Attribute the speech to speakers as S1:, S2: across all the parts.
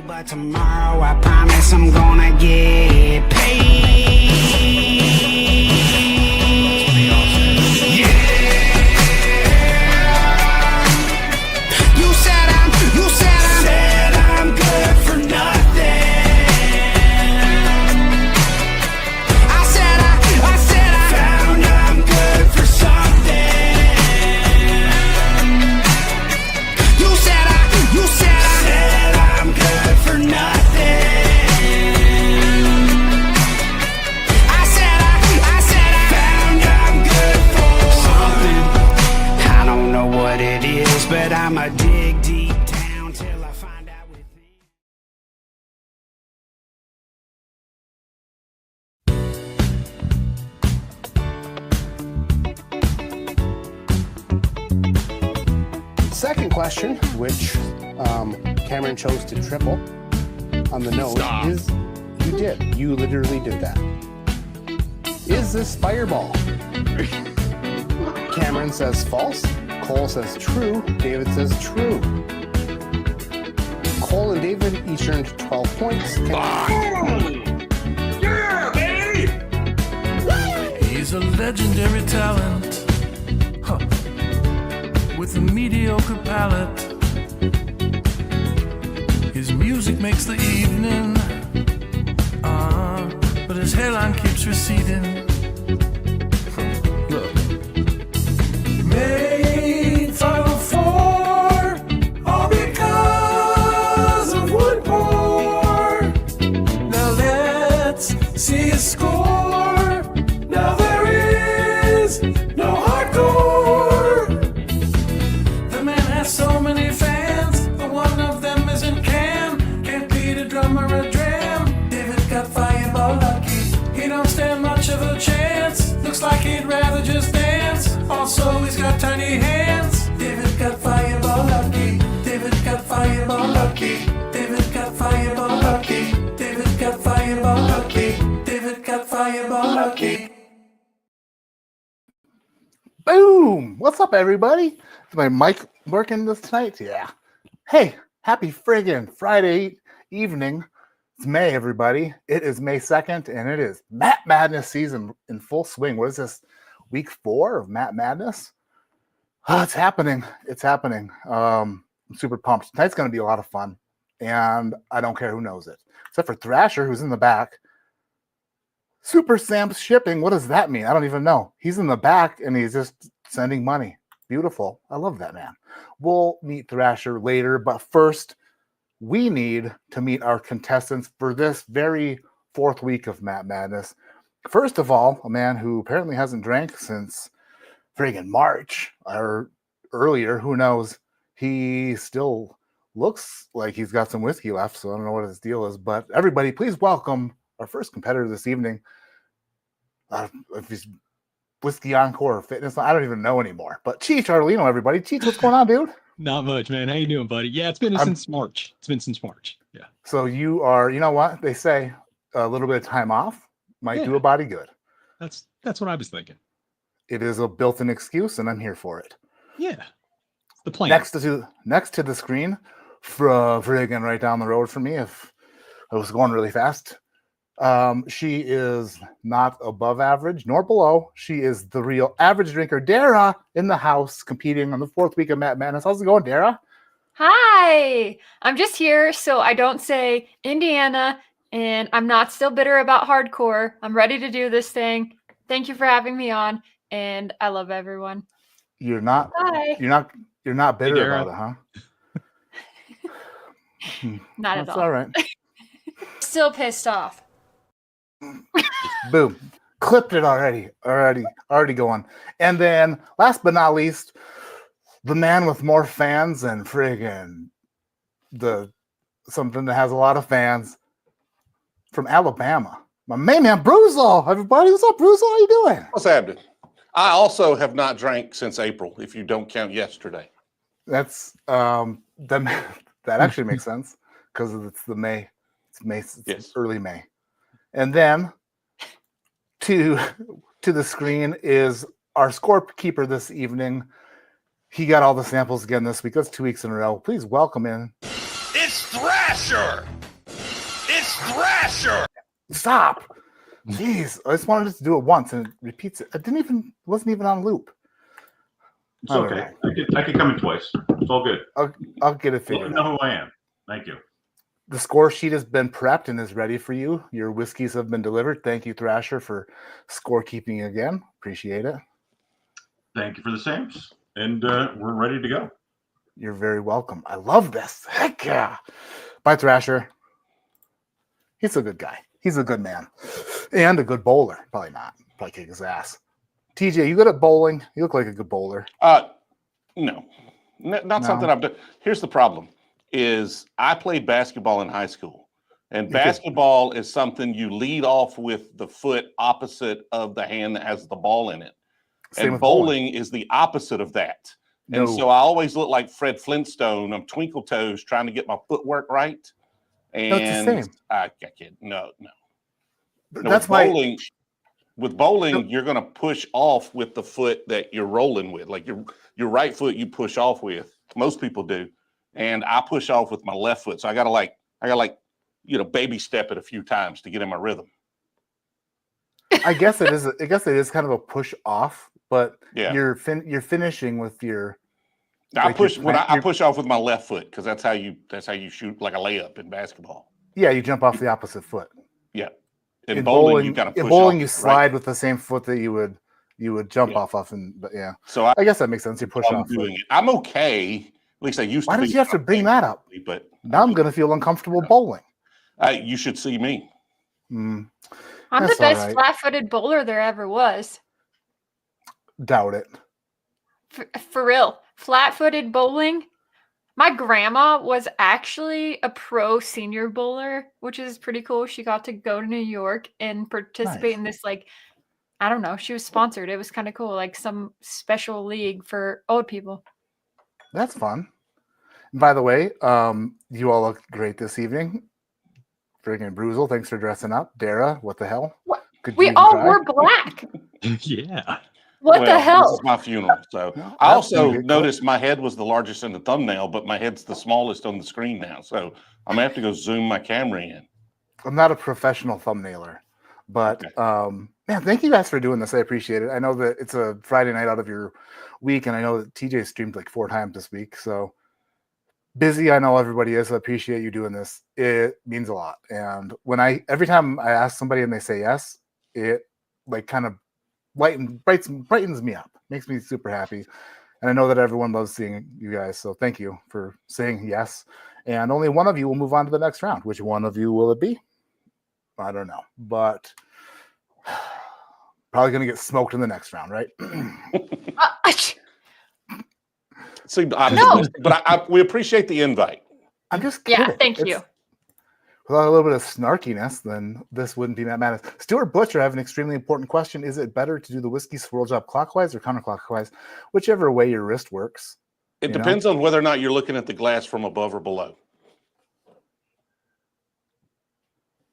S1: But tomorrow I promise I'm gonna get paid. You said I'm good for nothing. I said I found I'm good for something. You said I'm good for nothing. I said I found I'm good for something. I don't know what it is, but I'ma dig deep down till I find out within.
S2: Second question, which Cameron chose to triple on the nose, is you literally did that. Is this Fireball? Cameron says false. Cole says true. David says true. Cole and David each earned 12 points.
S3: Yeah, baby!
S4: He's a legendary talent, with a mediocre palate. His music makes the evening, but his hairline keeps receding. Look. Made Final Four, all because of Woodmore. Now let's see his score. Now there is no hardcore. The man has so many fans, but one of them isn't Cam. Can't beat a drummer a dram. David got Fireball lucky. He don't stand much of a chance. Looks like he'd rather just dance. Also, he's got tiny hands. David got Fireball lucky. David got Fireball lucky. David got Fireball lucky. David got Fireball lucky. David got Fireball lucky.
S2: Boom! What's up, everybody? Is my mic working this tonight? Yeah. Hey, happy friggin' Friday evening. It's May, everybody. It is May 2nd, and it is Matt Madness season in full swing. What is this, week 4 of Matt Madness? Oh, it's happening. It's happening. I'm super pumped. Tonight's going to be a lot of fun, and I don't care who knows it. Except for Thrasher, who's in the back. Super Sam's shipping. What does that mean? I don't even know. He's in the back, and he's just sending money. Beautiful. I love that man. We'll meet Thrasher later, but first, we need to meet our contestants for this very 4th week of Matt Madness. First of all, a man who apparently hasn't drank since friggin' March or earlier. Who knows? He still looks like he's got some whiskey left, so I don't know what his deal is. But everybody, please welcome our first competitor this evening. If he's Whiskey Encore or Fitness, I don't even know anymore. But Cheech Arlino, everybody. Cheech, what's going on, dude?
S5: Not much, man. How you doing, buddy? Yeah, it's been since March. It's been since March. Yeah.
S2: So you are, you know what? They say a little bit of time off might do a body good.
S5: That's what I was thinking.
S2: It is a built-in excuse, and I'm here for it.
S5: Yeah. It's the plan.
S2: Next to the screen, friggin' right down the road from me, if I was going really fast. She is not above average nor below. She is the real average drinker. Dara in the house, competing on the 4th week of Matt Madness. How's it going, Dara?
S6: Hi, I'm just here so I don't say Indiana, and I'm not still bitter about hardcore. I'm ready to do this thing. Thank you for having me on, and I love everyone.
S2: You're not.
S6: Bye.
S2: You're not bitter
S5: Hey,
S2: about it, huh?
S6: Not at
S2: That's
S6: all.
S2: all right.
S6: Still pissed off.
S2: Boom. Clipped it already going. And then last but not least, the man with more fans than friggin' something that has a lot of fans from Alabama. My main man, BREWZLE. Everybody, what's up, BREWZLE? How you doing?
S3: What's happening? I also have not drank since April, if you don't count yesterday.
S2: That's that actually makes sense because it's the May. It's May. It's
S3: Yes.
S2: Early May. And then to the screen is our scorekeeper this evening. He got all the samples again this week. That's 2 weeks in a row. Please welcome in.
S7: It's
S3: Thrasher! It's Thrasher!
S2: Stop. Jeez, I just wanted us to do it once and it repeats it. Wasn't even on loop.
S7: It's okay. I can come in twice. It's all good.
S2: I'll get it
S7: You
S2: figured
S7: know
S2: out.
S7: who I am. Thank you.
S2: The score sheet has been prepped and is ready for you. Your whiskeys have been delivered. Thank you, Thrasher, for scorekeeping again. Appreciate it.
S7: Thank you for the sames. And we're ready to go.
S2: You're very welcome. I love this. Heck yeah. Bye, Thrasher. He's a good guy. He's a good man. And a good bowler. Probably not. Probably kick his ass. TJ, you good at bowling? You look like a good bowler.
S3: No. Not something I've done. Here's the problem is I played basketball in high school. And basketball is something you lead off with the foot opposite of the hand that has the ball in it.
S2: Same
S3: and
S2: with
S3: bowling is the opposite of that. And
S2: No.
S3: so I always look like Fred Flintstone. I'm twinkle toes trying to get my footwork right. And
S2: No, it's the same.
S3: I can't. No.
S2: That's
S3: With bowling, you're going to push off with the foot that you're rolling with. Like your right foot, you push off with. Most people do, and I push off with my left foot. So I got to baby step it a few times to get in my rhythm.
S2: I guess it is. I guess it is kind of a push off, but
S3: Yeah.
S2: you're finishing with your.
S3: I push off with my left foot because that's how you shoot like a layup in basketball.
S2: Yeah, you jump off the opposite foot.
S3: Yeah. In bowling, you kind of push off
S2: you
S3: with
S2: slide
S3: right.
S2: with the same foot that you would jump off of, but yeah.
S3: So
S2: I guess that makes sense. You push
S3: I'm
S2: off.
S3: doing it. I'm okay. At least I used to.
S2: Why
S3: be.
S2: did you have to bring that up?
S3: But
S2: Now I'm going to feel uncomfortable bowling.
S3: you should see me.
S6: I'm
S2: That's
S6: the best
S2: all right.
S6: flat-footed bowler there ever was.
S2: Doubt it.
S6: For real. Flat-footed bowling. My grandma was actually a pro senior bowler, which is pretty cool. She got to go to New York and participate in this, I don't know. She was sponsored. It was kind of cool, like some special league for old people.
S2: That's fun. And by the way, you all look great this evening. Friggin' BREWZLE, thanks for dressing up. Dara, what the hell?
S6: What?
S2: Could
S6: We
S2: you
S6: all
S2: try?
S6: were black.
S5: Yeah.
S6: What the
S3: This
S6: hell?
S3: is my funeral. So
S2: Well,
S3: I
S2: that's gonna
S3: also
S2: get
S3: noticed my head was the largest in the thumbnail, but my head's the smallest on the screen now. So I'm gonna have to go zoom my camera in.
S2: I'm not a professional thumbnailer, but man, thank you guys for doing this. I appreciate it. I know that it's a Friday night out of your week, and I know that TJ streamed like 4 times this week, so busy. I know everybody is. I appreciate you doing this. It means a lot. And every time I ask somebody and they say yes, it kind of brightens me up, makes me super happy. And I know that everyone loves seeing you guys. So thank you for saying yes. And only one of you will move on to the next round. Which one of you will it be? I don't know, but probably going to get smoked in the next round, right?
S3: See,
S6: No.
S3: but we appreciate the invite.
S2: I'm just kidding.
S6: Yeah, thank you.
S2: Without a little bit of snarkiness, then this wouldn't be that madness. Stuart Butcher, I have an extremely important question. Is it better to do the whiskey swirl job clockwise or counterclockwise? Whichever way your wrist works.
S3: It depends on whether or not you're looking at the glass from above or below.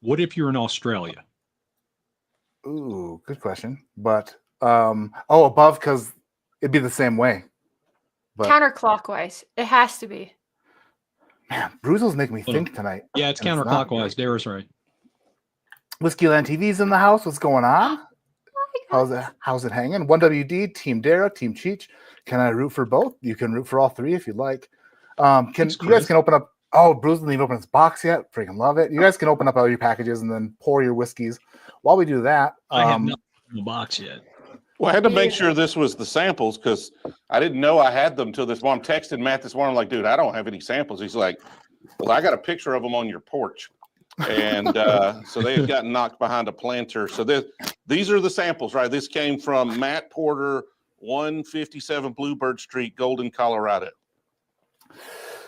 S5: What if you're in Australia?
S2: Ooh, good question. But above, because it'd be the same way. But
S6: Counterclockwise. It has to be.
S2: man, BREWZLE's making me think tonight.
S5: Yeah, it's
S2: And it's not.
S5: counterclockwise. Dara's right.
S2: Whiskeyland TV's in the house. What's going on? How's it hanging? 1WD, Team Dara, Team Cheech. Can I root for both? You can root for all three if you'd like.
S5: Thanks,
S2: You guys
S5: Chris.
S2: can open up. Oh, Bruce didn't even open his box yet. Freaking love it. You guys can open up all your packages and then pour your whiskeys. While we do that,
S5: I have not in the box yet.
S3: Well, I had to make sure this was the samples because I didn't know I had them till this morning. I'm texting Matt this morning, like, dude, I don't have any samples. He's like, well, I got a picture of them on your porch. And so they had gotten knocked behind a planter. So these are the samples, right? This came from Matt Porter, 157 Bluebird Street, Golden, Colorado.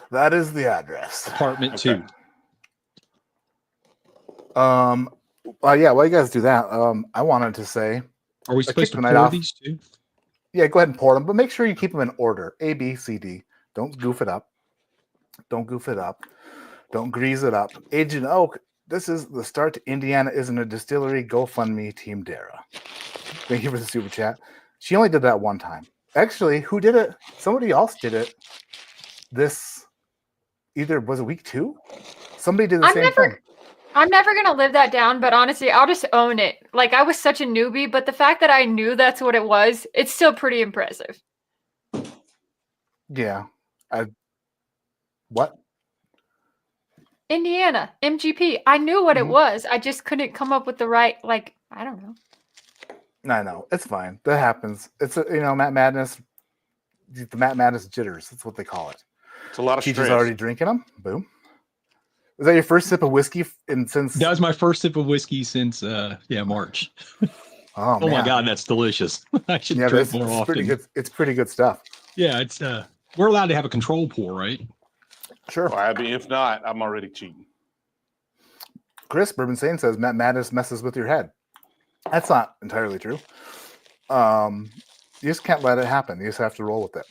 S2: that is the address.
S5: Apartment
S3: Okay.
S5: 2.
S2: Yeah, while you guys do that, I wanted to say,
S5: Are we supposed to
S2: kicked the night
S5: pour
S2: off.
S5: these too?
S2: yeah, go ahead and pour them, but make sure you keep them in order. A, B, C, D. Don't goof it up. Don't grease it up. Agent Oak, this is the start to Indiana isn't a distillery. GoFundMe Team Dara. Thank you for the super chat. She only did that one time. Actually, who did it? Somebody else did it this either was it week 2? Somebody did the same thing.
S6: I'm never gonna live that down, but honestly, I'll just own it. Like I was such a newbie, but the fact that I knew that's what it was, it's still pretty impressive.
S2: Yeah. What?
S6: Indiana, MGP. I knew what it
S2: Mhm.
S6: was. I just couldn't come up with the right, like, I don't know.
S2: I know. It's fine. That happens. It's Matt Madness. The Matt Madness jitters. That's what they call it.
S3: It's a lot of
S2: Cheech
S3: stress.
S2: is already drinking them. Boom. Was that your first sip of whiskey since?
S5: That was my first sip of whiskey since March.
S2: Oh,
S5: Oh my
S2: man.
S5: God, that's delicious. I should
S2: Yeah,
S5: drink
S2: it's
S5: more
S2: pretty
S5: often.
S2: good. It's pretty good stuff.
S5: Yeah, it's we're allowed to have a control pour, right?
S2: Sure.
S3: Well, I mean, if not, I'm already cheating.
S2: Chris Bourbon Sane says Matt Madness messes with your head. That's not entirely true. You just can't let it happen. You just have to roll with it.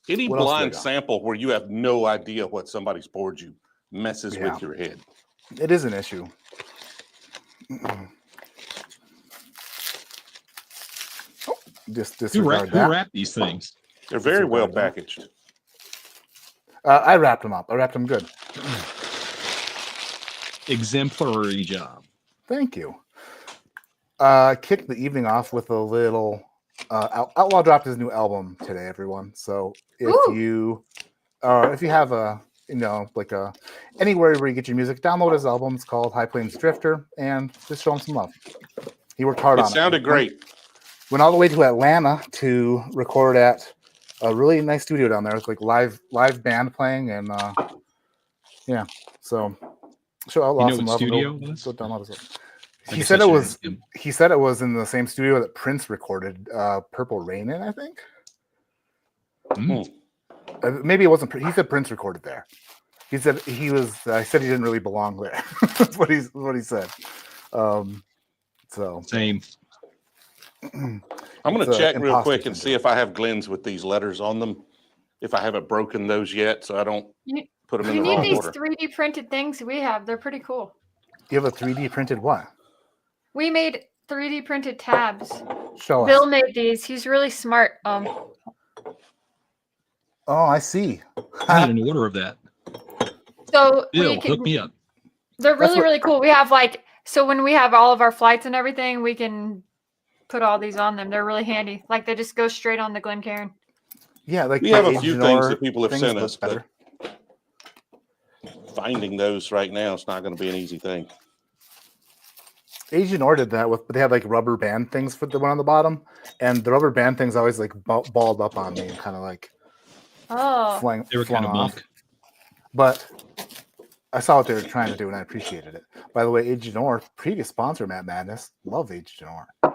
S3: Any
S2: What else do I
S3: blind
S2: got?
S3: sample where you have no idea what somebody's poured you messes
S2: Yeah.
S3: with your head.
S2: It is an issue. Oh, just
S5: Who
S2: disregard
S5: wrapped
S2: that.
S5: these things?
S3: They're very well
S2: Disregard that.
S3: packaged.
S2: I wrapped them up. I wrapped them good.
S5: Exemplary job.
S2: Thank you. Kicked the evening off with a little. Outlaw dropped his new album today, everyone. So if
S6: Ooh.
S2: you have a anywhere where you get your music, download his album. It's called High Plains Drifter, and just show him some love. He worked hard
S3: It
S2: on it.
S3: sounded great.
S2: Went all the way to Atlanta to record at a really nice studio down there. It's like live band playing, and so show Outlaw
S5: You know
S2: some
S5: what
S2: love.
S5: studio it was?
S2: Go download his album.
S5: I
S2: He
S5: guess
S2: said
S5: I
S2: it
S5: should
S2: was.
S5: ask him.
S2: He said it was in the same studio that Prince recorded "Purple Rain" in. I think.
S5: Mm.
S2: Maybe it wasn't. He said Prince recorded there. He said he was. I said he didn't really belong there. That's what he said. So
S5: Same.
S3: I'm going
S2: It's
S3: to
S2: a
S3: check real
S2: imposter
S3: quick and see if I have Glens with these letters on them. If I haven't broken those yet, so I don't
S6: You,
S3: put them in
S6: you
S3: the
S6: need
S3: wrong
S6: these
S3: order.
S6: 3D printed things we have. They're pretty cool.
S2: you have a 3D printed what?
S6: We made 3D printed tabs.
S2: Show
S6: Bill
S2: us.
S6: made these. He's really smart.
S2: Oh, I see.
S5: I need an order of that.
S6: So
S5: Bill,
S6: we can,
S5: hook me up.
S6: they're really,
S2: what-
S6: really cool. We have so when we have all of our flights and everything, we can put all these on them. They're really handy. Like they just go straight on the Glencairn.
S2: Yeah, like
S3: We
S2: the
S3: have a
S2: Agent
S3: few things
S2: Or
S3: that people have
S2: things
S3: sent
S2: look
S3: us, but finding those right now is not going to be an easy thing.
S2: Agent Or did that but they had like rubber band things for the one on the bottom, and the rubber band things always like balled up on me and kind of like
S6: Oh,
S5: They were
S2: flung
S5: kind of
S2: off.
S5: bunk.
S2: But I saw what they were trying to do and I appreciated it. By the way, Agent Or, previous sponsor, Matt Madness. Love Agent Or.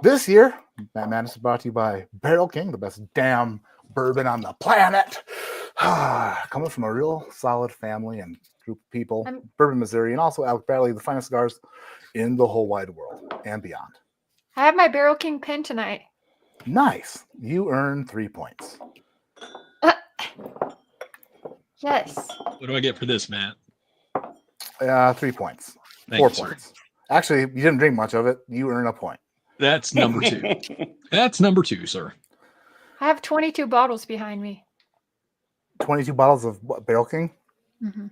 S2: This year, Matt Madness is brought to you by Barrel King, the best damn bourbon on the planet. Coming from a real solid family and group of people,
S6: I'm-
S2: Bourbon, Missouri, and also Alec Bradley, the finest cigars in the whole wide world and beyond.
S6: I have my Barrel King pen tonight.
S2: Nice. You earn 3 points.
S6: Yes.
S5: What do I get for this, Matt?
S2: 3 points.
S5: Thank
S2: 4
S5: you, sir.
S2: points. Actually, you didn't drink much of it. You earn a point.
S5: That's number 2. That's number 2, sir.
S6: I have 22 bottles behind me.
S2: 22 bottles of what, Barrel King?
S6: Hmm.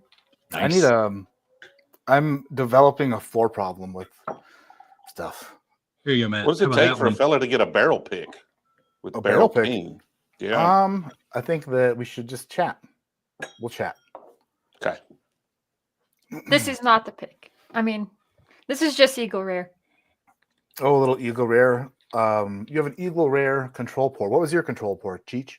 S2: I need I'm developing a floor problem with stuff.
S5: Here you go, Matt.
S3: What does
S5: How
S3: it
S5: about
S3: take
S5: that
S3: for a
S5: one?
S3: fella to get a barrel pick with
S2: A
S3: barrel
S2: barrel pick?
S3: King? Yeah.
S2: I think that we should just chat. We'll chat.
S3: Okay.
S6: This is not the pick. I mean, this is just Eagle Rare.
S2: Oh, a little Eagle Rare. You have an Eagle Rare control pour. What was your control pour, Cheech?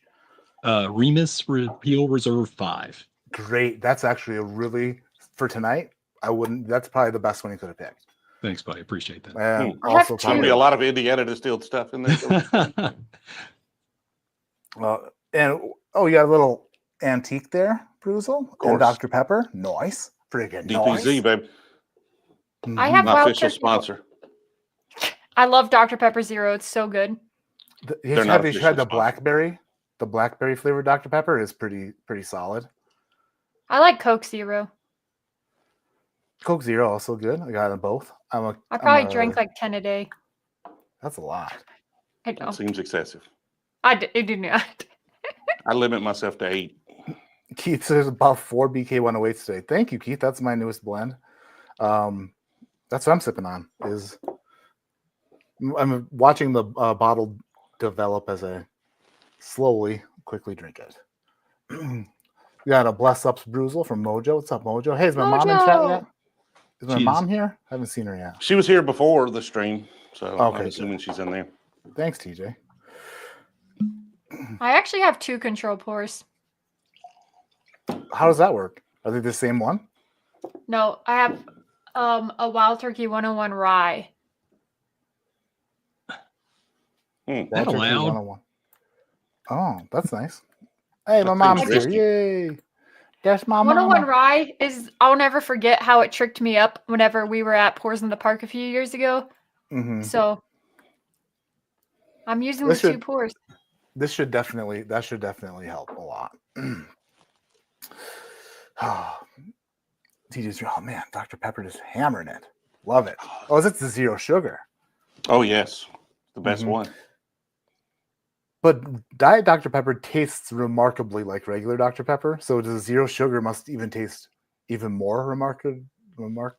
S5: Remus Repeal Reserve 5.
S2: Great. That's actually a really for tonight. That's probably the best one you could have picked.
S5: Thanks, buddy. Appreciate that.
S2: And
S6: I have
S2: also
S6: two.
S3: There'll be
S2: probably
S3: a lot of Indiana distilled stuff in there.
S2: and you got a little antique there, BREWZLE, and
S3: course.
S2: Dr. Pepper. Nice. Friggin' nice.
S3: DPZ, babe.
S6: I have
S3: My
S6: Wild
S3: official
S6: Turkey.
S3: sponsor.
S6: I love Dr. Pepper Zero. It's so good.
S3: They're not
S2: Have you
S3: official
S2: tried the
S3: sponsor.
S2: blackberry? The blackberry flavored Dr. Pepper is pretty solid.
S6: I like Coke Zero.
S2: Coke Zero also good. I got them both.
S6: I probably drink like 10 a day.
S2: That's a lot.
S6: I know.
S3: That seems excessive.
S6: I do not.
S3: I limit myself to 8.
S2: Keith says about 4 BK108s today. Thank you, Keith. That's my newest blend. That's what I'm sipping on. I'm watching the bottle develop as I quickly drink it. We got a Bless Ups BREWZLE from Mojo. What's up, Mojo? Hey, is my mom in chat yet? Is my mom here? I haven't seen her yet.
S3: She was here before the stream, so
S2: Okay,
S3: I'm assuming she's in there.
S2: Thanks, TJ.
S6: I actually have 2 control pours.
S2: How does that work? Are they the same one?
S6: No, I have a Wild Turkey 101 rye.
S2: Wild
S5: That
S2: Turkey
S5: allowed?
S2: 101. Oh, that's nice. Hey, my
S3: That
S2: mom's
S3: seems
S2: here.
S3: risky.
S2: Yay. That's my
S6: 101
S2: mama.
S6: rye is, I'll never forget how it tricked me up whenever we were at Pours in the Park a few years ago.
S2: Mhm.
S6: So I'm using
S2: This
S6: the 2
S2: should-
S6: pours.
S2: That should definitely help a lot. TJ's, oh man, Dr. Pepper just hammering it. Love it. Oh, is it the 0 sugar?
S3: Oh yes, the best
S2: Mhm.
S3: one.
S2: But Diet Dr. Pepper tastes remarkably like regular Dr. Pepper, so the 0 sugar must even taste even more remarkable.
S3: Yes,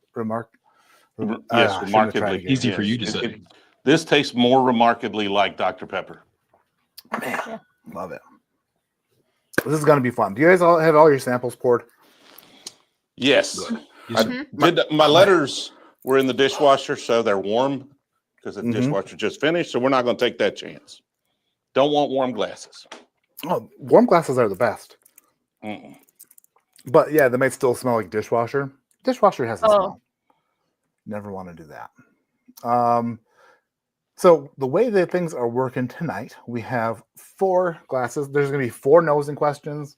S2: shouldn't have tried
S3: remarkably.
S2: again.
S5: Easy for you to say.
S3: This tastes more remarkably like Dr. Pepper.
S2: Man, love it. This is gonna be fun. Do you guys all have all your samples poured?
S3: Yes.
S5: Yes, sir.
S3: My letters were in the dishwasher, so they're warm because the
S2: Mhm.
S3: dishwasher just finished. So we're not going to take that chance. Don't want warm glasses.
S2: Oh, warm glasses are the best.
S3: Mm-mm.
S2: But yeah, they might still smell like dishwasher. Dishwasher has a
S6: Oh.
S2: smell. Never want to do that. So the way that things are working tonight, we have 4 glasses. There's going to be 4 nosing questions,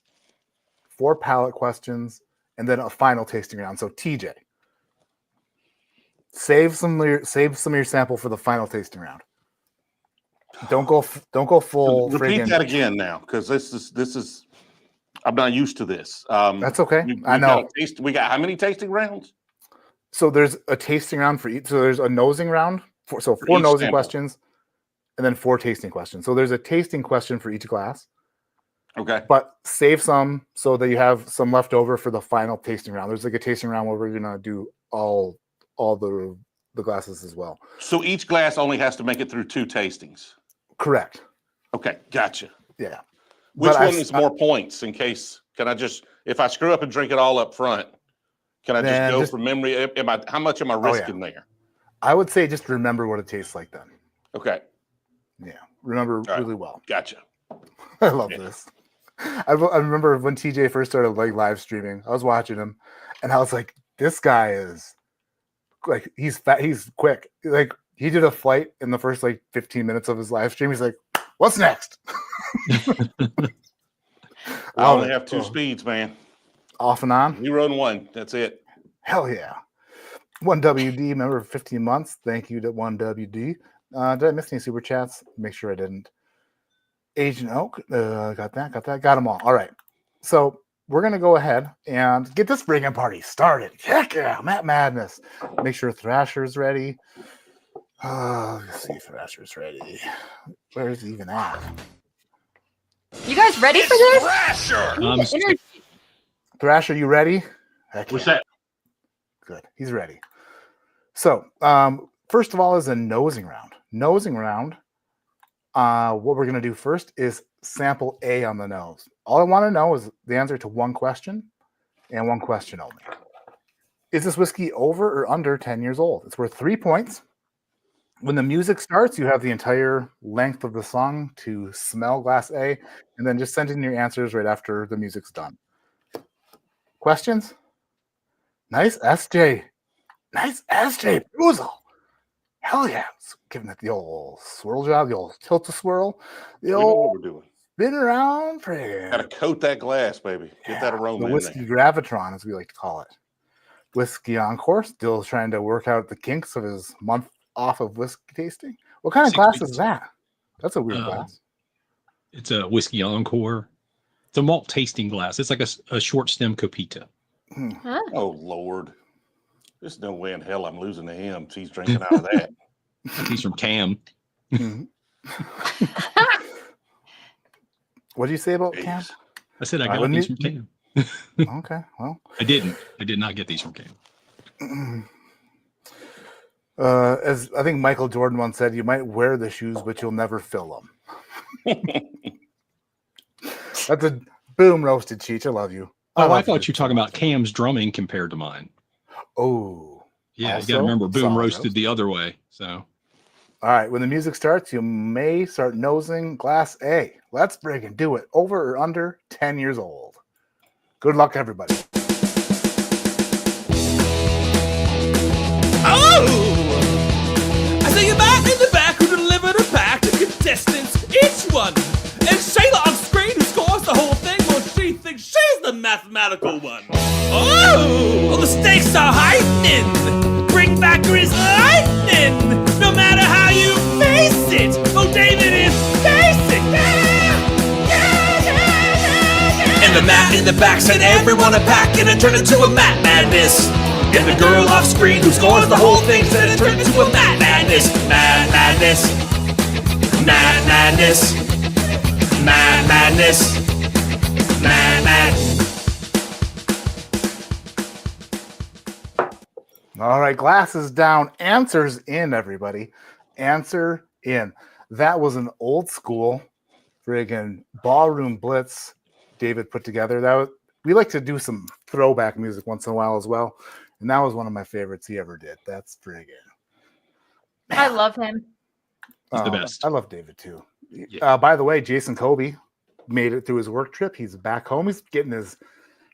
S2: 4 palate questions, and then a final tasting round. So TJ, save some of your sample for the final tasting round. Don't go full.
S3: Repeat
S2: friggin-
S3: that again now, because this is. I'm not used to this.
S2: That's okay.
S3: we
S2: I know.
S3: We got how many tasting rounds?
S2: So there's a tasting round for each. So there's a nosing round. So 4
S3: each
S2: nosing
S3: sample.
S2: questions, and then 4 tasting questions. So there's a tasting question for each glass,
S3: Okay.
S2: but save some so that you have some left over for the final tasting round. There's like a tasting round where we're gonna do all the glasses as well.
S3: So each glass only has to make it through 2 tastings.
S2: Correct.
S3: Okay, gotcha.
S2: Yeah.
S3: Which
S2: But
S3: one is more points in case? Can I just, if I screw up and drink it all up front, can I
S2: Then
S3: just go
S2: just-
S3: from memory? How much am I
S2: yeah.
S3: risking there?
S2: I would say just remember what it tastes like then.
S3: Okay,
S2: Yeah. Remember
S3: right.
S2: really well.
S3: gotcha.
S2: I love
S3: Yeah.
S2: this. I remember when TJ first started like live streaming, I was watching him and I was like, this guy is like, he's fat, he's quick. Like he did a flight in the first like 15 minutes of his live stream. He's like, what's next?
S3: I
S2: Love
S3: only
S2: it.
S3: have 2
S2: Oh,
S3: speeds, man.
S2: off and on.
S3: 0 and 1. That's it.
S2: Hell yeah. 1WD, member of 15 months. Thank you to 1WD. Did I miss any super chats? Make sure I didn't. Agent Oak, got that. Got them all. All right. So we're going to go ahead and get this friggin' party started. Heck yeah. Matt Madness. Make sure Thrasher's ready. Let's see if Thrasher's ready. Where's he even at?
S6: You guys ready for this?
S5: It's
S2: Thrasher, you ready? Heck
S7: What's
S2: yeah.
S7: that?
S2: Good. He's ready. So, first of all is a nosing round. Nosing round. What we're going to do first is sample A on the nose. All I want to know is the answer to 1 question and 1 question only. Is this whiskey over or under 10 years old? It's worth 3 points. When the music starts, you have the entire length of the song to smell glass A, and then just send in your answers right after the music's done. Questions? Nice SJ. Nice SJ. BREWZLE. Hell yeah. Giving it the old swirl job, the old tilt-a-swirl, the
S3: We know what
S2: old
S3: we're doing.
S2: spin around
S3: Got
S2: prayer.
S3: to coat that glass, baby. Get that aroma
S2: The
S3: in
S2: whiskey
S3: there.
S2: gravitron, as we like to call it. Whiskey Encore, still trying to work out the kinks of his month off of whiskey tasting. What kind of
S5: 6
S2: glass
S5: weeks.
S2: is that? That's a weird
S5: Um,
S2: glass.
S5: It's a whiskey encore. It's a malt tasting glass. It's like a short stem copita.
S6: Huh?
S3: Oh Lord, there's no way in hell I'm losing to him. If he's drinking out of that.
S5: He's from Cam.
S2: Mhm. What did you say about Cam?
S3: Jeez.
S5: I said I
S2: I
S5: got
S2: wouldn't
S5: these
S2: e-
S5: from Cam.
S2: Okay, well,
S5: I did not get these from Cam.
S2: as I think Michael Jordan once said, you might wear the shoes, but you'll never fill them. That's a boom roasted, Cheech. I love you.
S5: Oh, I
S2: love
S5: thought you were talking about Cam's drumming compared to mine.
S2: Oh,
S5: Yeah,
S2: also,
S5: you got to remember, boom
S2: solid
S5: roasted
S2: roast.
S5: the other way. So
S2: All right, when the music starts, you may start nosing glass A. Let's friggin' do it. Over or under 10 years old. Good luck, everybody.
S4: Oh! I say you're back in the back who delivered a pack to contestants, each one. And Shayla on screen who scores the whole thing, well, she thinks she's the mathematical one. Oh! Well, the stakes are heightening. Bring back Grizz lightning. No matter how you face it. Oh, David is basic. And the mat in the back sent everyone a pack and it turned into a mat madness. And the girl off screen who scores the whole thing said it turned into a mat madness. Mad madness. Mad madness. Mad madness. Mad madness.
S2: All right, glasses down, answers in, everybody. Answer in. That was an old school friggin' ballroom blitz David put together. We like to do some throwback music once in a while as well. And that was one of my favorites he ever did. That's friggin'.
S6: I love him.
S5: He's the best.
S2: I love David too.
S5: Yeah.
S2: By the way, Jason Kobe made it through his work trip. He's back home. He's getting his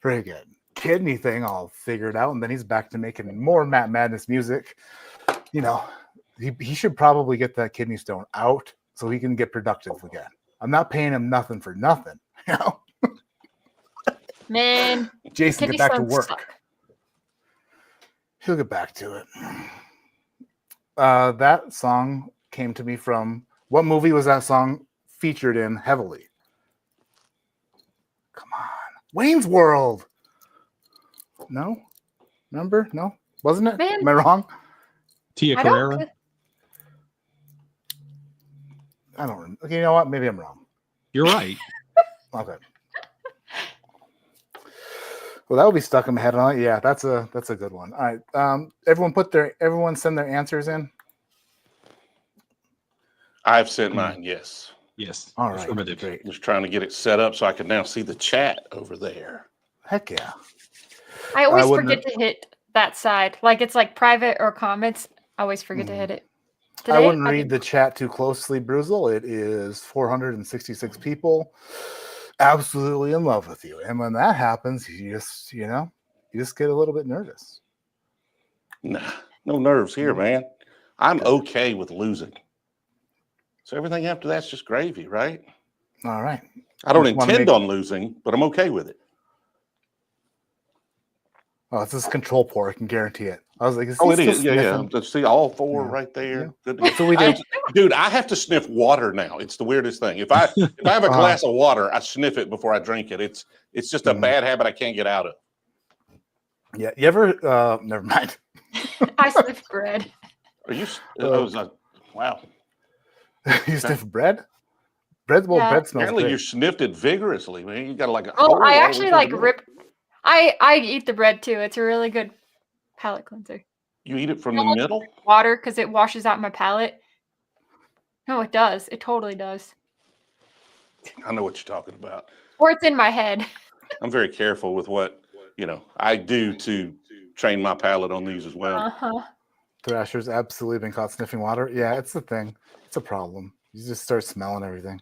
S2: friggin' kidney thing all figured out, and then he's back to making more Matt Madness music. You know, he should probably get that kidney stone out so he can get productive again. I'm not paying him nothing for nothing. You know,
S6: Man,
S2: Jason,
S6: kidney
S2: get back to
S6: stones
S2: work.
S6: suck.
S2: He'll get back to it. That song came to me from what movie was that song featured in heavily? Come on, Wayne's World. No, remember? No, wasn't it?
S6: Man.
S2: Am I wrong?
S5: Tia
S6: I
S5: Carrera.
S6: don't.
S2: I don't remember. Okay, you know what? Maybe I'm wrong.
S5: You're right.
S2: Okay. Well, that will be stuck in my head. Yeah, that's a good one. All right. Everyone send their answers in.
S3: I've sent mine, yes.
S5: Yes.
S2: All right.
S5: Affirmative.
S2: Great.
S3: Just trying to get it set up so I can now see the chat over there.
S2: Heck yeah.
S6: I always
S2: wouldn't
S6: forget to hit that side. Like it's like private or comments. I always forget to hit it.
S2: I
S6: Today,
S2: wouldn't read
S6: did-
S2: the chat too closely, BREWZLE. It is 466 people absolutely in love with you. And when that happens, you just get a little bit nervous.
S3: Nah, no nerves here, man. I'm okay with losing. So everything after that's just gravy, right?
S2: All right.
S3: I don't
S2: Just wanna
S3: intend
S2: make-
S3: on losing, but I'm okay with it.
S2: Oh, it's this control pour. I can guarantee it. I was like,
S3: Oh,
S2: he
S3: it
S2: still
S3: is. Yeah, yeah.
S2: sniffing?
S3: Let's see all four
S2: Yeah.
S3: right there.
S2: Yeah.
S3: Good.
S2: That's what we do.
S3: Dude, I have to sniff water now. It's the weirdest thing. If I have a
S2: Uh-huh.
S3: glass of water, I sniff it before I drink it. It's just a
S2: Mhm.
S3: bad habit I can't get out of.
S2: Yeah. You ever? Never mind.
S6: I sniff bread.
S3: Are you? Wow.
S2: You sniff bread? Bread smells
S3: Apparently, you
S2: great.
S3: sniffed it vigorously, man. You got like a.
S6: Oh,
S3: hole
S6: I
S3: all
S6: actually
S3: over
S6: like
S3: the
S6: rip. I eat the bread too. It's a really good palate cleanser.
S3: You eat it from the middle?
S6: Water because it washes out my palate. No, it does. It totally does.
S3: I know what you're talking about.
S6: Or it's in my head.
S3: I'm very careful with what I do to train my palate on these as well.
S6: Uh-huh.
S2: Thrasher's absolutely been caught sniffing water. Yeah, it's the thing. It's a problem. You just start smelling everything.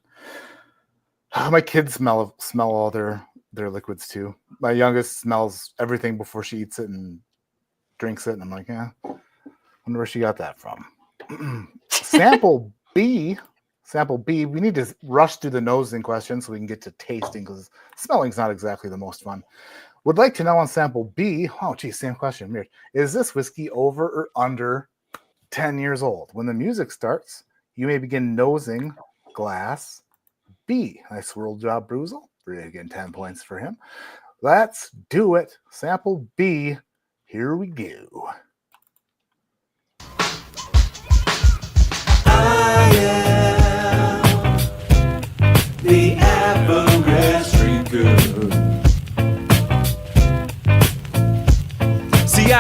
S2: My kids smell all their liquids too. My youngest smells everything before she eats it and drinks it, and I'm like, yeah, wonder where she got that from. Sample B. We need to rush through the nosing questions so we can get to tasting because smelling's not exactly the most fun. Would like to know on sample B. Oh, geez, same question. Weird. Is this whiskey over or under 10 years old? When the music starts, you may begin nosing glass B. Nice swirl job, BREWZLE. Again, 10 points for him. Let's do it. Sample B. Here we go.
S4: I am the average drinker.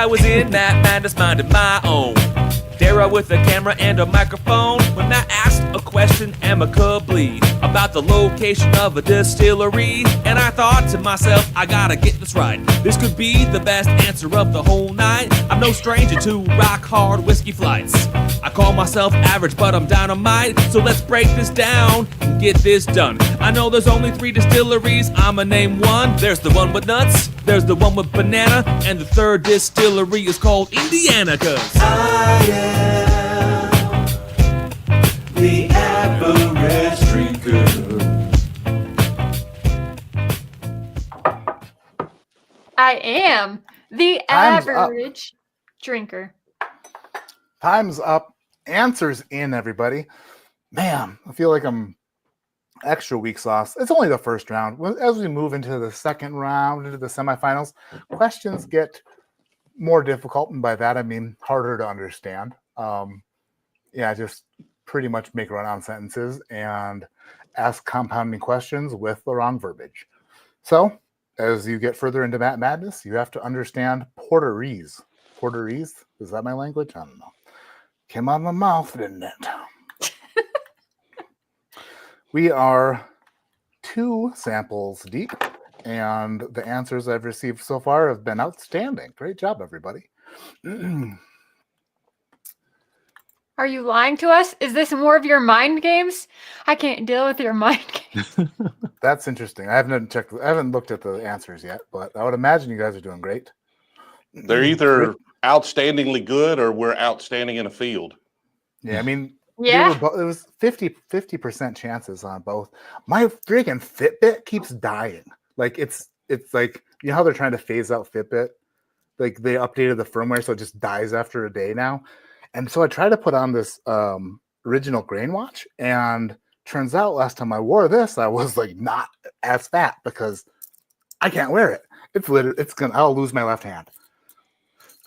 S8: I was in that madness minding my own. Dara with a camera and a microphone. When I asked a question amicably about the location of a distillery, and I thought to myself, I gotta get this right. This could be the best answer of the whole night. I'm no stranger to rock hard whiskey flights. I call myself average, but I'm dynamite. So let's break this down and get this done. I know there's only 3 distilleries, I'ma name one. There's the one with nuts, there's the one with banana, and the third distillery is called Indiana, cause
S4: I am the average drinker.
S6: I am the
S2: Time's up.
S6: average drinker.
S2: Time's up. Answers in, everybody. Man, I feel like I'm extra weak sauce. It's only the first round. As we move into the second round, into the semifinals, questions get more difficult, and by that I mean harder to understand. Just pretty much make run-on sentences and ask compounding questions with the wrong verbiage. So, as you get further into Matt Madness, you have to understand Porterese. Porterese? Is that my language? I don't know. Came out of my mouth, didn't it? We are 2 samples deep, and the answers I've received so far have been outstanding. Great job, everybody.
S6: Are you lying to us? Is this more of your mind games? I can't deal with your mind games.
S2: That's interesting. I haven't looked at the answers yet, but I would imagine you guys are doing great.
S3: They're either outstandingly good or we're outstanding in a field.
S2: Yeah, I mean,
S6: Yeah.
S2: it was 50% chances on both. My freaking Fitbit keeps dying. Like it's like, you know how they're trying to phase out Fitbit? Like they updated the firmware so it just dies after a day now. And so I tried to put on this original grain watch, and turns out last time I wore this, I was like not as fat because I can't wear it. I'll lose my left hand.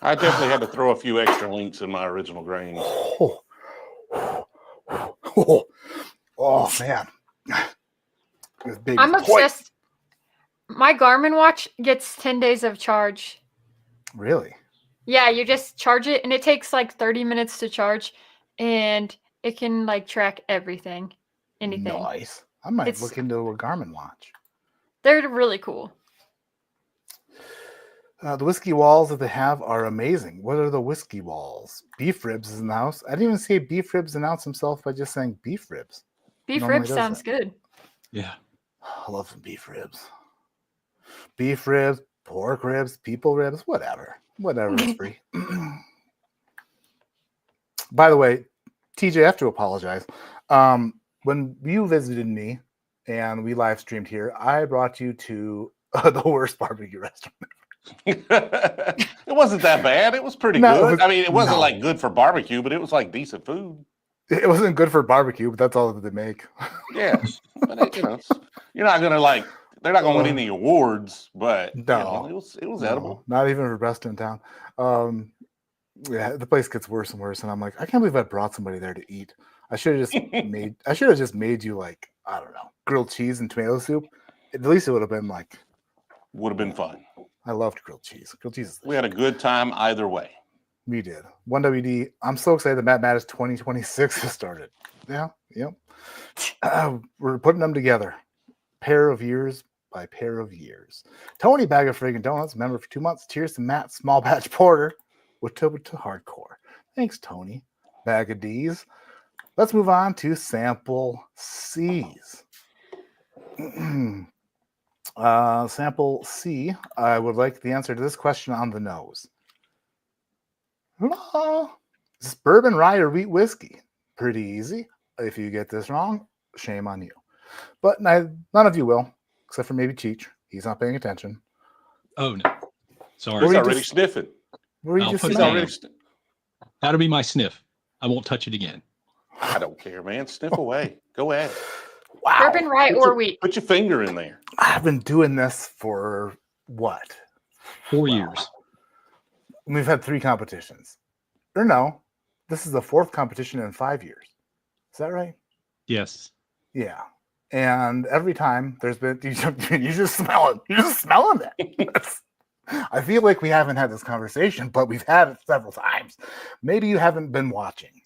S3: I definitely had to throw a few extra links in my original grains.
S2: Oh man. This baby's
S6: I'm
S2: toy.
S6: obsessed. My Garmin watch gets 10 days of charge.
S2: Really?
S6: Yeah, you just charge it and it takes like 30 minutes to charge, and it can like track everything. Anything.
S2: Nice. I might
S6: It's-
S2: look into a Garmin watch.
S6: They're really cool.
S2: The whiskey walls that they have are amazing. What are the whiskey walls? Beef ribs is in the house. I didn't even see beef ribs announce himself by just saying beef ribs.
S6: Beef
S2: Normally
S6: ribs
S2: does
S6: sounds
S2: that.
S6: good.
S5: Yeah.
S2: I love some beef ribs. Beef ribs, pork ribs, people ribs, whatever. Whatever is free. By the way, TJ, I have to apologize. When you visited me and we live streamed here, I brought you to the worst barbecue restaurant.
S3: It wasn't that bad. It was pretty
S2: No,
S3: good. I mean, it wasn't
S2: no.
S3: like good for barbecue, but it was like decent food.
S2: It wasn't good for barbecue, but that's all that they make.
S3: Yeah. But you're not gonna like, they're not gonna win any awards, but
S2: No.
S3: it was
S2: No,
S3: edible.
S2: not even for best in town. Yeah, the place gets worse and worse, and I'm like, I can't believe I brought somebody there to eat. I should have just made you like, I don't know, grilled cheese and tomato soup. At least it would have been like,
S3: Would have been fun.
S2: I loved grilled cheese. Grilled cheese is the
S3: We had a good time either way.
S2: We did. 1WD. I'm so excited that Matt Mattis 2026 has started. Yeah, yep. We're putting them together. Pair of years by pair of years. Tony, bag of friggin' donuts, member for 2 months. Cheers to Matt, small batch porter with tilted to hardcore. Thanks, Tony. Bag of D's. Let's move on to sample C's. Sample C. I would like the answer to this question on the nose. Is this bourbon, rye, or wheat whiskey? Pretty easy. If you get this wrong, shame on you. But none of you will, except for maybe Cheech. He's not paying attention.
S5: Oh no. Sorry.
S3: He's
S2: you
S3: already
S2: just-
S3: sniffing.
S2: Were you
S5: I'll
S2: just
S5: put it
S3: He's
S2: smelling?
S5: down.
S3: already.
S5: That'll be my sniff. I won't touch it again.
S3: I don't care, man. Sniff away. Go ahead.
S2: Wow.
S6: Bourbon, rye,
S3: Put
S6: or
S3: your-
S6: wheat.
S3: Put your finger in there.
S2: I've been doing this for what?
S5: 4 years.
S2: We've had 3 competitions. Or no, this is the 4th competition in 5 years. Is that right?
S5: Yes.
S2: Yeah. And every time there's been, you just smell it. You're just smelling it. I feel like we haven't had this conversation, but we've had it several times. Maybe you haven't been watching.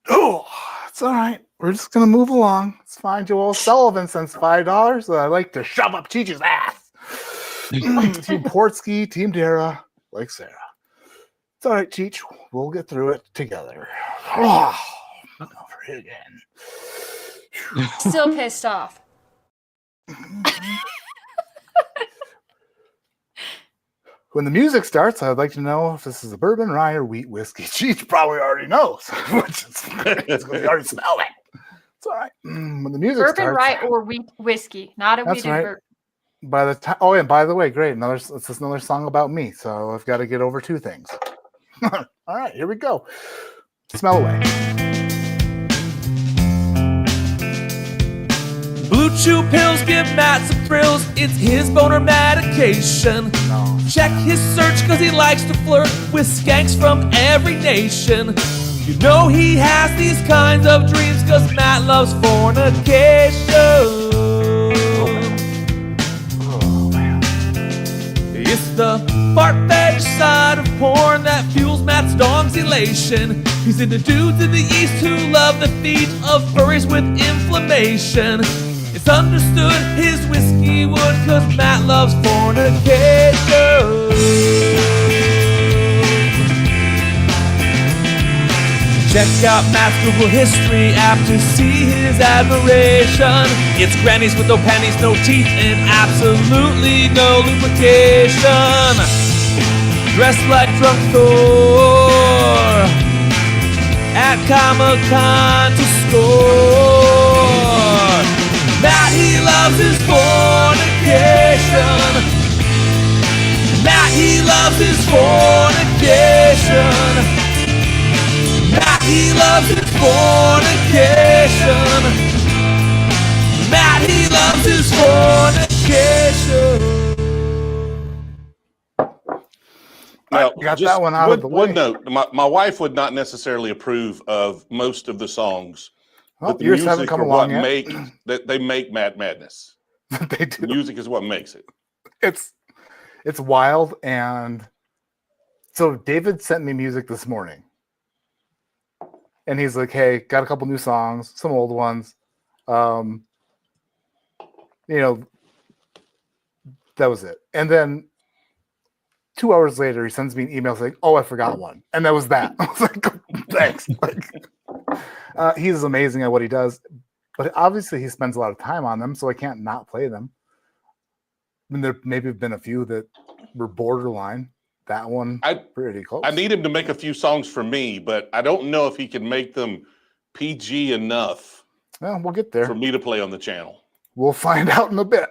S2: Oh, it's all right. We're just gonna move along. It's fine. Joel Sullivan sends $5. I like to shove up Cheech's ass. Team Portsky, Team Dara, like Sarah. It's all right, Cheech. We'll get through it together. Oh, over it again.
S6: Still pissed off.
S2: When the music starts, I'd like to know if this is a bourbon, rye, or wheat whiskey. Cheech probably already knows, which is because he already smelled it. It's all right. When the music
S6: Bourbon,
S2: starts,
S6: rye, or wheat whiskey, not a
S2: That's
S6: wheated
S2: right.
S6: bourbon.
S2: by the time, oh, and by the way, great, it's just another song about me. So I've got to get over two things. All right, here we go. Smell away.
S8: Blue Chew pills give Matt some thrills. It's his boner medication.
S2: No.
S8: Check his search cause he likes to flirt with skanks from every nation. You know he has these kinds of dreams cause Matt loves fornication.
S2: Oh, man.
S8: It's the fart-fetish side of porn that fuels Matt's dog's elation. He's into dudes in the East who love the feet of furries with inflammation. It's understood his whiskey would cause Matt loves fornication. Check out Matt's Google history app to see his admiration. It's grannies with no panties, no teeth, and absolutely no lubrication. Dressed like drunk Thor at Comic-Con to score. Matt, he loves his fornication. Matt, he loves his fornication. Matt, he loves his fornication. Matt, he loves his fornication.
S3: Now,
S2: You got
S3: just
S2: that one out of the way.
S3: One note: my wife would not necessarily approve of most of the songs,
S2: Well,
S3: but the
S2: yours haven't
S3: music
S2: come
S3: are
S2: along
S3: what
S2: yet.
S3: make that they make Mad Madness.
S2: They
S3: The
S2: do.
S3: music is what makes it.
S2: It's wild. And so David sent me music this morning. And he's like, hey, got a couple new songs, some old ones. You know, that was it. And then 2 hours later, he sends me an email saying, oh, I forgot one. And that was that. I was like, thanks. He's amazing at what he does. But obviously he spends a lot of time on them, so I can't not play them. I mean, there maybe have been a few that were borderline. That one, pretty close.
S3: I need him to make a few songs for me, but I don't know if he can make them PG enough
S2: Well, we'll get there.
S3: for me to play on the channel.
S2: We'll find out in a bit.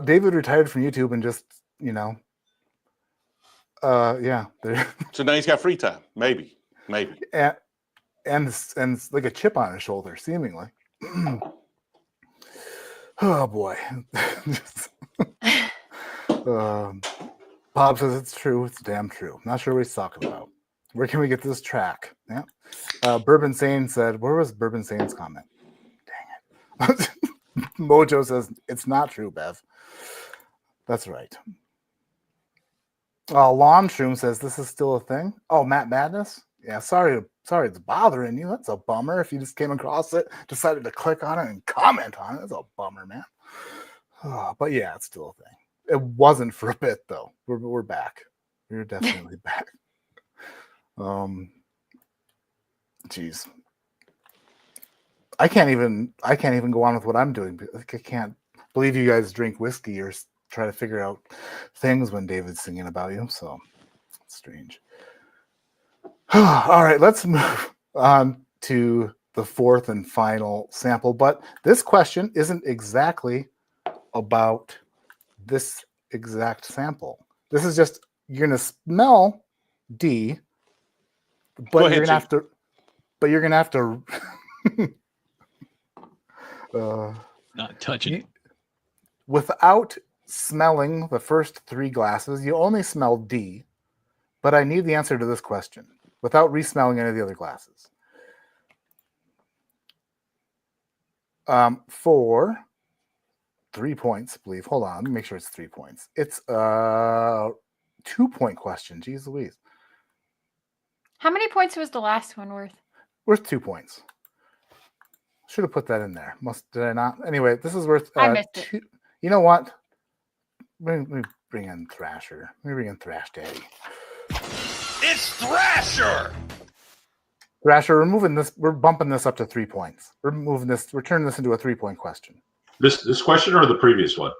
S2: David retired from YouTube and just, yeah.
S3: So now he's got free time. Maybe.
S2: and like a chip on his shoulder, seemingly. Oh boy. Bob says it's true. It's damn true. Not sure what he's talking about. Where can we get this track? Yeah. Bourbon Sane said, where was Bourbon Sane's comment? Dang it. Mojo says it's not true, Bev. That's right. Lawn Shroom says this is still a thing. Oh, Matt Madness? Yeah, sorry it's bothering you. That's a bummer. If you just came across it, decided to click on it and comment on it, that's a bummer, man. But yeah, it's still a thing. It wasn't for a bit though. We're back. We're definitely back. Geez. I can't even go on with what I'm doing. I can't believe you guys drink whiskey or try to figure out things when David's singing about you. So it's strange. All right, let's move on to the fourth and final sample. But this question isn't exactly about this exact sample. This is just, you're gonna smell D, but you're gonna have to
S5: Not touching it.
S2: Without smelling the first three glasses, you only smell D, but I need the answer to this question without re-smelling any of the other glasses. For 3 points, I believe. Hold on, let me make sure it's 3 points. It's a 2-point question. Jeez Louise.
S6: How many points was the last one worth?
S2: Worth 2 points. Should have put that in there. Did I not? Anyway, this is worth
S6: I missed it.
S2: 2. You know what? Let me bring in Thrasher. Let me bring in Thrash Daddy.
S3: It's Thrasher.
S2: Thrasher, we're bumping this up to 3 points. We're turning this into a 3-point question.
S7: This question or the previous one?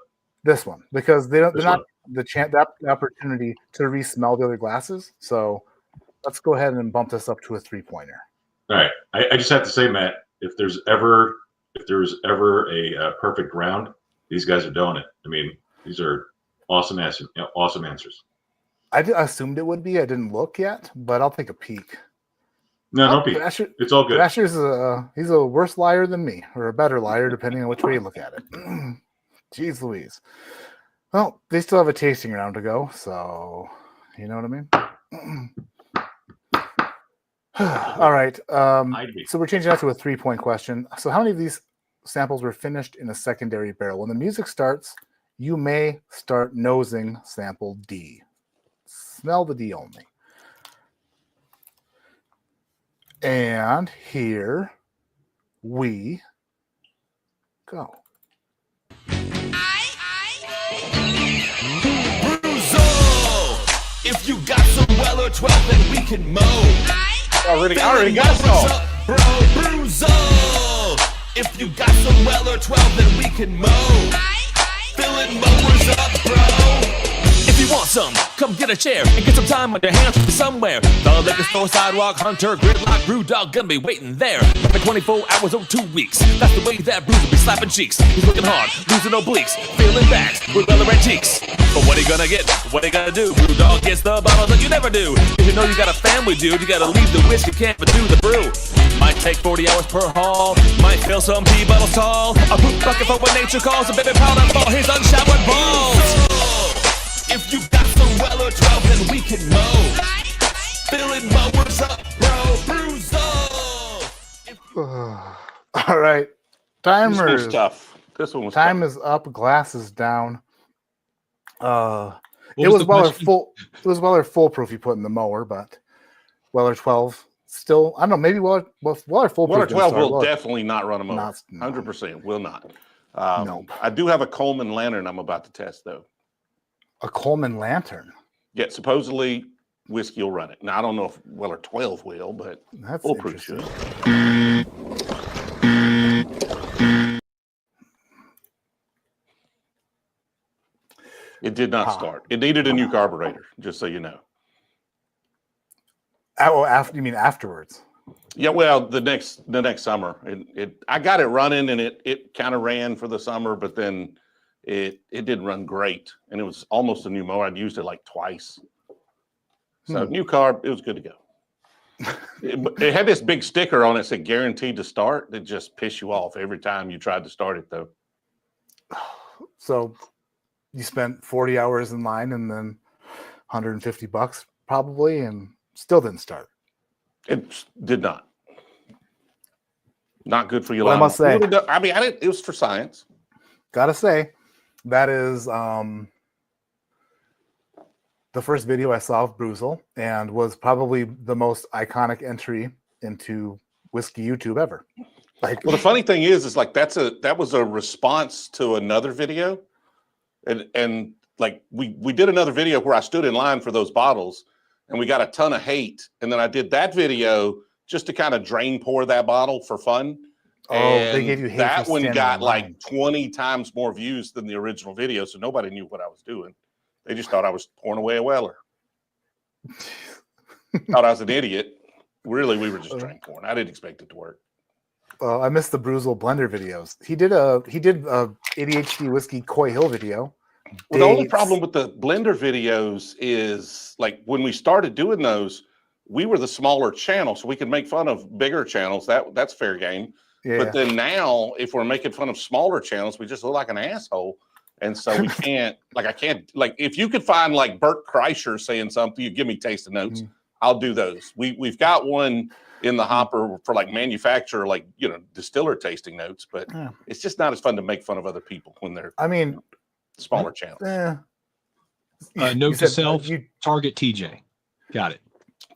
S2: This one, because they're
S7: This
S2: not
S7: one.
S2: the opportunity to re-smell the other glasses. So let's go ahead and bump this up to a 3-pointer.
S7: All right. I just have to say, Matt, if there's ever a perfect round, these guys are doing it. I mean, these are awesome answers.
S2: I assumed it would be. I didn't look yet, but I'll take a peek.
S7: No, don't be.
S2: Thrasher,
S7: It's all good.
S2: Thrasher's he's a worse liar than me, or a better liar, depending on which way you look at it. Jeez Louise. Well, they still have a tasting round to go, so you know what I mean? All right. So we're changing that to a 3-point question. So how many of these samples were finished in a secondary barrel? When the music starts, you may start nosing sample D. Smell the D only. And here we go.
S8: BREWZLE! If you got some Weller 12, then we can mow.
S3: I already got a song.
S8: Bro, BREWZLE! If you got some Weller 12, then we can mow. Filling mowers up, bro. If you want some, come get a chair and get some time on your hands somewhere. The liquor store, sidewalk, hunter, gridlock, brew dog, gonna be waiting there. For 24 hours or 2 weeks. That's the way that BREWZLE be slapping cheeks. He's looking hard, losing obliques, feeling backs with Weller red cheeks. But what he gonna get? What he gonna do? Brew dog gets the bottles that you never do. If you know you got a family, dude, you gotta leave the whiskey camp and do the brew. Might take 40 hours per haul. Might fill some pea bottles tall. A poop bucket for when nature calls. A baby powder for his unshowered balls. If you got some Weller 12, then we can mow. Filling mowers up, bro. BREWZLE.
S2: All right.
S3: This one was
S2: Timers.
S3: tough. This one was
S2: Time
S3: tough.
S2: is up. Glasses down.
S5: What
S2: It was
S5: the
S2: Weller
S5: question?
S2: full. It was Weller foolproof. You put in the mower, but Weller 12 still. I don't know. Maybe Weller foolproof.
S3: Weller
S2: didn't
S3: 12
S2: start.
S3: will
S2: Weller-
S3: definitely not run them over.
S2: Not- no.
S3: 100% will not.
S2: Nope.
S3: I do have a Coleman lantern I'm about to test, though.
S2: A Coleman lantern.
S3: Yeah, supposedly whiskey will run it. Now, I don't know if Weller 12 will, but
S2: That's
S3: foolproof
S2: interesting.
S3: should. It did not start. It needed a new carburetor, just so you know.
S2: Oh, you mean afterwards?
S3: Yeah, well, the next summer, I got it running, and it kind of ran for the summer, but then it didn't run great, and it was almost a new mower. I'd used it like twice, so new carb, it was good to go. It had this big sticker on it that said "guaranteed to start." That just pissed you off every time you tried to start it, though.
S2: So you spent 40 hours in line and then $150 probably, and still didn't start.
S3: It did not. Not good for your
S2: Well, I
S3: lawnmower.
S2: must say-
S3: It would've done- I mean, it was for science.
S2: Gotta say, that is the first video I saw of BREWZLE, and was probably the most iconic entry into whiskey YouTube ever. Like,
S3: Well, the funny thing is like that was a response to another video, and like we did another video where I stood in line for those bottles, and we got a ton of hate, and then I did that video just to kind of drain pour that bottle for fun.
S2: oh, they
S3: And
S2: gave you hate
S3: that
S2: for
S3: one
S2: standing
S3: got
S2: in
S3: like
S2: line.
S3: 20 times more views than the original video, so nobody knew what I was doing. They just thought I was pouring away a Weller. Thought I was an idiot. Really, we were just drain pouring. I didn't expect it to work.
S2: I missed the BREWZLE blender videos. He did a ADHD Whiskey Coy Hill video.
S3: Well, the only
S2: Dates.
S3: problem with the blender videos is like when we started doing those, we were the smaller channel, so we could make fun of bigger channels. That's fair game.
S2: Yeah.
S3: But then now, if we're making fun of smaller channels, we just look like an asshole. And so we can't, like, I can't, like, if you could find like Bert Kreischer saying something, you give me taste of notes. I'll do those. We've got one in the hopper for like manufacturer, like, you know, distiller tasting notes, but
S2: Yeah.
S3: it's just not as fun to make fun of other people when they're
S2: I mean,
S3: smaller channels.
S2: you
S5: Note to
S2: said,
S5: self: target TJ. Got it.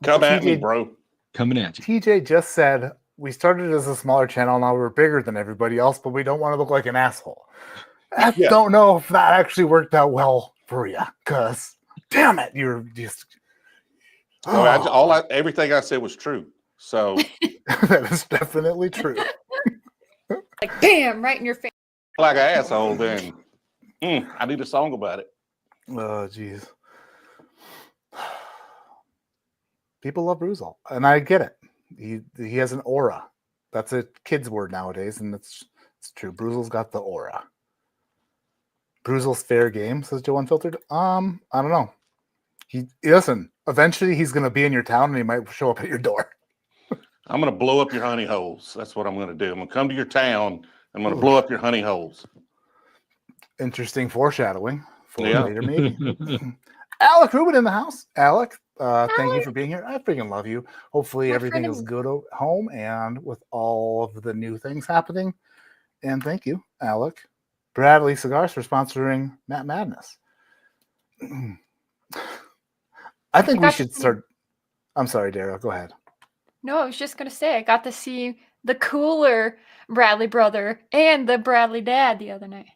S3: Come at me,
S2: TJ
S3: bro.
S5: Coming at you.
S2: TJ just said we started as a smaller channel, now we're bigger than everybody else, but we don't want to look like an asshole. I
S3: Yeah.
S2: don't know if that actually worked out well for you, because damn it, you're just
S3: Everything I said was true. So
S2: that is definitely true.
S6: Like, bam, right in your face.
S3: like an asshole, then I need a song about it.
S2: Oh, jeez. People love BREWZLE, and I get it. He has an aura. That's a kid's word nowadays, and it's true. BREWZLE's got the aura. BREWZLE's fair game, says Joe Unfiltered. I don't know. Listen, eventually he's gonna be in your town and he might show up at your door.
S3: I'm gonna blow up your honey holes. That's what I'm gonna do. I'm gonna come to your town. I'm gonna blow up your honey holes.
S2: Interesting foreshadowing for
S3: Yeah.
S2: later, maybe. Alec Rubin in the house. Alec, thank you for being here. I freaking love you. Hopefully
S6: My
S2: everything
S6: friend.
S2: is good at home and with all of the new things happening. And thank you, Alec. Bradley Cigars for sponsoring Matt Madness. I think we
S6: got
S2: should
S6: to see-
S2: start. I'm sorry, Dara. Go ahead.
S6: No, I was just gonna say I got to see the cooler Bradley brother and the Bradley dad the other night.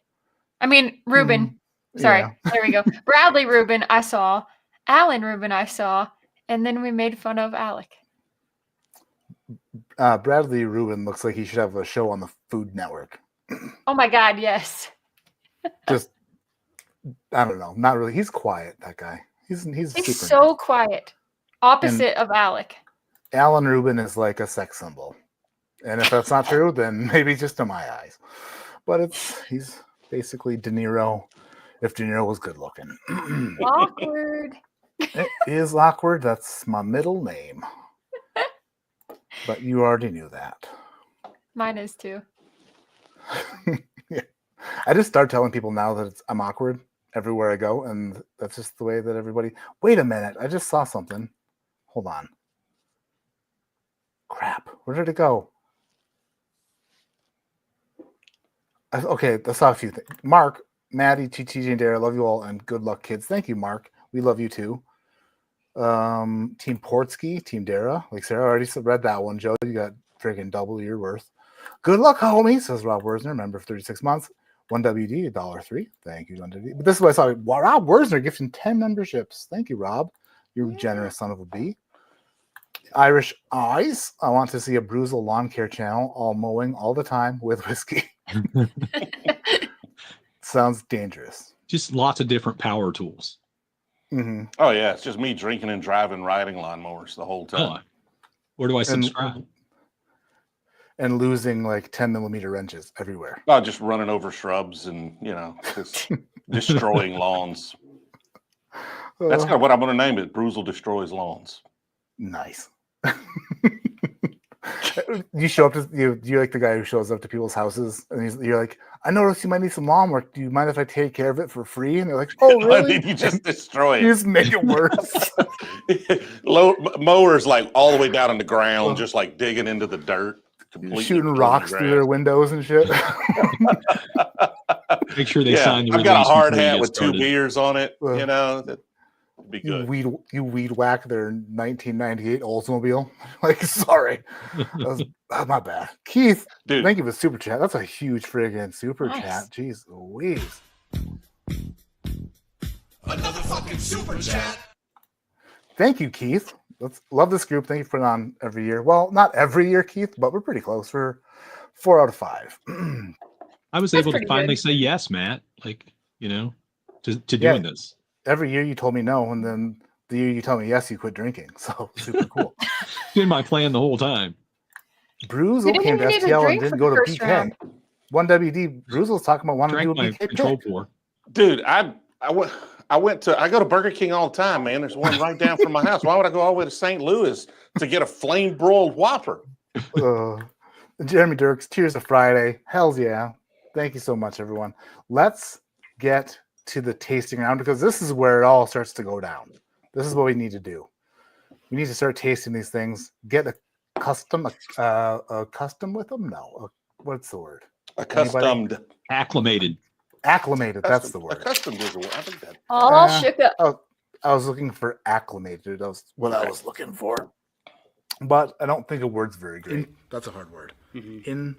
S6: I mean Reuben. Sorry,
S2: yeah.
S6: there we go. Bradley Reuben I saw, Alan Reuben I saw, and then we made fun of Alec.
S2: Bradley Rubin looks like he should have a show on the Food Network.
S6: Oh my God, yes.
S2: Just, I don't know. Not really. He's quiet, that guy. He's
S6: He's
S2: super
S6: so
S2: nice.
S6: quiet. Opposite of Alec.
S2: Alan Rubin is like a sex symbol. And if that's not true, then maybe just in my eyes. But he's basically De Niro if De Niro was good looking.
S6: Awkward.
S2: It is awkward. That's my middle name. But you already knew that.
S6: Mine is too.
S2: Yeah. I just start telling people now that I'm awkward everywhere I go, and that's just the way that everybody. Wait a minute, I just saw something. Hold on. Crap, where did it go? Okay, I saw a few things. Mark, Maddie, TJ, and Dara, love you all, and good luck, kids. Thank you, Mark. We love you too. Team Portsky, Team Dara, like Sarah already read that one. Joe, you got friggin' double your worth. Good luck, homie, says Rob Worsner, member for 36 months. 1WD, $1.03. Thank you, 1WD. But this is what I saw. Rob Worsner gifting 10 memberships. Thank you, Rob. You generous son of a bee. Irish Eyes. I want to see a BREWZLE lawn care channel, all mowing all the time with whiskey. Sounds dangerous.
S5: Just lots of different power tools.
S2: Mm-hmm.
S3: Oh yeah, it's just me drinking and driving, riding lawnmowers the whole time.
S5: Where do I subscribe?
S2: And losing like 10mm wrenches everywhere.
S3: Oh, just running over shrubs and just destroying lawns. That's kind of what I'm going to name it. BREWZLE destroys lawns.
S2: Nice. You show up to you're like the guy who shows up to people's houses and you're like, I noticed you might need some lawn work. Do you mind if I take care of it for free? And they're like, oh really?
S3: You just destroy
S2: You
S3: it.
S2: just make it worse.
S3: Mowers like all the way down on the ground, just like digging into the dirt. completely
S2: Shooting
S3: killing
S2: rocks
S3: the
S2: through their
S3: grass.
S2: windows and shit.
S5: Make sure they sign the
S3: I've got a
S5: release
S3: hard
S5: before you
S3: hat
S5: get
S3: with 2
S5: started.
S3: beers on it.
S2: Well,
S3: That'd be good.
S2: You weed whack their 1998 Oldsmobile. Like, sorry, that's my bad. Keith,
S3: Dude,
S2: thank you for the super chat. That's a huge friggin' super
S6: Nice.
S2: chat. Jeez Louise.
S4: Another fucking super chat.
S2: Thank you, Keith. Love this group. Thank you for putting on every year. Well, not every year, Keith, but we're pretty close. We're 4 out of 5.
S5: I was
S6: That's
S5: able to
S6: pretty
S5: finally
S6: good.
S5: say yes, Matt. Like, to
S2: Yeah.
S5: doing this.
S2: Every year you told me no, and then the year you tell me yes, you quit drinking. So super cool.
S5: Been my plan the whole time.
S6: We
S2: BREWZLE
S6: didn't
S2: came to
S6: even need to
S2: STL and
S6: drink
S2: didn't
S6: for
S2: go
S6: the
S2: to
S6: first
S2: BK.
S6: round.
S2: 1WD BREWZLE's talking about wanting to do
S5: Drank
S2: a
S5: my
S2: BK
S5: control
S2: pick.
S5: pour.
S3: dude, I go to Burger King all the time, man. There's one right down from my house. Why would I go all the way to St. Louis to get a flame broiled Whopper?
S2: Jeremy Dirks, cheers to Friday. Hells yeah. Thank you so much, everyone. Let's get to the tasting round because this is where it all starts to go down. This is what we need to do. We need to start tasting these things. Get accustomed with them. No, what's the word?
S3: Accustomed.
S5: Acclimated.
S2: Acclimated. That's the word.
S3: Accustomed is a word. I think that.
S6: All shook up.
S2: I was looking for acclimated. That was what I was looking for. But I don't think a word's very great. That's a hard word.
S9: Mm-hmm.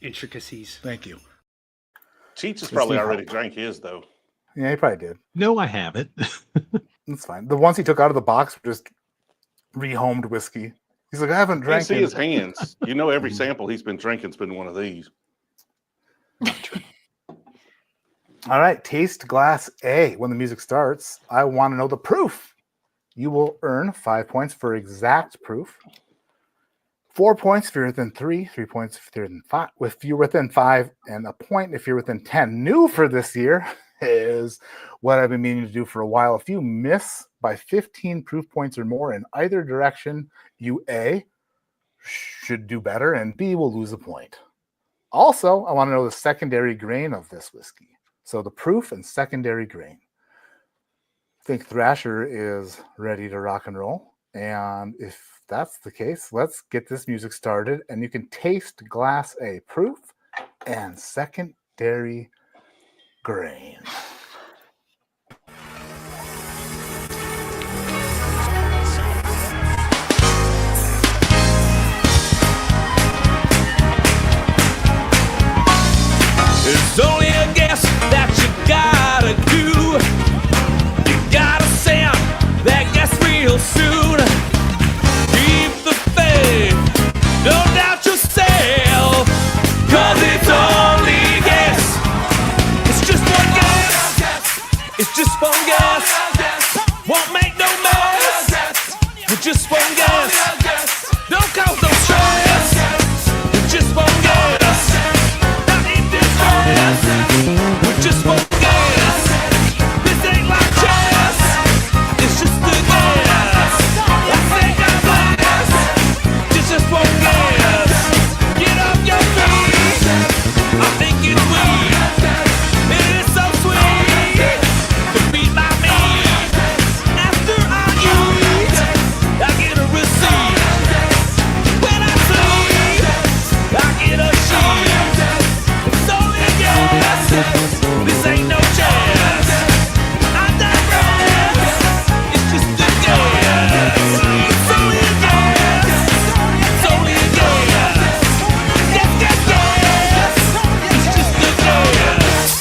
S9: Intricacies.
S2: Thank you.
S3: Cheech has probably already drank his though.
S2: Yeah, he probably did.
S5: No, I haven't.
S2: That's fine. The ones he took out of the box were just rehomed whiskey. He's like, I haven't
S3: You
S2: drank
S3: see
S2: it.
S3: his hands. You know, every sample he's been drinking's been one of these.
S2: All right, taste glass A. When the music starts, I want to know the proof. You will earn 5 points for exact proof. 4 points if you're within 3, 3 points if you're within 5, if you're within 5, and a point if you're within 10. New for this year is what I've been meaning to do for a while. If you miss by 15 proof points or more in either direction, you A, should do better, and B, will lose a point. Also, I want to know the secondary grain of this whiskey. So the proof and secondary grain. I think Thrasher is ready to rock and roll. And if that's the case, let's get this music started. And you can taste glass A, proof and secondary grain.
S8: It's only a guess that you gotta do. You gotta send that guess real soon. Keep the faith, don't doubt yourself, 'cause it's only a guess. It's just one guess. It's just one guess. Won't make no mess. With just one guess. Don't cause no stress. With just one guess. With just one guess, this ain't like chess. It's just a guess. I say God bless. It's just one guess. Get up your feet. I think it's sweet. It is so sweet to be by me. After I eat, I get a receipt. When I sleep, I get a sheet. It's only a guess. This ain't no chance. I digress. It's just a guess. It's only a guess. It's only a guess. Guess, guess, guess. It's just a guess.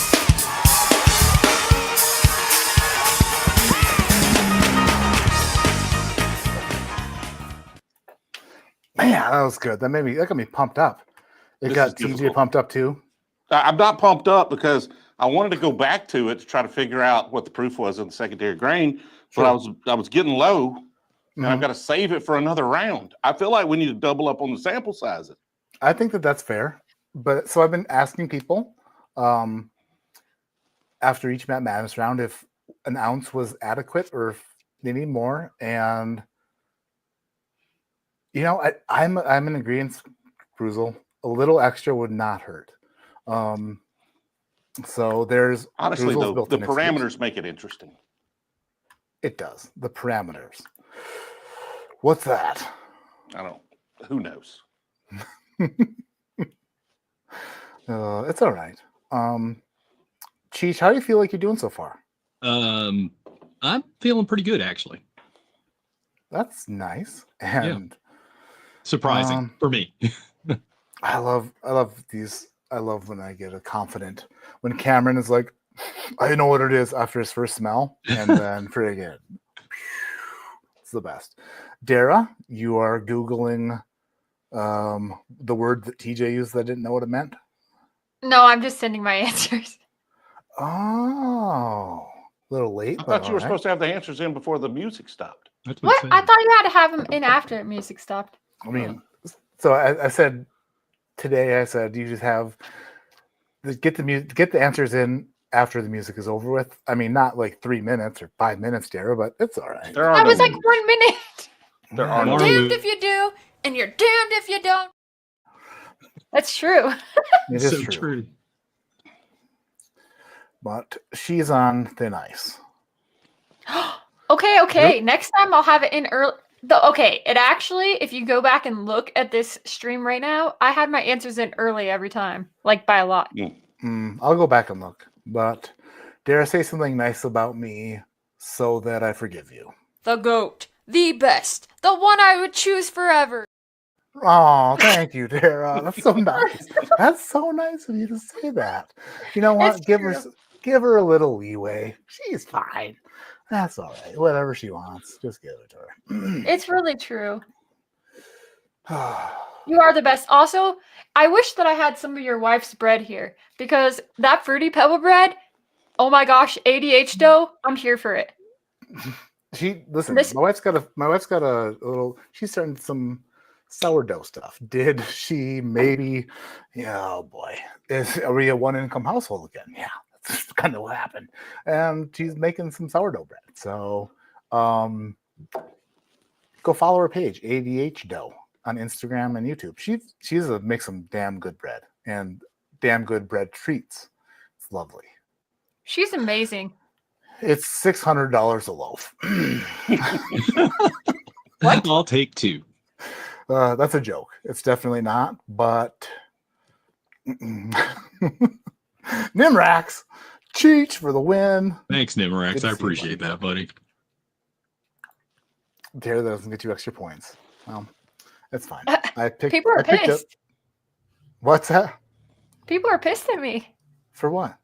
S2: Man, that was good. That got me pumped up. It
S3: This
S2: got
S3: is
S2: TJ
S3: difficult.
S2: pumped up too.
S3: I'm not pumped up because I wanted to go back to it to try to figure out what the proof was in the secondary grain, but I was getting low, and I've got to save it for another round. I feel like we need to double up on the sample sizes.
S2: I think that that's fair. But so I've been asking people after each Matt Madness round if an ounce was adequate or if they need more. And you know, I'm in agreement, BREWZLE. A little extra would not hurt. So there's
S3: Honestly,
S2: BREWZLE's
S3: though,
S2: built
S3: the
S2: in excuse.
S3: parameters make it interesting.
S2: It does. The parameters. What's that?
S3: I don't. Who knows?
S2: It's all right. Cheech, how do you feel like you're doing so far?
S5: I'm feeling pretty good actually.
S2: That's nice. And
S5: Surprising for me.
S2: I love these. I love when I get a confident when Cameron is like, I know what it is after his first smell, and then friggin', it's the best. Dara, you are Googling the word that TJ used that I didn't know what it meant.
S6: No, I'm just sending my answers.
S2: Oh, a little late.
S3: I
S2: but
S3: thought you were
S2: all right.
S3: supposed to have the answers in before the music stopped.
S5: That's
S6: What?
S5: it said.
S6: I thought you had to have them in after music stopped.
S2: I mean, so I said today. I said you just have get the answers in after the music is over with. I mean, not like 3 minutes or 5 minutes, Dara, but it's all right.
S3: There are
S6: I
S3: no
S6: was like
S3: rules.
S6: 1 minute.
S3: There are
S5: no
S3: no
S5: rules.
S6: Damned if you do, and you're damned if you don't. That's true.
S2: It is
S5: So
S2: true.
S5: true.
S2: But she's on thin ice.
S6: Okay. Next time I'll have it in early. Okay, it actually, if you go back and look at this stream right now, I had my answers in early every time, like by a lot.
S2: I'll go back and look. But dare I say something nice about me so that I forgive you?
S6: The GOAT, the best, the one I would choose forever.
S2: Oh, thank you, Dara. That's so nice. That's so nice of you to say that. You know what?
S6: It's
S2: Give her a little leeway. She's fine. That's all right. Whatever she wants, just give it to her.
S6: It's really true. You are the best. Also, I wish that I had some of your wife's bread here because that Fruity Pebble bread, oh my gosh, ADHD, I'm here for it.
S2: Listen, my wife's got a little, she's starting some sourdough stuff. Did she maybe, oh boy, are we a one income household again? Yeah, that's kind of what happened. And she's making some sourdough bread. So go follow her page, ADHD, on Instagram and YouTube. She's makes some damn good bread and damn good bread treats. It's lovely.
S6: She's amazing.
S2: It's $600 a loaf.
S5: I'll take 2.
S2: That's a joke. It's definitely not, but Nimrax, Cheech for the win.
S5: Thanks, Nimrax.
S2: Good to
S5: I
S2: see you,
S5: appreciate
S2: buddy.
S5: that, buddy.
S2: Dare that doesn't get you extra points. Well, that's fine.
S6: People are pissed.
S2: What's that?
S6: People are pissed at me.
S2: For what?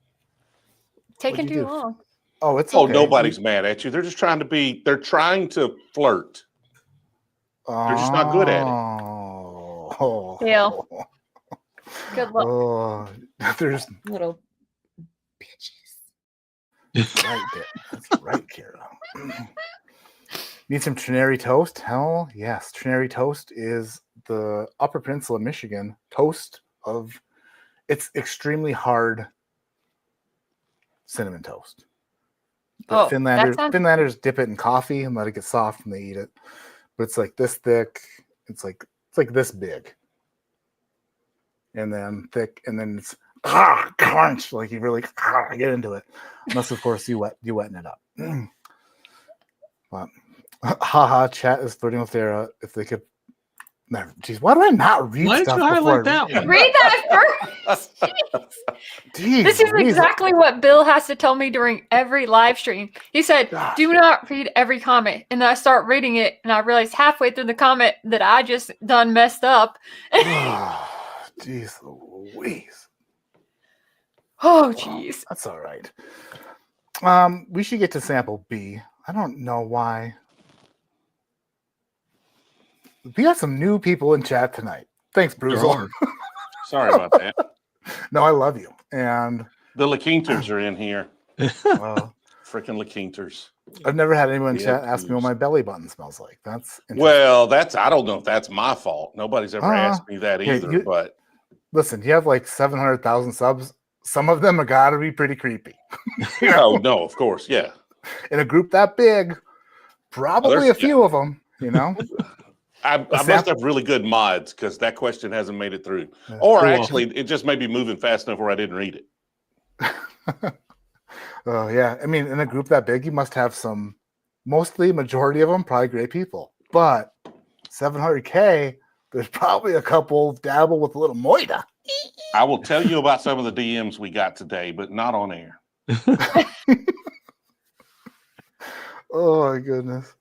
S6: Taking
S2: What'd you
S6: too
S2: do?
S6: long.
S2: Oh, it's
S3: Oh,
S2: okay.
S3: nobody's mad at you. They're just trying to flirt. They're just not good at it.
S2: Oh.
S6: Dale. Good luck.
S2: Oh, there's
S10: Little bitches.
S2: right there. That's right, Kara. Need some Trinary toast? Hell yes. Trinary toast is the Upper Peninsula, Michigan toast of, it's extremely hard cinnamon toast.
S6: Oh,
S2: Finlanders dip it in coffee and let it get soft and they eat it. But it's like this thick. It's like this big. And then thick, and then it's crunch. Like you really get into it. Unless of course you wetten it up. But haha, chat is flirting with Dara if they could. Never. Jeez, why do I not read
S5: Why did
S2: stuff
S5: you highlight that one?
S6: Read that first.
S2: Jeez,
S6: This is
S2: Louise.
S6: exactly what Bill has to tell me during every live stream. He said,
S2: Gosh.
S6: do not read every comment. And then I start reading it, and I realize halfway through the comment that I just done messed up.
S2: Jeez Louise.
S6: Oh, jeez.
S2: That's all right. We should get to sample B. I don't know why. We got some new people in chat tonight. Thanks, BREWZLE.
S3: Sorry about that.
S2: No, I love you. And
S3: The LaQuinters are in here. Freaking LaQuinters.
S2: I've never had anyone in
S3: Yeah,
S2: chat ask me what
S3: please.
S2: my belly button smells like. That's interesting.
S3: Well, I don't know if that's my fault. Nobody's ever asked me that
S2: hey,
S3: either. But
S2: listen, you have like 700,000 subs. Some of them have got to be pretty creepy.
S3: oh no, of course, yeah.
S2: In a group that big, probably
S3: there's-
S2: a few of them, you know?
S3: I must
S2: sample-
S3: have really good mods because that question hasn't made it through.
S2: Yeah.
S3: Or
S5: Cool.
S3: actually, it just may be moving fast enough where I didn't read it.
S2: Oh, yeah. I mean, in a group that big, you must have some, mostly, majority of them, probably great people. But 700K, there's probably a couple dabble with a little moida.
S3: I will tell you about some of the DMs we got today, but not on air.
S2: Oh, my goodness.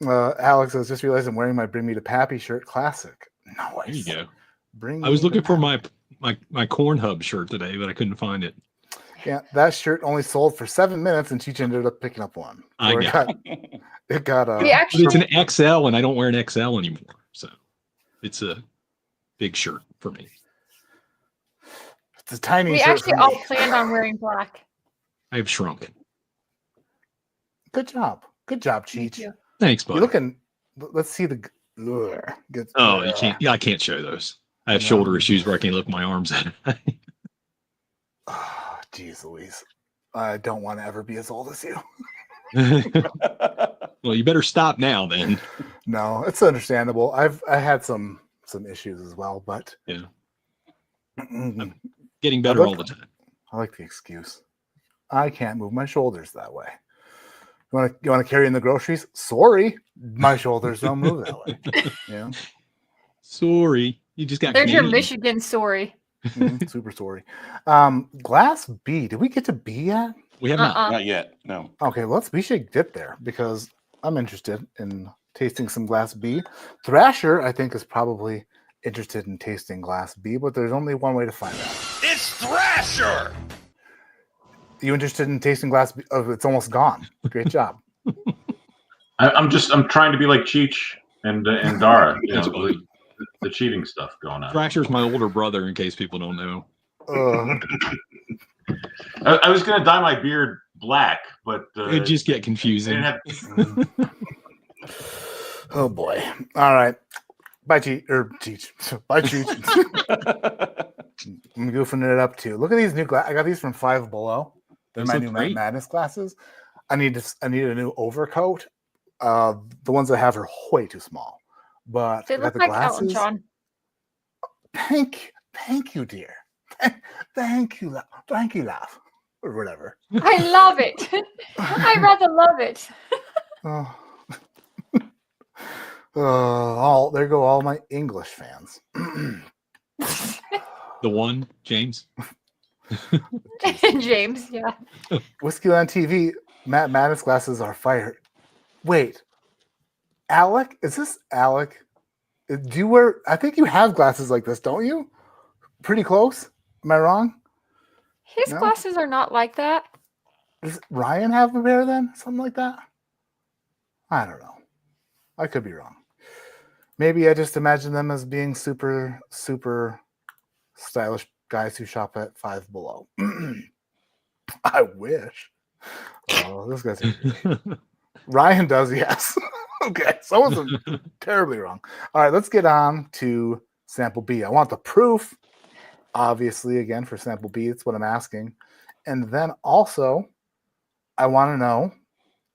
S2: Alex, I was just realizing I'm wearing my Bring Me to Pappy shirt classic.
S5: There you
S2: Nice.
S5: go.
S2: Bring
S5: I was
S2: me to
S5: looking for
S2: Pappy.
S5: my Corn Hub shirt today, but I couldn't find it.
S2: Yeah, that shirt only sold for 7 minutes, and Cheech ended up picking up one.
S5: I
S2: Or
S5: got
S2: it got
S6: We
S5: But
S6: actually,
S5: it's an XL, and I don't wear an XL anymore, so it's a big shirt for me.
S2: it's a tiny
S6: we
S2: shirt
S6: actually
S2: for
S6: all
S2: me.
S6: planned on wearing black.
S5: I have shrunk.
S2: Good job,
S6: Thank
S2: Cheech.
S6: you.
S5: Thanks,
S2: You're
S5: buddy.
S2: looking. Let's see the. Good,
S5: Oh, you can't. Yeah, I can't show those. I have
S2: No.
S5: shoulder issues where I can't lift my arms at.
S2: Oh, geez, Louise. I don't want to ever be as old as you.
S5: Well, you better stop now, then.
S2: No, it's understandable. I had some issues as well, but
S5: Yeah.
S2: I
S5: Getting better
S2: look-
S5: all the time.
S2: like the excuse. I can't move my shoulders that way. You want to carry in the groceries? Sorry, my shoulders don't move that way. Yeah.
S5: Sorry, you just got.
S6: There's your
S5: Canadian.
S6: Michigan story.
S2: Super sorry. Glass B. Did we get to B yet?
S5: We have not.
S3: Not yet. No.
S2: Okay, we should get there because I'm interested in tasting some Glass B. Thrasher, I think, is probably interested in tasting Glass B, but there's only one way to find out.
S3: It's Thrasher.
S2: You interested in tasting Glass B? Oh, it's almost gone. Great job.
S7: I'm trying to be like Cheech and Dara. You
S5: That's
S7: know,
S5: funny.
S7: the cheating stuff going on.
S5: Thrasher's my older brother, in case people don't know.
S7: I was gonna dye my beard black, but
S5: It just get
S7: I
S5: confusing.
S7: didn't have.
S2: Oh boy. All right. Bye, Cheech. Bye, Cheech. I'm goofing it up too. Look at these new glasses. I got these from Five Below. They're
S5: Those
S2: my
S5: look
S2: new
S5: great.
S2: Madness glasses. I need a new overcoat. The ones I have are way too small. But
S6: They
S2: I got
S6: look
S2: the
S6: like Elton
S2: glasses.
S6: John.
S2: Thank you, dear. Thank you, love, or whatever.
S6: I love it. I rather love it.
S2: Oh. There go all my English fans.
S5: The one, James.
S6: James, yeah.
S2: Whiskeyland TV, Matt Madness glasses are fired. Wait, Alec? Is this Alec? Do you wear? I think you have glasses like this, don't you? Pretty close. Am I wrong?
S6: His
S2: No?
S6: glasses are not like that.
S2: Does Ryan have a pair then? Something like that? I don't know. I could be wrong. Maybe I just imagine them as being super, super stylish guys who shop at Five Below. I wish. Oh, this guy's Ryan does, yes. Okay, so I wasn't terribly wrong. All right, let's get on to sample B. I want the proof, obviously, again, for sample B. That's what I'm asking. And then also, I want to know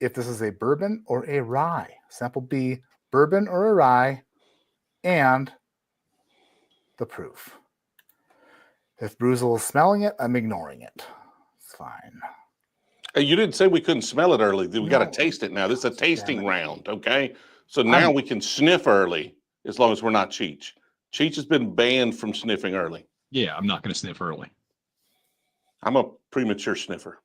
S2: if this is a bourbon or a rye. Sample B, bourbon or a rye, and the proof. If BREWZLE is smelling it, I'm ignoring it. It's fine.
S3: Hey, you didn't say we couldn't smell it early. We got
S2: No.
S3: to taste it now. This is a tasting
S2: Damn it.
S3: round, okay? So now we can sniff early as long as we're not Cheech. Cheech has been banned from sniffing early.
S5: Yeah, I'm not going to sniff early.
S3: I'm a premature sniffer.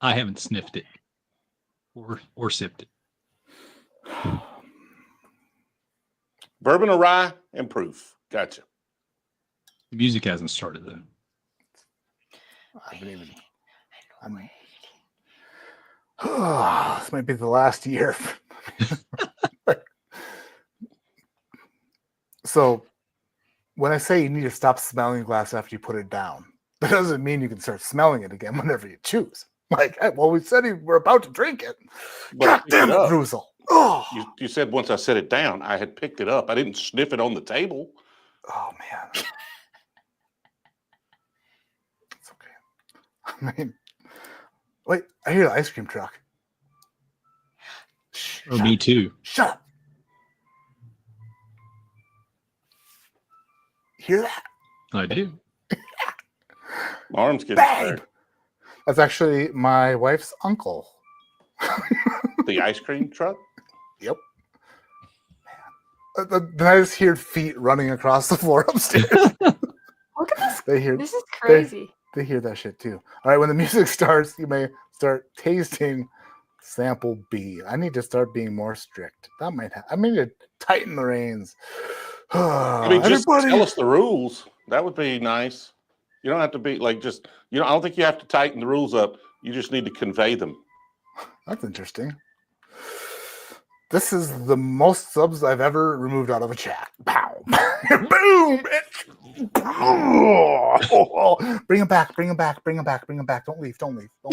S5: I haven't sniffed it or sipped it.
S3: Bourbon or rye and proof. Gotcha.
S5: The music hasn't started though.
S2: I haven't even. This might be the last year. So, when I say you need to stop smelling glass after you put it down, that doesn't mean you can start smelling it again whenever you choose. Like, hey, well, we said we're about to drink it.
S3: But
S2: God
S3: pick
S2: damn
S3: it
S2: it,
S3: up.
S2: BREWZLE. Oh,
S3: You said once I set it down, I had picked it up. I didn't sniff it on the table.
S2: oh man. It's okay. I mean, wait, I hear the ice cream truck. Shh,
S5: Oh, me too.
S2: Shut up. Hear that?
S5: I do.
S3: My arm's getting
S2: Babe!
S3: tired.
S2: That's actually my wife's uncle.
S3: The ice cream truck?
S2: Yep. Then I just hear feet running across the floor upstairs.
S6: Look at this.
S2: They hear
S6: This is crazy.
S2: they hear that shit too. All right, when the music starts, you may start tasting sample B. I need to start being more strict. That might I need to tighten the reins.
S3: I mean, just
S2: Everybody,
S3: tell us the rules. That would be nice. You don't have to be like just, I don't think you have to tighten the rules up. You just need to convey them.
S2: that's interesting. This is the most subs I've ever removed out of a chat. Pow. Boom. Bring him back. Bring him back. Bring him back. Bring him back. Don't leave. Don't leave. Don't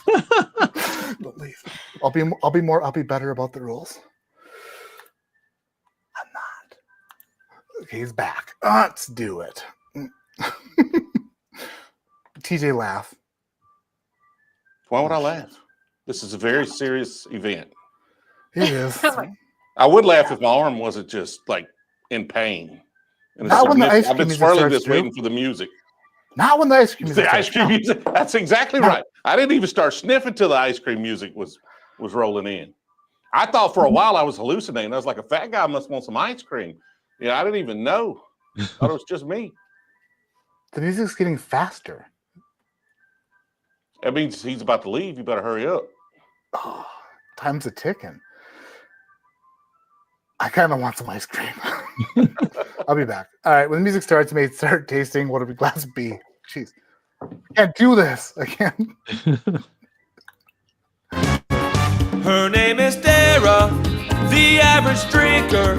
S2: leave. Don't leave. I'll be better about the rules. I'm not. Okay, he's back. Let's do it. TJ laugh.
S3: Why would I laugh? This is a very serious event.
S2: It is.
S3: I would laugh if my arm wasn't just like in pain. And
S2: Not when the ice
S3: I've been
S2: cream music
S3: swirling
S2: starts,
S3: this
S2: Drew.
S3: waiting for the music.
S2: Not when the ice cream music
S3: The ice
S2: starts.
S3: cream music. That's exactly right. I didn't even start sniffing till the ice cream music was rolling in. I thought for a while I was hallucinating. I was like, a fat guy must want some ice cream. Yeah, I didn't even know. I thought it was just me.
S2: The music's getting faster.
S3: That means he's about to leave. You better hurry up.
S2: Oh, time's a ticking. I kind of want some ice cream. I'll be back. All right, when the music starts, you may start tasting what a glass be. Jeez, I can't do this. I can't.
S8: Her name is Dara, the average drinker,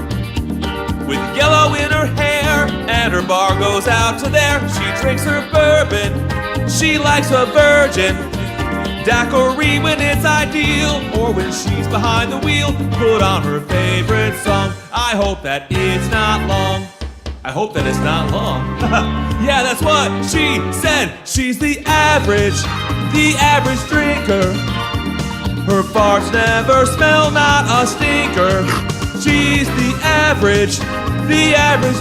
S8: with yellow in her hair, and her bar goes out to there. She drinks her bourbon, she likes a virgin, daiquiri when it's ideal, or when she's behind the wheel, put on her favorite song. I hope that it's not long. I hope that it's not long. Yeah, that's what she said. She's the average drinker. Her farts never smell, not a stinker. She's the average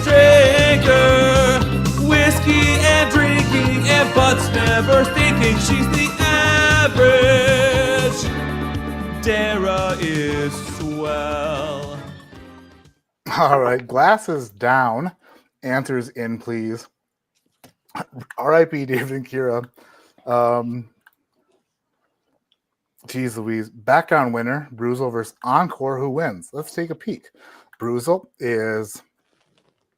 S8: drinker. Whiskey and drinking and butts never stinking. She's the average. Dara is swell.
S2: All right, glasses down. Answers in, please. R.I.P. David and Kira. Geez Louise. Background winner, BREWZLE versus Encore. Who wins? Let's take a peek. BREWZLE is...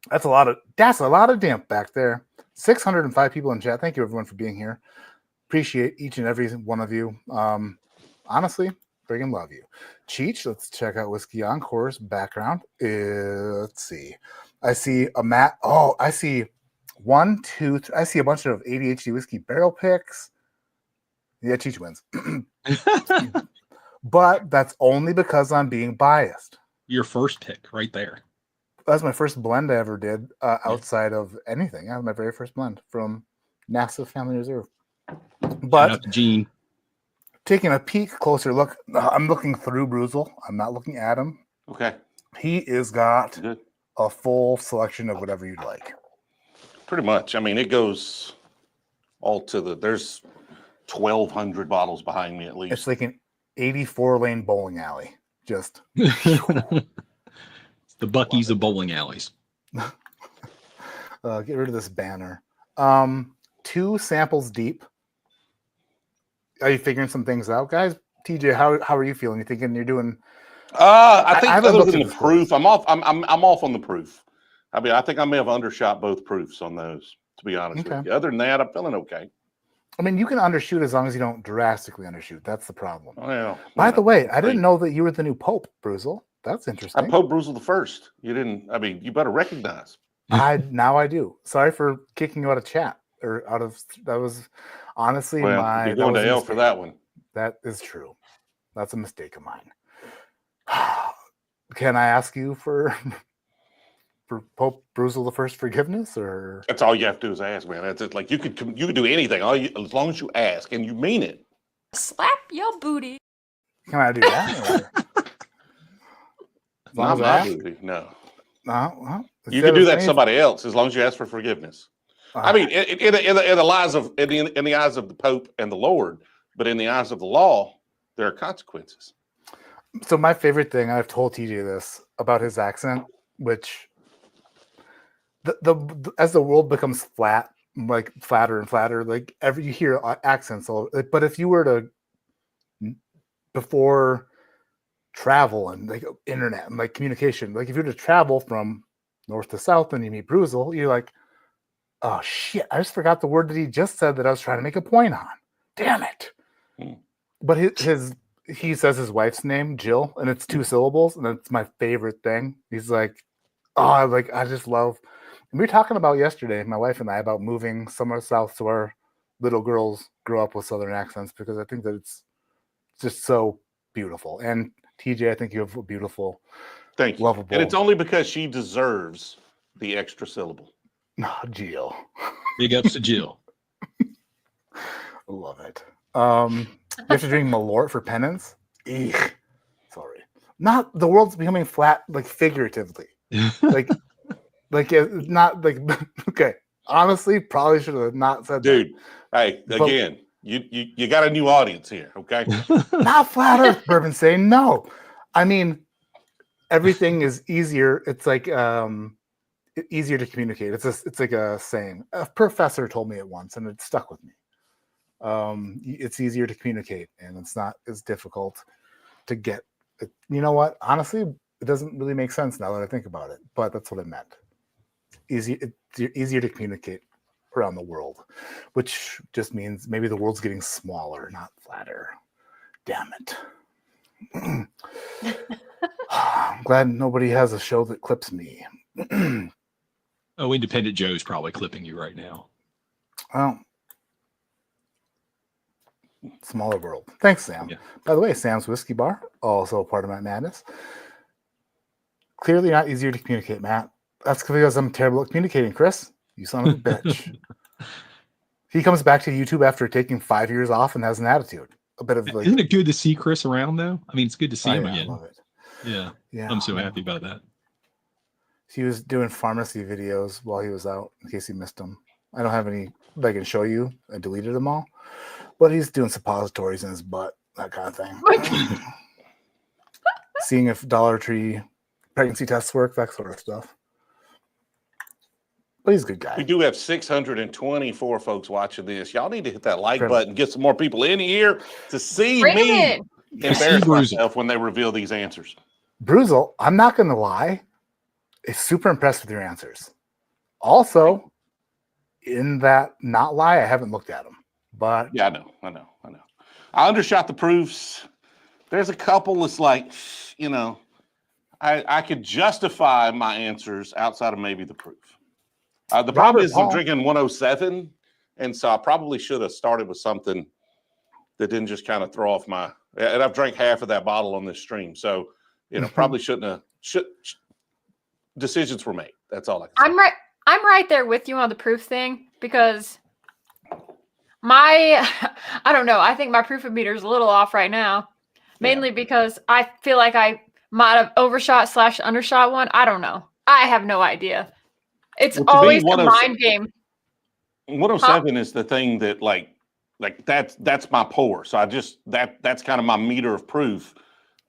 S2: That's a lot of damp back there. 605 people in chat. Thank you, everyone, for being here. Appreciate each and every one of you. Honestly, friggin' love you. Cheech, let's check out Whiskey Encore's background. Let's see. I see a mat. Oh, I see 1, 2, 3. I see a bunch of ADHD Whiskey Barrel Picks. Yeah, Cheech wins. But that's only because I'm being biased.
S5: Your first pick right there.
S2: That's my first blend I ever did outside of anything. That was my very first blend from NASA Family Reserve. But
S5: Shout out to Gene.
S2: taking a peek, closer look, I'm looking through BREWZLE. I'm not looking at him.
S3: Okay.
S2: He is got
S3: Good.
S2: a full selection of whatever you'd like.
S3: Pretty much. I mean, it goes all to there's 1,200 bottles behind me at least.
S2: It's like an 84-lane bowling alley. Just
S5: It's the Buc-ee's of bowling alleys.
S2: get rid of this banner. 2 samples deep. Are you figuring some things out, guys? TJ, how are you feeling? You thinking you're doing?
S3: I think
S2: haven't
S3: other
S2: looked
S3: than
S2: at
S3: the
S2: the
S3: proof, I'm off. I'm off on the proof. I mean, I think I may have undershot both proofs on those. To be honest with you. Other than that, I'm feeling okay.
S2: I mean, you can undershoot as long as you don't drastically undershoot. That's the problem.
S3: Well,
S2: By the way, I didn't know that you were the new Pope, BREWZLE. That's
S3: I
S2: interesting.
S3: Pope BREWZLE the first. You didn't. I mean, you better recognize.
S2: Now I do. Sorry for kicking you out of chat or out of. That was honestly
S3: Well,
S2: my.
S3: you're
S2: that
S3: going
S2: was
S3: to
S2: a
S3: hell for
S2: mistake.
S3: that one.
S2: That is true. That's a mistake of mine. Can I ask you for Pope BREWZLE the first forgiveness, or
S3: That's all you have to do is ask, man. That's it. Like you could do anything. As long as you ask and you mean it.
S6: Slap your booty.
S2: can I do that? Or- As long
S3: Not
S2: as I
S3: my
S2: ask?
S3: duty. No.
S2: No, well,
S3: You
S2: instead
S3: can do
S2: of
S3: that to
S2: saying-
S3: somebody else as long as you ask for forgiveness. I mean, in the eyes of the Pope and the Lord, but in the eyes of the law, there are consequences.
S2: So my favorite thing, I've told TJ this about his accent, which the as the world becomes flat, like flatter and flatter, like you hear accents all. But if you were to before travel and like internet and like communication, like if you were to travel from north to south and you meet BREWZLE, you're like, oh shit, I just forgot the word that he just said that I was trying to make a point on. Damn it. But he says his wife's name, Jill, and it's 2 syllables, and it's my favorite thing. He's like, oh, I just love. And we were talking about yesterday, my wife and I, about moving somewhere south so our little girls grow up with Southern accents, because I think that it's just so beautiful. And TJ, I think you have a beautiful,
S3: Thank you.
S2: lovable.
S3: And it's only because she deserves the extra syllable.
S2: Oh, Jill.
S5: Big ups to Jill.
S2: Love it. You have to drink Malort for penance? Eek. Sorry. Not the world's becoming flat, like figuratively. Like not like okay. Honestly, probably should have not said
S3: Dude, hey,
S2: But-
S3: again, you got a new audience here, okay?
S2: that. Not flat Earth bourbon saying no. I mean, everything is easier. It's like easier to communicate. It's like a saying. A professor told me it once, and it stuck with me. It's easier to communicate, and it's not as difficult to get. You know what? Honestly, it doesn't really make sense now that I think about it, but that's what it meant. It's easier to communicate around the world, which just means maybe the world's getting smaller, not flatter. Damn it. I'm glad nobody has a show that clips me.
S5: Oh, Independent Joe's probably clipping you right now.
S2: Well, smaller world. Thanks, Sam.
S5: Yeah.
S2: By the way, Sam's Whiskey Bar, also a part of my madness. Clearly not easier to communicate, Matt. That's because I'm terrible at communicating, Chris. You son of a bitch. He comes back to YouTube after taking 5 years off and has an attitude. A bit of like,
S5: Isn't it good to see Chris around though? I mean, it's good to see
S2: oh,
S5: him
S2: yeah, I
S5: again.
S2: love it.
S5: Yeah,
S2: Yeah,
S5: I'm so happy about that.
S2: He was doing pharmacy videos while he was out, in case you missed them. I don't have any that I can show you. I deleted them all. But he's doing suppositories in his butt, that kind of thing. Seeing if Dollar Tree pregnancy tests work, that sort of stuff. But he's a good
S3: We
S2: guy.
S3: do have 624 folks watching this. Y'all need to hit that like
S2: Incredible.
S3: button, get some more people in here to see
S6: Bring
S3: me
S6: it in.
S3: embarrass
S5: See BREWZLE.
S3: myself when they reveal these answers.
S2: BREWZLE, I'm not going to lie, is super impressed with your answers. Also, in that not lie, I haven't looked at them. But
S3: Yeah, I know. I undershot the proofs. There's a couple that's like, you know, I could justify my answers outside of maybe the proof. The problem
S2: Robert
S3: is I'm
S2: Paul.
S3: drinking 107, and so I probably should have started with something that didn't just kind of throw off my. And I've drank half of that bottle on this stream, so you know, probably shouldn't have. Decisions were made. That's all I can say.
S6: I'm right there with you on the proof thing because I don't know. I think my proof-o-meter is a little off right now, mainly because I feel like I might have overshot / undershot one. I don't know. I have no idea. It's
S3: Well, to me,
S6: always a
S3: 107
S6: mind game.
S3: 107 is the thing that like that's my pour. So I just that's kind of my meter of proof.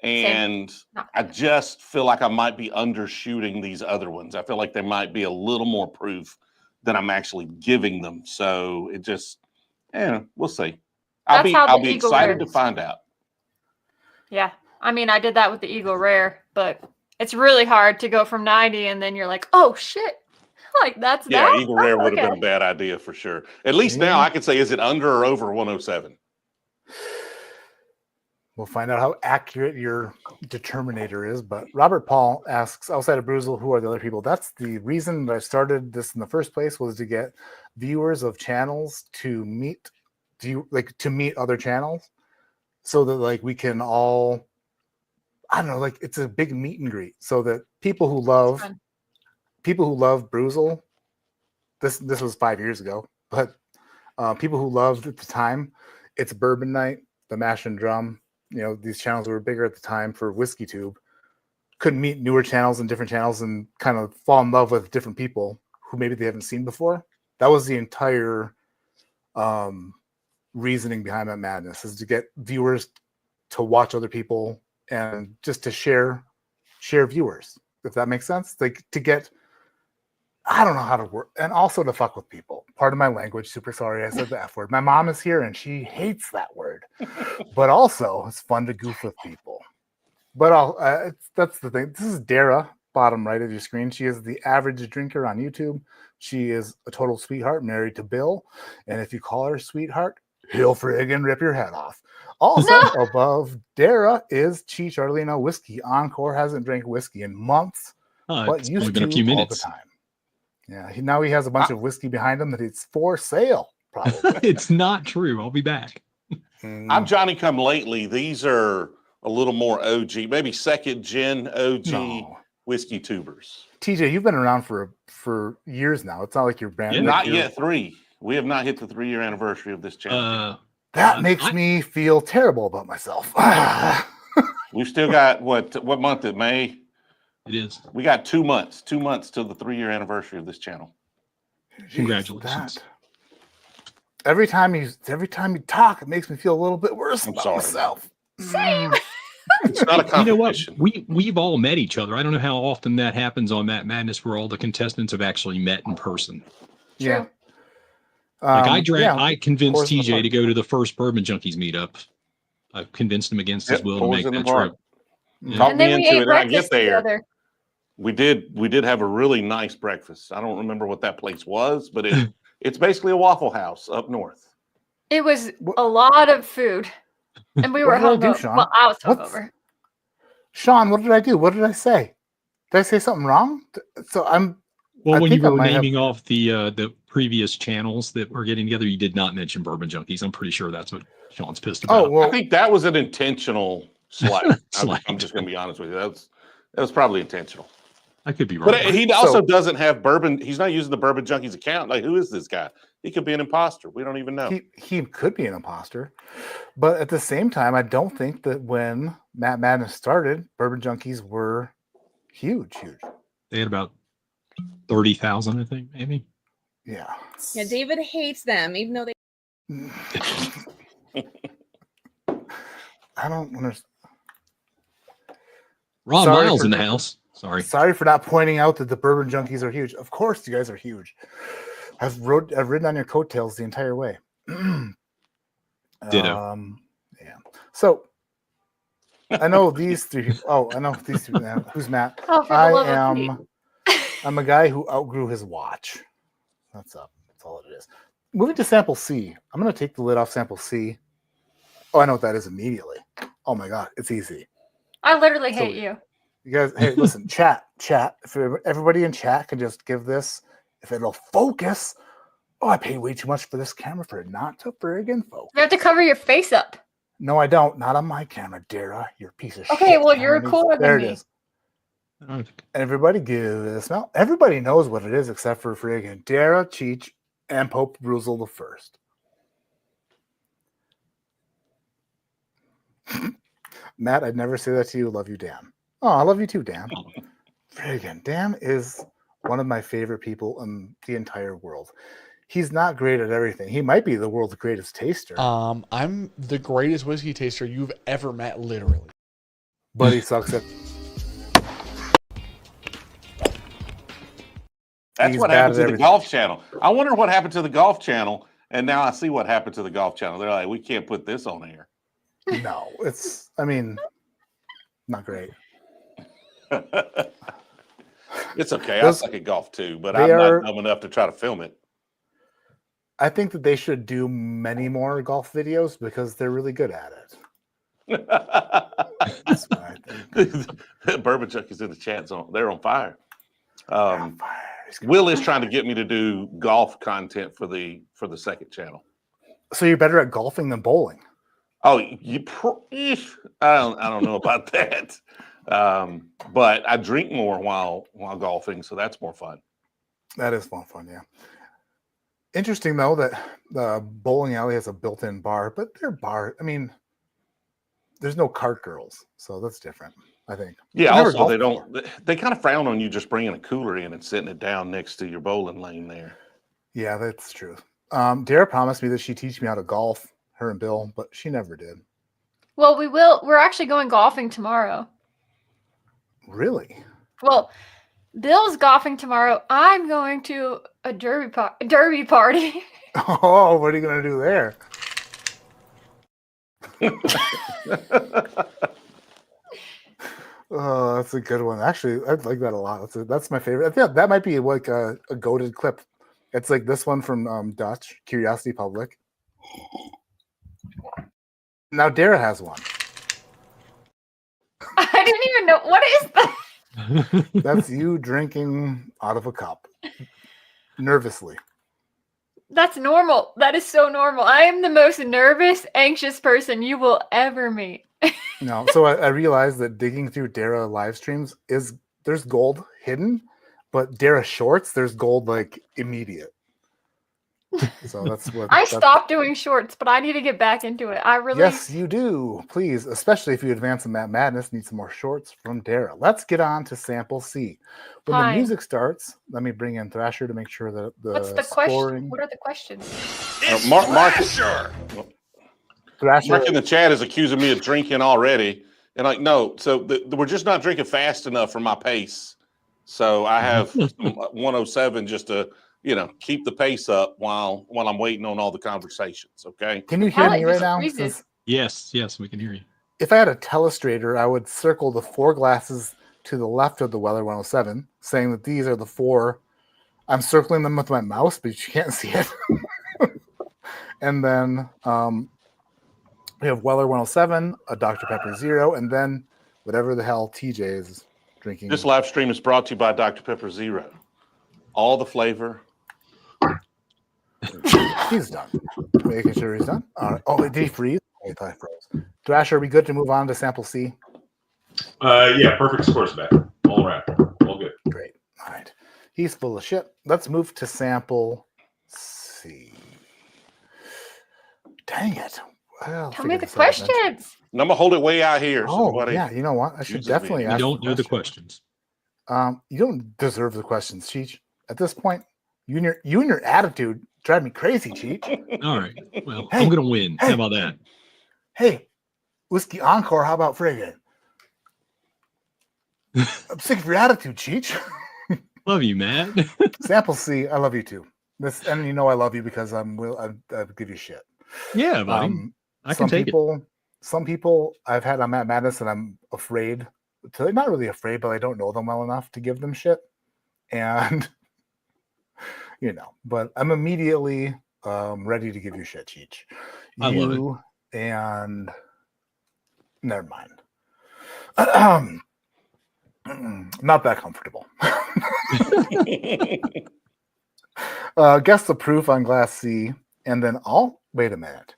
S3: And
S6: Not
S3: I just feel like I might be undershooting these other ones. I feel like they might be a little more proof than I'm actually giving them. So it just, we'll see.
S6: That's how
S3: I'll
S6: the
S3: be
S6: Eagle
S3: excited to
S6: wears.
S3: find out.
S6: Yeah. I mean, I did that with the Eagle Rare, but it's really hard to go from 90 and then you're like, oh shit. Like that's
S3: Yeah,
S6: that?
S3: Eagle Rare would have
S6: Okay.
S3: been a bad idea for sure. At least now I can say, is it under or over 107?
S2: we'll find out how accurate your determinator is. But Robert Paul asks, outside of BREWZLE, who are the other people? That's the reason that I started this in the first place, was to get viewers of channels to meet other channels, so that like we can all, I don't know, like it's a big meet and greet, so that people who love
S6: fun.
S2: BREWZLE, this was 5 years ago, but people who loved at the time, it's Bourbon Night, the Mash and Drum, these channels were bigger at the time for Whiskey Tube, could meet newer channels and different channels and kind of fall in love with different people who maybe they haven't seen before. That was the entire reasoning behind that madness, is to get viewers to watch other people and just to share viewers, if that makes sense. Like to get, I don't know how to work, and also to fuck with people. Pardon my language, super sorry I said the F word. My mom is here and she hates that word. But also it's fun to goof with people. But that's the thing. This is Dara, bottom right of your screen. She is the average drinker on YouTube. She is a total sweetheart, married to Bill. And if you call her sweetheart, he'll friggin' rip your head off. Also above Dara is Cheech Arlino Whiskey. Encore hasn't drank whiskey in months, but
S5: It's
S2: used
S5: only been
S2: to
S5: a few
S2: all the
S5: minutes.
S2: time. Yeah, now he has a bunch of whiskey behind him that it's for sale, probably.
S5: It's not true. I'll be back.
S3: I'm Johnny come lately. These are a little more OG, maybe second gen OG
S2: No.
S3: whiskey tubers.
S2: TJ, you've been around for years now. It's not like you're brand
S5: Yeah.
S2: new.
S3: Not yet 3. We have not hit the 3-year anniversary of this channel.
S2: That makes me feel terrible about myself.
S3: We've still got what month is May?
S5: It is.
S3: We got 2 months. 2 months till the 3-year anniversary of this channel.
S2: Jeez,
S5: Congratulations.
S2: that. Every time you talk, it makes me feel a little bit worse
S3: I'm
S2: about
S3: sorry.
S2: myself.
S6: Same.
S3: It's not a
S5: You know what?
S3: competition.
S5: We've all met each other. I don't know how often that happens on Matt Madness where all the contestants have actually met in person.
S2: Yeah.
S6: True.
S5: Like
S2: Yeah,
S5: I convinced
S2: Pours in the
S5: TJ to
S2: Park.
S5: go to the first Bourbon Junkies meetup. I convinced him against his
S3: Yep,
S5: will to
S3: Pours
S5: make
S3: in the
S5: that
S3: Park.
S5: trip. Yeah.
S3: Talk
S6: And
S3: me
S6: then we
S3: into
S6: ate
S3: it. And I get
S6: breakfast
S3: there.
S6: together.
S3: We did have a really nice breakfast. I don't remember what that place was, but it's basically a Waffle House up north.
S6: It was
S2: What-
S6: a lot of food. And we were
S2: What did I do,
S6: hungover.
S2: Sean?
S6: Well, I was
S2: What's-
S6: hungover.
S2: Sean, what did I do? What did I say? Did I say something wrong? So
S5: Well,
S2: I
S5: when you
S2: think I
S5: were
S2: might have-
S5: naming off the previous channels that were getting together, you did not mention Bourbon Junkies. I'm pretty sure that's what Sean's pissed about.
S2: Oh well,
S3: I think that was an intentional slight.
S5: Slight.
S3: I'm just going to be honest with you. That was probably intentional.
S5: I could be wrong.
S3: But he also doesn't have bourbon. He's not using the Bourbon Junkies account. Like, who is this guy? He could be an imposter. We don't even know.
S2: he could be an imposter, but at the same time, I don't think that when Matt Madness started, Bourbon Junkies were huge.
S5: They had about 30,000, I think, maybe.
S2: Yeah.
S10: Yeah, David hates them, even though they.
S2: I don't understand.
S5: Ron
S2: Sorry
S5: Miles
S2: for-
S5: in the house. Sorry.
S2: Sorry for not pointing out that the Bourbon Junkies are huge. Of course, you guys are huge. I've ridden on your coattails the entire way.
S5: Ditto.
S2: Yeah. So I know these three. I know these two. Now. Who's Matt?
S6: Oh, for the love of Pete.
S2: I'm a guy who outgrew his watch. That's up. That's all it is. Moving to sample C. I'm going to take the lid off sample C. Oh, I know what that is immediately. Oh my God, it's easy.
S6: I literally hate you.
S2: You guys, hey, listen, chat. If everybody in chat can just give this, if it'll focus. Oh, I paid way too much for this camera for it not to friggin' focus.
S6: You have to cover your face up.
S2: No, I don't. Not on my camera, Dara. You're a piece of shit.
S6: Okay, well, you're
S2: Camera
S6: cooler
S2: needs-
S6: than
S2: There
S6: me.
S2: it is. Everybody give it a smell. Everybody knows what it is except for friggin' Dara, Cheech, and Pope BREWZLE the first. Matt, I'd never say that to you. Love you, Dan. Oh, I love you too, Dan. Friggin' Dan is one of my favorite people in the entire world. He's not great at everything. He might be the world's greatest taster,
S11: I'm the greatest whiskey taster you've ever met, literally.
S2: but he sucks at.
S3: That's
S2: He's
S3: what
S2: bad
S3: happened
S2: at
S3: to the
S2: everything.
S3: Golf Channel. I wonder what happened to the Golf Channel, and now I see what happened to the Golf Channel. They're like, we can't put this on air.
S2: No, it's. I mean, not great.
S3: It's okay.
S2: Those-
S3: I suck at golf too, but
S2: they
S3: I'm
S2: are-
S3: not dumb enough to try to film it.
S2: I think that they should do many more golf videos because they're really good at it. That's what I think.
S3: Bourbon Junkies in the chat zone. They're on fire.
S2: Fire. He's gonna-
S3: Will is trying to get me to do golf content for the second channel.
S2: So you're better at golfing than bowling.
S3: Oh, I don't know about that. But I drink more while golfing, so that's more fun.
S2: That is fun, yeah. Interesting though that the bowling alley has a built-in bar, but their bar, I mean, there's no cart girls, so that's different. I think.
S3: Yeah.
S2: I've never
S3: Also,
S2: golfed
S3: they don't. They kind of frown on you just bringing a cooler in and sitting it down next to your bowling lane there.
S2: Yeah, that's true. Dara promised me that she'd teach me how to golf, her and Bill, but she never did.
S6: Well, we will. We're actually going golfing tomorrow.
S2: Really?
S6: Well, Bill's golfing tomorrow. I'm going to a derby party.
S2: Oh, what are you gonna do there? Oh, that's a good one. Actually, I like that a lot. That's my favorite. I think that might be like a goated clip. It's like this one from Dutch Curiosity Public. Now Dara has one.
S6: I didn't even know what is that.
S2: That's you drinking out of a cup nervously.
S6: That's normal. That is so normal. I am the most nervous, anxious person you will ever meet.
S2: No, so I realized that digging through Dara live streams there's gold hidden, but Dara shorts there's gold like immediate. So that's what
S6: I
S2: that's,
S6: stopped doing shorts, but I need to get back into it. I really.
S2: Yes, you do. Please, especially if you advance in Matt Madness, need some more shorts from Dara. Let's get on to sample C. When the
S6: Fine.
S2: music starts, let me bring in Thrasher to make sure that the
S6: What's the question?
S2: scoring.
S6: What are the questions?
S3: Mark
S2: Thrasher,
S3: in the chat is accusing me of drinking already, and like, no. So we're just not drinking fast enough for my pace. So I have some 107 just to keep the pace up while I'm waiting on all the conversations. Okay.
S2: can you hear
S6: Palate
S2: me right
S6: just
S2: now?
S6: freezes.
S5: Yes, we can hear you.
S2: If I had a telestrator, I would circle the 4 glasses to the left of the Weller 107, saying that these are the 4. I'm circling them with my mouse, but you can't see it. And then we have Weller 107, a Dr. Pepper Zero, and then whatever the hell TJ is drinking.
S3: This live stream is brought to you by Dr. Pepper Zero. All the flavor.
S2: He's done. Making sure he's done. All right. Oh, did he freeze? I thought I froze. Thrasher, are we good to move on to sample C?
S7: Yeah, perfect scores, Matt. All around. All good.
S2: Great. All right. He's full of shit. Let's move to sample C. Dang it. Well,
S6: Tell me the
S2: figure this out eventually.
S6: questions.
S3: And I'm gonna hold it way out here. So
S2: Oh,
S3: nobody
S2: yeah. You know what? I should
S3: uses me.
S2: definitely
S5: We
S2: ask.
S5: don't know the questions.
S2: You don't deserve the questions, Cheech. At this point, you and your attitude drive me crazy, Cheech.
S5: All right. Well,
S2: Hey,
S5: I'm gonna win.
S2: hey.
S5: How about that?
S2: Hey, Whiskey Encore, how about friggin'? I'm sick of your attitude, Cheech.
S5: Love you, Matt.
S2: Sample C, I love you too. This, and you know I love you because I'll give you shit.
S5: Yeah, buddy. I can take it.
S2: Some people I've had on Matt Madness and I'm afraid to, not really afraid, but I don't know them well enough to give them shit. And but I'm immediately ready to give you shit, Cheech.
S5: I love it.
S2: And never mind. Not that comfortable. Guess the proof on glass C, and then wait a minute.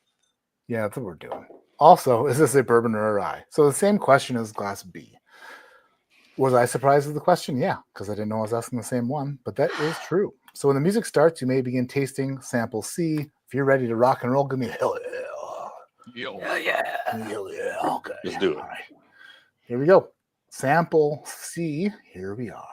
S2: Yeah, that's what we're doing. Also, is this a bourbon or a rye? So the same question as glass B. Was I surprised with the question? Yeah, because I didn't know I was asking the same one, but that is true. So when the music starts, you may begin tasting sample C. If you're ready to rock and roll, give me a hell yeah.
S5: Yo.
S2: Hell yeah. Okay.
S3: Let's do it.
S2: All right. Here we go. Sample C. Here we are.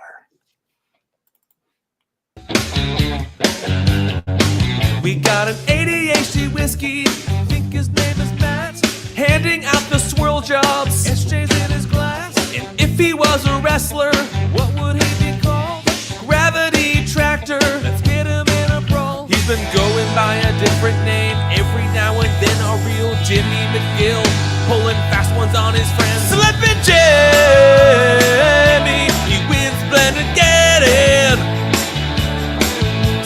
S8: We got an ADHD whiskey, I think his name is Matt, handing out the swirl jobs, SJ's in his glass. And if he was a wrestler, what would he be called? Gravity Tractor, let's get him in a brawl. He's been going by a different name every now and then, a real Jimmy McGill, pulling fast ones on his friends. Slippin' Jimmy, he wins blended getting.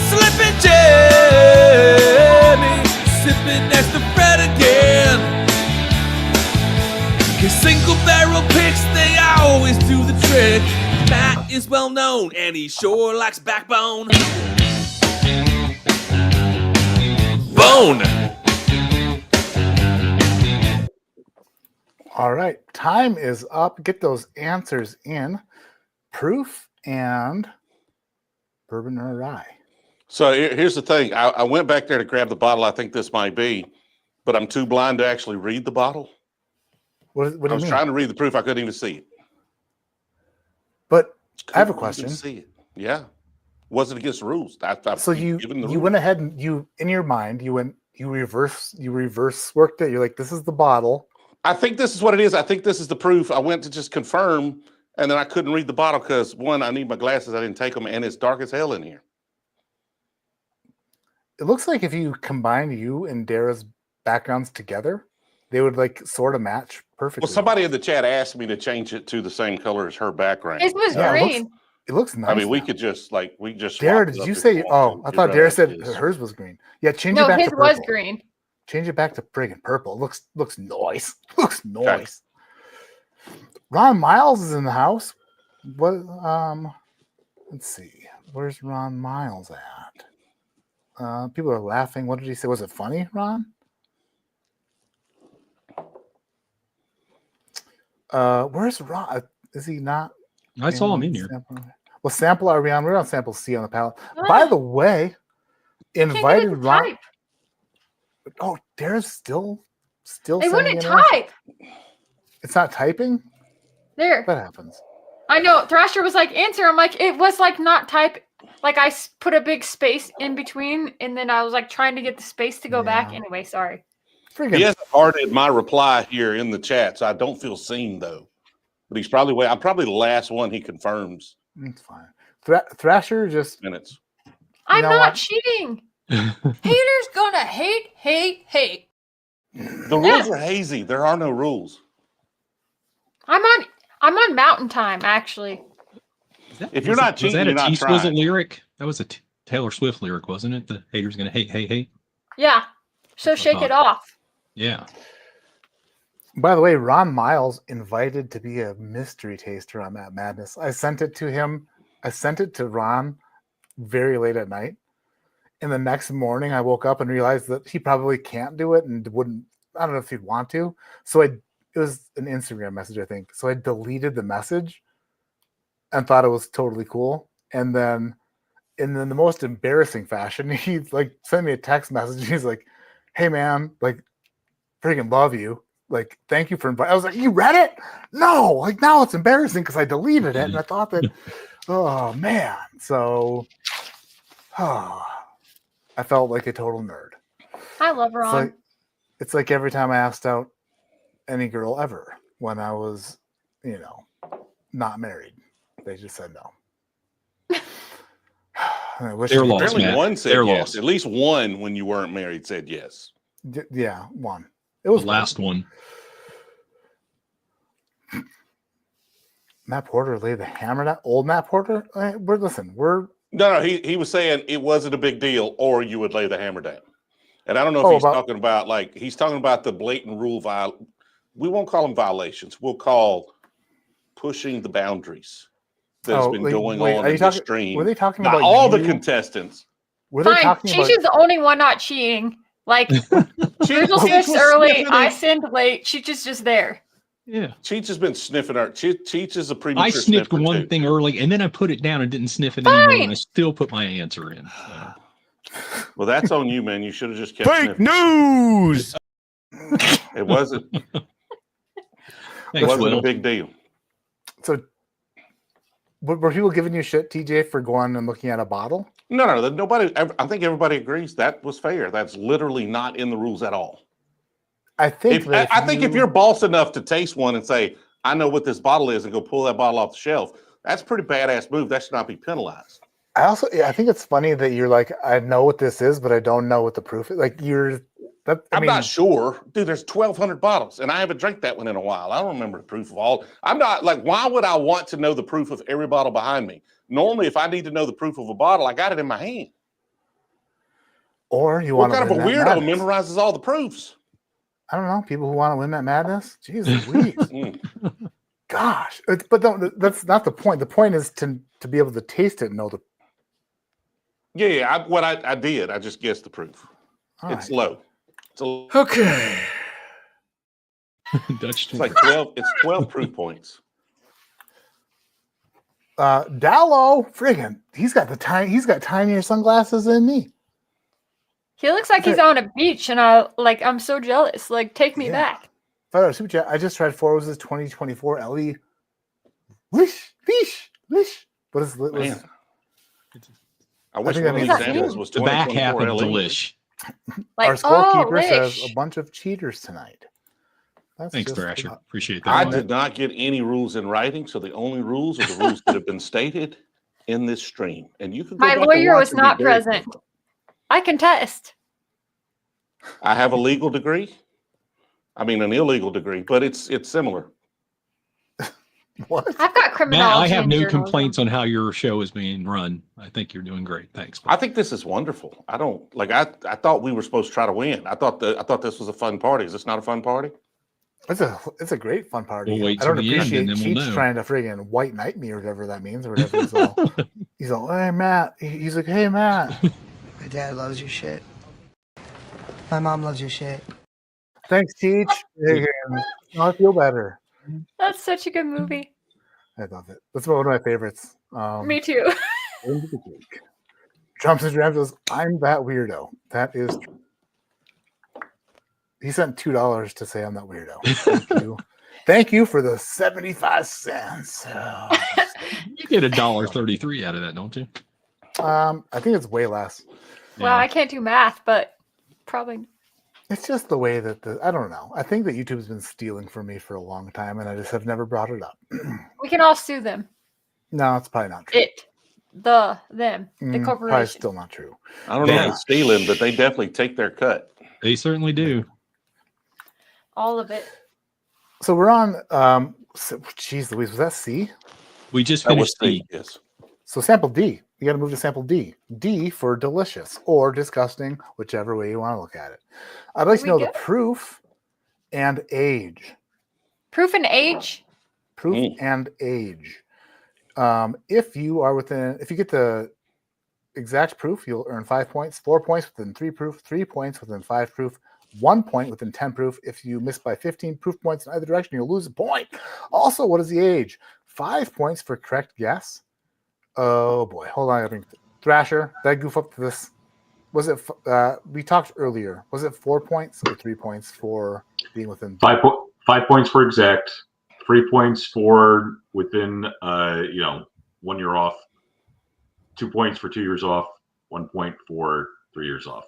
S8: Slippin' Jimmy, sipping next to Fred again. His single barrel picks, they always do the trick. Matt is well known and he sure likes backbone. Bone.
S2: All right. Time is up. Get those answers in. Proof and bourbon or rye.
S3: So here's the thing. I went back there to grab the bottle. I think this might be, but I'm too blind to actually read the bottle.
S2: What do
S3: I
S2: you
S3: was
S2: mean?
S3: trying to read the proof. I couldn't even see it.
S2: But I have a
S3: Couldn't
S2: question.
S3: even see it. Yeah. Wasn't against the rules.
S2: So you went ahead and you, in your mind, you reverse worked it. You're like, this is the bottle.
S3: I think this is what it is. I think this is the proof. I went to just confirm, and then I couldn't read the bottle because, one, I need my glasses. I didn't take them, and it's dark as hell in here.
S2: It looks like if you combine you and Dara's backgrounds together, they would like sort of match perfectly.
S3: Well, somebody in the chat asked me to change it to the same color as her background.
S6: His was
S2: Yeah,
S6: green.
S2: It looks nice.
S3: I mean, we
S2: now.
S3: could just
S2: Dara,
S3: swap it
S2: did
S3: up
S2: you
S3: if
S2: say?
S3: want
S2: Oh,
S3: to.
S2: I
S3: You're
S2: thought
S3: right,
S2: Dara
S3: it
S2: said
S3: is.
S2: hers was green. Yeah, change
S6: No,
S2: it back
S6: his
S2: to purple.
S6: was green.
S2: Change it back to friggin' purple. It looks nice. Looks nice. Ron Miles is in the house. What? Let's see. Where's Ron Miles at? People are laughing. What did he say? Was it funny, Ron? Where's Ron? Is he not?
S5: I saw him in here.
S2: Well, sample are we on? We're on sample C on the palette. By the way,
S6: Can't get it
S2: invited
S6: to
S2: Ron.
S6: type.
S2: Oh, Dara's still
S6: They
S2: sending
S6: wouldn't
S2: it in.
S6: type.
S2: It's not typing.
S6: There.
S2: What happens?
S6: I know. Thrasher was like, answer. I'm like, it was like not type. Like I put a big space in between, and then I was like trying to get the space to go back.
S2: Yeah.
S6: Anyway, sorry.
S3: He hasn't hearted my reply here in the chat, so I don't feel seen though. But he's probably I'm probably the last one he confirms.
S2: It's fine. Thrasher just
S3: minutes.
S6: I'm
S2: know
S6: not
S2: what?
S6: cheating. Haters gonna hate.
S3: The rules are hazy. There are no rules.
S6: I'm on mountain time actually.
S3: If you're not cheating, you're not
S5: Was that a T-Swizzle
S3: trying.
S5: lyric? That was a Taylor Swift lyric, wasn't it? The haters gonna hate.
S6: Yeah. So shake it off.
S5: Yeah.
S2: By the way, Ron Miles invited to be a mystery taster on Matt Madness. I sent it to him. I sent it to Ron very late at night. And the next morning I woke up and realized that he probably can't do it and wouldn't, I don't know if he'd want to. So it was an Instagram message, I think. So I deleted the message and thought it was totally cool. And then in the most embarrassing fashion, he like sent me a text message. He's like, "Hey man, like freaking love you. Like, thank you for inviting." I was like, "You read it?" No, like now it's embarrassing because I deleted it and I thought that, oh man. So I felt like a total nerd.
S6: I love Ron.
S2: It's like every time I asked out any girl ever when I was, not married. They just said no. I wish
S5: They're
S2: they-
S5: lost,
S3: Apparently
S5: Matt.
S3: one said
S5: They're
S3: yes.
S5: lost.
S3: At least one when you weren't married said yes.
S2: Yeah, one. It
S5: The
S2: was
S5: last one.
S2: Matt Porter laid the hammer down. Old Matt Porter. We're
S3: No, he was saying it wasn't a big deal, or you would lay the hammer down. And I don't know if he's talking about he's talking about the blatant rule we won't call them violations. We'll call pushing the boundaries that's been going on in the stream.
S2: Were they talking
S3: Not
S2: about
S3: all the
S2: you?
S3: contestants?
S2: Were they
S6: Fine.
S2: talking
S6: Cheech
S2: about?
S6: is the only one not cheating. Like Drizzle sits early, I send late. Cheech is just there.
S5: Yeah.
S3: Cheech has been sniffing her. Cheech is a premature
S5: I sniffed
S3: sniffer,
S5: one
S3: too.
S5: thing early and then I put it down and didn't sniff it anymore. And I still put my answer in. So.
S3: Well, that's on you, man. You should have just kept
S12: Fake
S3: sniffing.
S12: news.
S3: It wasn't. It
S5: Thanks,
S3: wasn't
S5: Will.
S3: a big deal.
S2: So, were people giving you shit, TJ, for going and looking at a bottle?
S3: No. Nobody. I think everybody agrees that was fair. That's literally not in the rules at all.
S2: I think.
S3: If you're boss enough to taste one and say, "I know what this bottle is," and go pull that bottle off the shelf, that's a pretty badass move. That should not be penalized.
S2: I think it's funny that you're like, I know what this is, but I don't know what the proof is. Like
S3: I'm not sure, dude. There's 1,200 bottles, and I haven't drank that one in a while. I don't remember the proof of all. I'm not like, why would I want to know the proof of every bottle behind me? Normally, if I need to know the proof of a bottle, I got it in my hand.
S2: Or you
S3: What
S2: want
S3: kind of a weirdo memorizes all the proofs?
S2: I don't know. People who want to win that madness. Jesus, gosh. But that's not the point. The point is to be able to taste it and know the.
S3: Yeah. I did. I just guessed the proof.
S2: All
S3: It's
S2: right.
S3: low.
S12: Okay.
S5: Dutch
S3: It's like 12. It's 12 proof points.
S2: Dallo, friggin', he's got tinier sunglasses than me.
S6: He looks like he's on a beach, and I'm so jealous. Like, take me back.
S2: Super chat. I just tried Four Roses 2024 LE. Wish. What is
S3: Man. I wish
S2: think
S3: one of
S2: that
S3: these
S2: means-
S3: samples was
S5: the back half
S3: 2024
S5: of the
S3: LE.
S5: lish.
S6: Like,
S2: Our scorekeeper
S6: oh,
S2: says
S6: Lish.
S2: a bunch of cheaters tonight. That's
S5: Thanks,
S2: just
S5: Thrasher.
S2: about-
S5: Appreciate that.
S3: I did not get any rules in writing, so the only rules are the rules that have been stated in this stream. And you can go
S6: My
S3: back and
S6: lawyer
S3: watch
S6: was
S3: and be
S6: not
S3: very
S6: present.
S3: careful.
S6: I contest.
S3: I have a legal degree. I mean, an illegal degree, but it's similar.
S2: What?
S6: I've got
S5: Matt,
S6: criminology.
S5: I have
S6: and
S5: no
S6: journalism.
S5: complaints on how your show is being run. I think you're doing great. Thanks.
S3: I think this is wonderful. I don't like. I thought we were supposed to try to win. I thought this was a fun party. Is this not a fun party?
S2: It's a great fun party.
S5: We'll wait
S2: I don't
S5: till the end,
S2: appreciate
S5: and then we'll
S2: Cheech
S5: know.
S2: trying to friggin' white knight me or whatever that means or whatever. He's all, hey Matt. He's like, hey Matt.
S13: My dad loves your shit. My mom loves your shit.
S2: Thanks, Cheech. I feel better.
S6: That's such a good movie.
S2: I love it. That's one of my favorites.
S6: Me too.
S2: Trumps and Drams says, I'm that weirdo. That is true. He sent $2 to say I'm that weirdo. Thank you. Thank you for the 75 cents.
S5: You get $1.33 out of that, don't you?
S2: I think it's way less.
S6: Well, I can't do math, but probably.
S2: It's just the way that I don't know. I think that YouTube's been stealing from me for a long time, and I just have never brought it up.
S6: We can all sue them.
S2: No, it's probably not true.
S6: The
S2: Probably
S6: corporation.
S2: still not true.
S3: I don't know if it's stealing, but they definitely take their cut.
S5: They certainly do.
S6: All of it.
S2: So we're on. Geez Louise, was that C?
S5: We just
S3: That was
S5: finished
S3: C, yes.
S2: So sample D. You got to move to sample D. D for delicious or disgusting, whichever way you want to look at it. I'd like to know the proof and age.
S6: Proof and age?
S2: Proof and age. If you get the exact proof, you'll earn 5 points, 4 points within 3 proof, 3 points within 5 proof, 1 point within 10 proof. If you miss by 15 proof points in either direction, you'll lose a point. Also, what is the age? 5 points for correct guess. Oh boy, hold on. I think Thrasher, did I goof up to this? Was it? We talked earlier. Was it 4 points or 3 points for being within
S7: 5 points for exact, 3 points for within 1 year off, 2 points for 2 years off, 1 point for 3 years off,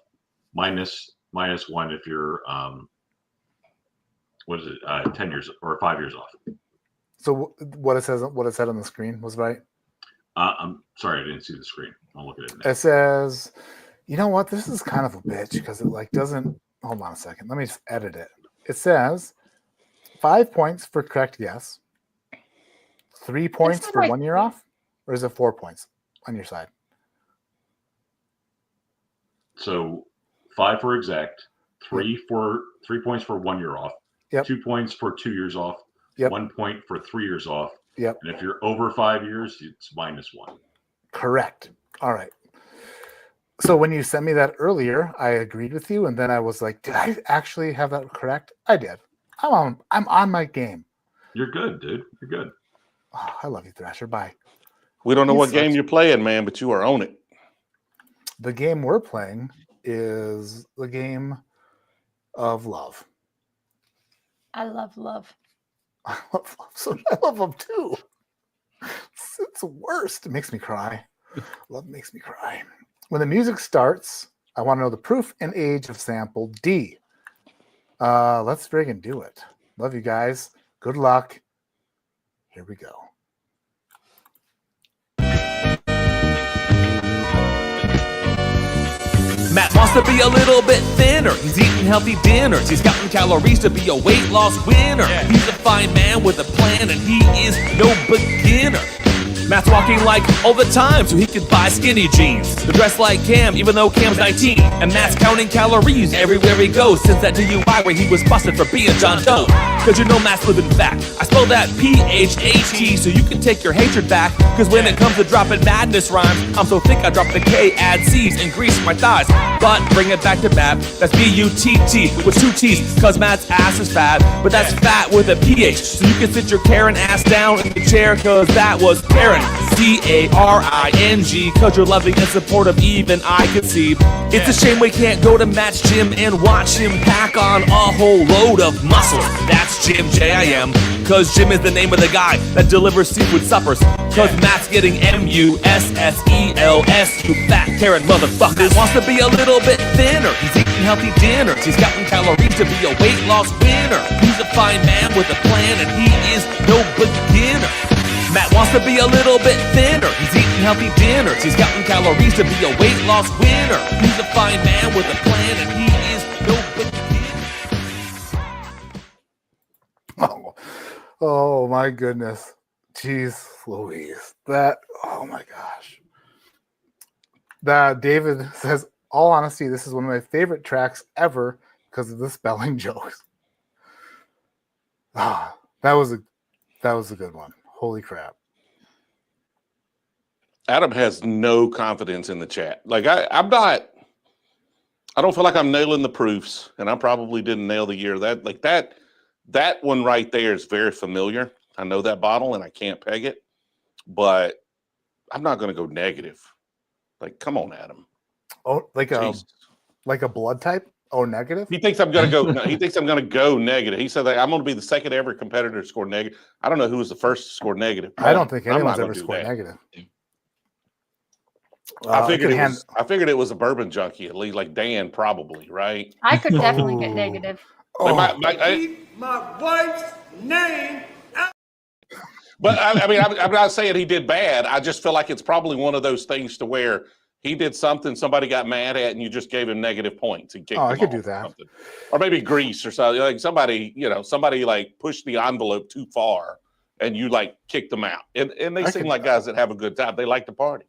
S7: minus 1 if you're 10 years or 5 years off.
S2: So what it said on the screen was right.
S7: I'm sorry, I didn't see the screen. I'll look at it now.
S2: It says, you know what? This is kind of a bitch because it doesn't. Hold on a second. Let me just edit it. It says 5 points for correct guess, 3 points for 1 year off, or is it 4 points on your side?
S7: So 5 for exact, 3 points for 1 year off, 2 points for 2 years off, 1 point for 3 years off.
S2: Yep.
S7: And if you're over 5 years, it's minus 1.
S2: Correct. All right. So when you sent me that earlier, I agreed with you, and then I was like, did I actually have that correct? I did. I'm on my game.
S7: You're good, dude. You're good.
S2: Oh, I love you, Thrasher. Bye.
S3: We don't know what game you're playing, man, but you are on it.
S2: The game we're playing is the game of love.
S6: I love love.
S2: I love love. So I love love too. It's the worst. It makes me cry. Love makes me cry. When the music starts, I want to know the proof and age of sample D. Let's friggin' do it. Love you guys. Good luck. Here we go.
S8: Matt wants to be a little bit thinner. He's eating healthy dinners. He's counting calories to be a weight loss winner. He's a fine man with a plan, and he is no beginner. Matt's walking like all the time so he can buy skinny jeans. To dress like Cam even though Cam's 19. And Matt's counting calories everywhere he goes since that DUI where he was busted for being John Doe. Cause you know Matt's living fact. I spelled that P-H-A-T so you can take your hatred back. Cause when it comes to dropping madness rhymes, I'm so thick I drop the K, add C's, and grease my thighs. But bring it back to Matt, that's B-U-T-T with 2 T's. Cause Matt's ass is fat, but that's fat with a P-H. So you can sit your Karen ass down in the chair cause that was Karen. C-A-R-I-N-G, cause you're loving and supportive, even I can see. It's a shame we can't go to Matt's gym and watch him pack on a whole load of muscles. That's Jim, J-I-M, cause Jim is the name of the guy that delivers seafood suppers. Cause Matt's getting M-U-S-S-E-L-S, you fat Karen motherfucker. He wants to be a little bit thinner, he's eating healthy dinners. He's counting calories to be a weight loss winner. He's a fine man with a plan and he is no beginner. Matt wants to be a little bit thinner. He's eating healthy dinners. He's counting calories to be a weight loss winner. He's a fine man with a plan and he is no beginner.
S2: Oh my goodness. Jeez Louise. Oh my gosh. David says, all honesty, this is one of my favorite tracks ever because of the spelling jokes. That was a good one. Holy crap.
S3: Adam has no confidence in the chat. Like I don't feel like I'm nailing the proofs, and I probably didn't nail the year. That one right there is very familiar. I know that bottle and I can't peg it, but I'm not going to go negative. Like, come on, Adam.
S2: Oh, like
S3: Jesus.
S2: a blood type? Oh, negative?
S3: He thinks I'm going to go. No, he thinks I'm going to go negative. He said that I'm going to be the second ever competitor to score negative. I don't know who was the first to score negative.
S2: I don't think
S3: I'm
S2: anyone's
S3: not
S2: ever
S3: gonna do
S2: scored
S3: that.
S2: negative.
S3: I figured it was a bourbon junkie at least, like Dan probably, right?
S6: I could definitely get negative.
S3: Like
S4: Keep my wife's name out.
S3: But I mean, I'm not saying he did bad. I just feel like it's probably one of those things to where he did something somebody got mad at, and you just gave him negative points. And
S2: I could do that.
S3: Or maybe Grease or something. Like somebody like pushed the envelope too far, and you like kicked them out. And they seem like guys that have a good time. They like to party.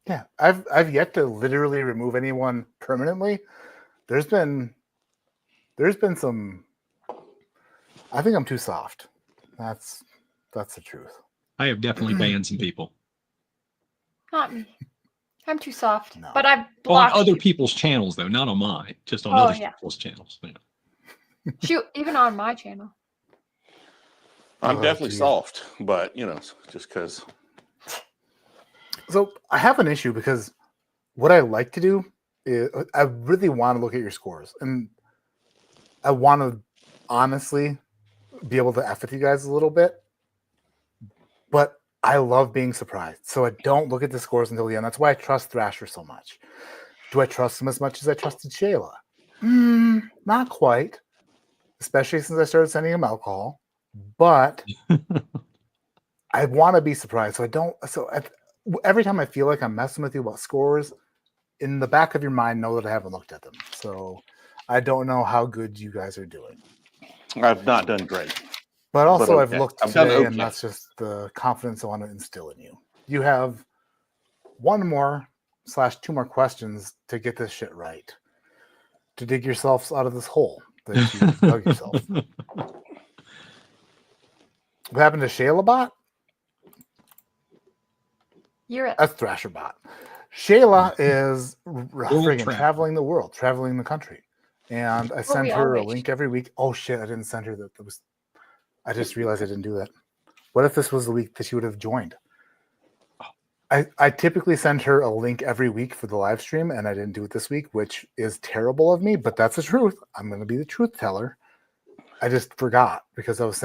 S2: Yeah, I've yet to literally remove anyone permanently. There's been some. I think I'm too soft. That's the truth.
S5: I have definitely banned some people
S6: Not me. I'm too soft.
S2: No.
S6: But I've
S5: on
S6: blocked
S5: other
S6: you.
S5: people's channels, though, not on mine. Just on
S6: Oh,
S5: other
S6: yeah.
S5: people's channels. Yeah.
S6: Shoot, even on my channel.
S3: I'm
S2: Oh,
S3: definitely
S2: geez.
S3: soft, but just because.
S2: So I have an issue because what I like to do is I really want to look at your scores, and I want to honestly be able to F with you guys a little bit, but I love being surprised. So I don't look at the scores until the end. That's why I trust Thrasher so much. Do I trust him as much as I trusted Shayla? Not quite, especially since I started sending him alcohol, but I want to be surprised. So I don't, every time I feel like I'm messing with you about scores, in the back of your mind, know that I haven't looked at them. So I don't know how good you guys are doing.
S3: I've not done great.
S2: But also,
S3: okay.
S2: I've looked
S3: I've done
S2: today, and
S3: okay.
S2: that's just the confidence I want to instill in you. You have one more / two more questions to get this shit right, to dig yourselves out of this hole that you dug yourself. What happened to Shayla Bot?
S6: You're
S2: That's Thrasher Bot. Shayla is friggin'
S5: traveler.
S2: traveling the world, traveling the country. And I send
S6: we
S2: her a
S6: all
S2: link every week. Oh shit, I didn't send her that. I just realized I didn't do that. What if this was the week that she would have joined? I typically send her a link every week for the live stream, and I didn't do it this week, which is terrible of me, but that's the truth. I'm going to be the truth teller. I just forgot because I was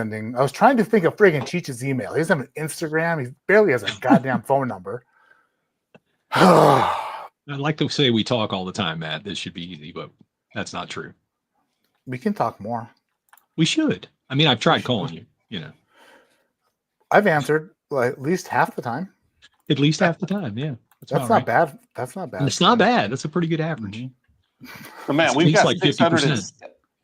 S2: trying to think of friggin' Cheech's email. He doesn't have an Instagram. He barely has a goddamn phone number.
S5: I'd like to say we talk all the time, Matt. This should be easy, but that's not true.
S2: We can talk more.
S5: We should. I mean, I've tried calling you,
S2: I've answered at least half the time.
S5: at least half the time. Yeah.
S2: That's
S5: about
S2: not
S5: right.
S2: bad. That's not bad.
S5: And it's not bad. That's a pretty good average.
S3: So, man,
S5: It's
S3: we've got
S5: like 50%.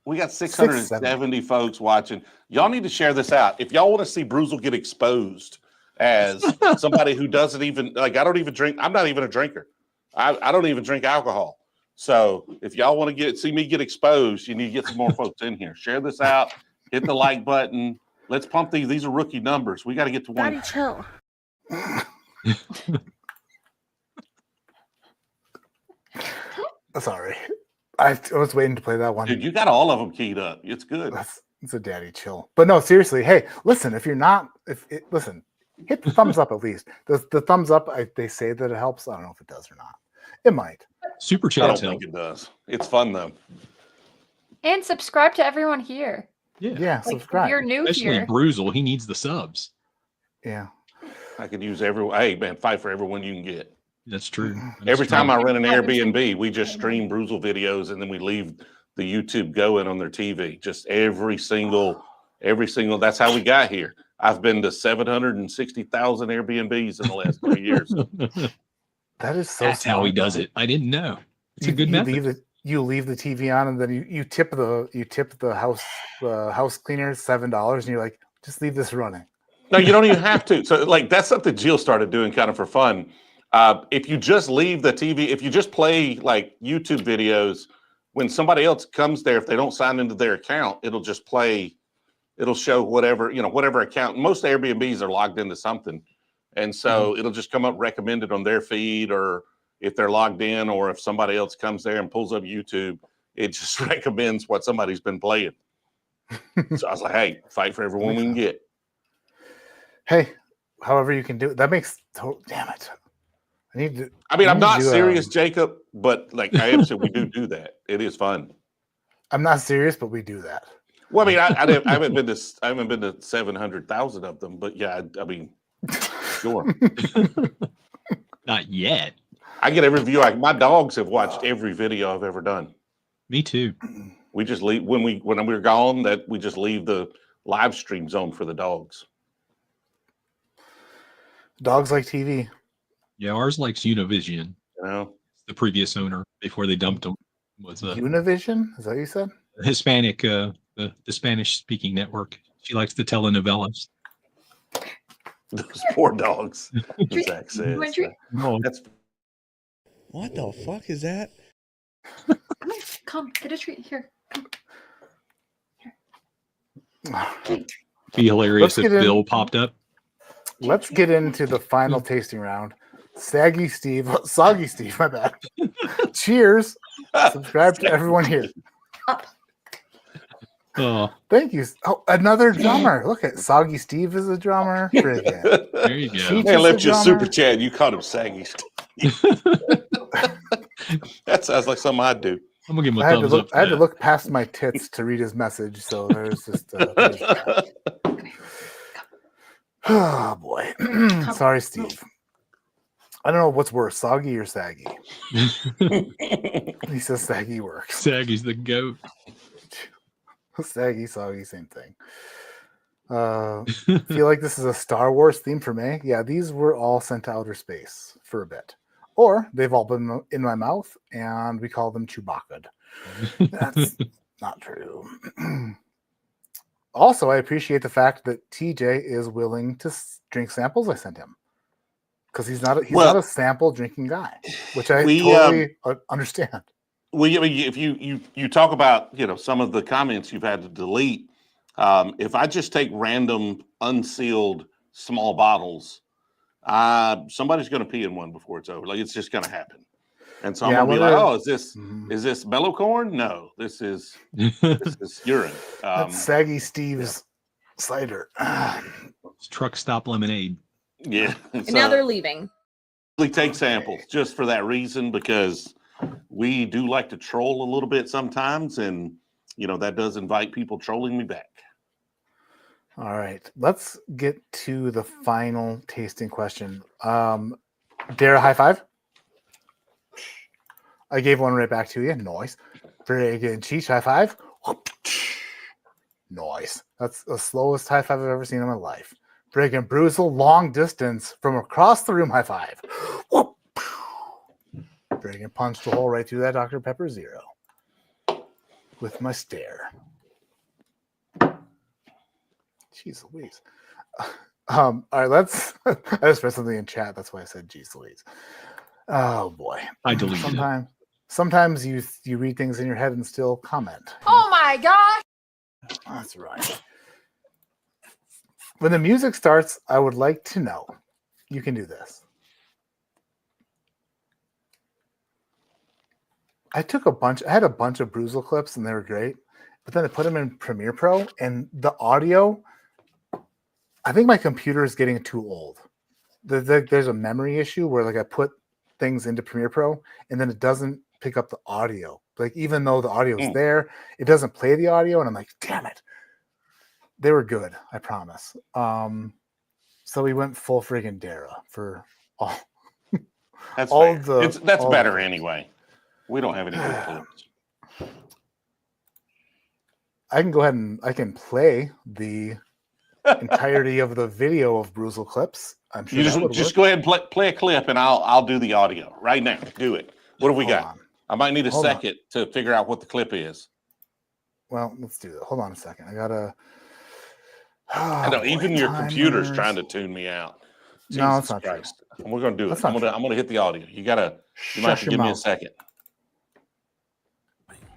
S3: we got 670 folks watching. Y'all need to share this out. If y'all want to see BREWZLE get exposed as somebody who doesn't even I don't even drink. I'm not even a drinker. I don't even drink alcohol. So if y'all want to see me get exposed, you need to get some more folks in here. Share this out. Hit the like button. Let's pump these. These are rookie numbers. We got to get to one.
S10: Daddy, chill.
S2: Sorry. I was waiting to play that one.
S3: Dude, you got all of them keyed up. It's good.
S2: It's a daddy chill. But no, seriously. Hey, listen, listen, hit the thumbs up at least. The thumbs up, they say that it helps. I don't know if it does or not. It might.
S5: Super
S3: I don't
S5: chats
S3: think
S5: help.
S3: it does. It's fun though.
S6: And subscribe to everyone here.
S2: Yeah,
S6: Like,
S2: subscribe.
S6: if you're new
S5: Especially
S6: here.
S5: BREWZLE. He needs the subs.
S2: Yeah.
S3: I could use hey man, fight for everyone you can get.
S5: That's true.
S3: Every time I rent an
S6: Yeah, there's
S3: Airbnb, we just stream BREWZLE videos and then we leave the YouTube going on their TV. Just every single. That's how we got here. I've been to 760,000 Airbnbs in the last 3 years.
S2: That is so
S5: That's how he
S2: smart.
S5: does it. I didn't know. It's a good
S2: you
S5: method.
S2: leave the TV on, and then you tip the house cleaner $7, and you're like, just leave this running.
S3: No, you don't even have to. So, that's something Jill started doing kind of for fun. If you just leave the TV, if you just play like YouTube videos, when somebody else comes there, if they don't sign into their account, it'll just play. It'll show whatever account. Most Airbnbs are logged into something, and so it'll just come up recommended on their feed, or if they're logged in, or if somebody else comes there and pulls up YouTube, it just recommends what somebody's been playing. So I was like, hey, fight for everyone we can get.
S2: Hey, however you can do it. That makes damn it. I need to.
S3: I mean, I'm
S2: need to
S3: not
S2: do,
S3: serious, Jacob, but like I am saying, we do that. It is fun.
S2: I'm not serious, but we do that.
S3: Well, I mean, I haven't been to 700,000 of them, but yeah, I mean, sure.
S5: Not yet.
S3: I get every view. My dogs have watched every video I've ever done.
S5: Me too.
S3: We just leave when we're gone. That we just leave the live stream zone for the dogs.
S2: Dogs like TV.
S5: Yeah, ours likes Univision.
S3: You know,
S5: The previous owner before they dumped him was
S2: Univision. Is that what you said?
S5: Hispanic, the Spanish speaking network. She likes the telenovelas.
S3: those poor dogs. Zach says.
S5: No,
S3: That's
S12: What the fuck is that?
S6: Come, get a treat here.
S5: be hilarious
S2: Let's
S5: if
S2: get in-
S5: Bill popped up.
S2: Let's get into the final tasting round. Soggy Steve, my bad. Cheers. Subscribe to everyone here.
S5: Oh,
S2: Thank you. Oh, another drummer. Look at Soggy Steve is a drummer. Brilliant.
S5: there you go.
S2: Cheech
S3: They
S2: is
S3: left
S2: a
S3: you a
S2: drummer.
S3: super chat. You called him saggy. That sounds like something I'd do.
S5: I'm gonna give him a
S2: I had,
S5: thumbs
S2: to
S5: up.
S2: look, I had to
S5: for
S2: look past my tits to read his message, so there's just there's that. Oh boy. Sorry, Steve. I don't know what's worse, soggy or saggy. He says saggy works.
S5: Saggy's the goat.
S2: Saggy, soggy, same thing. Feel like this is a Star Wars theme for me. Yeah, these were all sent to outer space for a bit. Or they've all been in my mouth and we call them Chewbacca'd. That's not true. Also, I appreciate the fact that TJ is willing to drink samples I sent him. Because he's not a sample drinking guy, which I totally understand.
S3: Well, I mean, if you talk about some of the comments you've had to delete, if I just take random unsealed small bottles, somebody's going to pee in one before it's over. Like it's just going to happen, and so I'm going to be like, oh, is this mellow corn? No, this is urine.
S2: That's Saggy Steve's cider.
S5: Truck stop lemonade.
S3: Yeah,
S10: And now they're leaving.
S3: We take samples just for that reason because we do like to troll a little bit sometimes, and that does invite people trolling me back.
S2: All right, let's get to the final tasting question. Dara, high five. I gave one right back to you. Nice. Very good. Cheech, high five. Nice. That's the slowest high five I've ever seen in my life. Friggin' BREWZLE, long distance from across the room, high five. Friggin' punched a hole right through that Dr. Pepper Zero with my stare. Jeez Louise. All right, let's. I just read something in chat. That's why I said jeez Louise. Oh boy.
S5: I deleted it.
S2: Sometimes you read things in your head and still comment.
S6: Oh my gosh!
S2: That's right. When the music starts, I would like to know. You can do this. I had a bunch of BREWZLE clips and they were great, but then I put them in Premiere Pro and the audio, I think my computer is getting too old. There's a memory issue where I put things into Premiere Pro and then it doesn't pick up the audio. Even though the audio is there, it doesn't play the audio and I'm like, damn it. They were good, I promise. So we went full friggin' Dara for all.
S3: That's
S2: all
S3: fair. That's
S2: all
S3: better anyway. We don't have any good clips.
S2: I can go ahead and I can play the entirety of the video of BREWZLE clips. I'm sure
S3: You just go ahead and play a clip, and I'll do the audio right now. Do it. What have we got?
S2: On.
S3: I might need a
S2: Hold
S3: second to figure out what the clip is.
S2: Well, let's do that. Hold on a second. I gotta.
S3: I know even your computer's trying to tune me out.
S2: No,
S3: Jesus
S2: it's not true.
S3: Christ. We're gonna do it.
S2: That's
S3: I'm
S2: not
S3: gonna hit the audio. You might have
S2: Shut
S3: to
S2: your
S3: give me a
S2: mouth.
S3: second.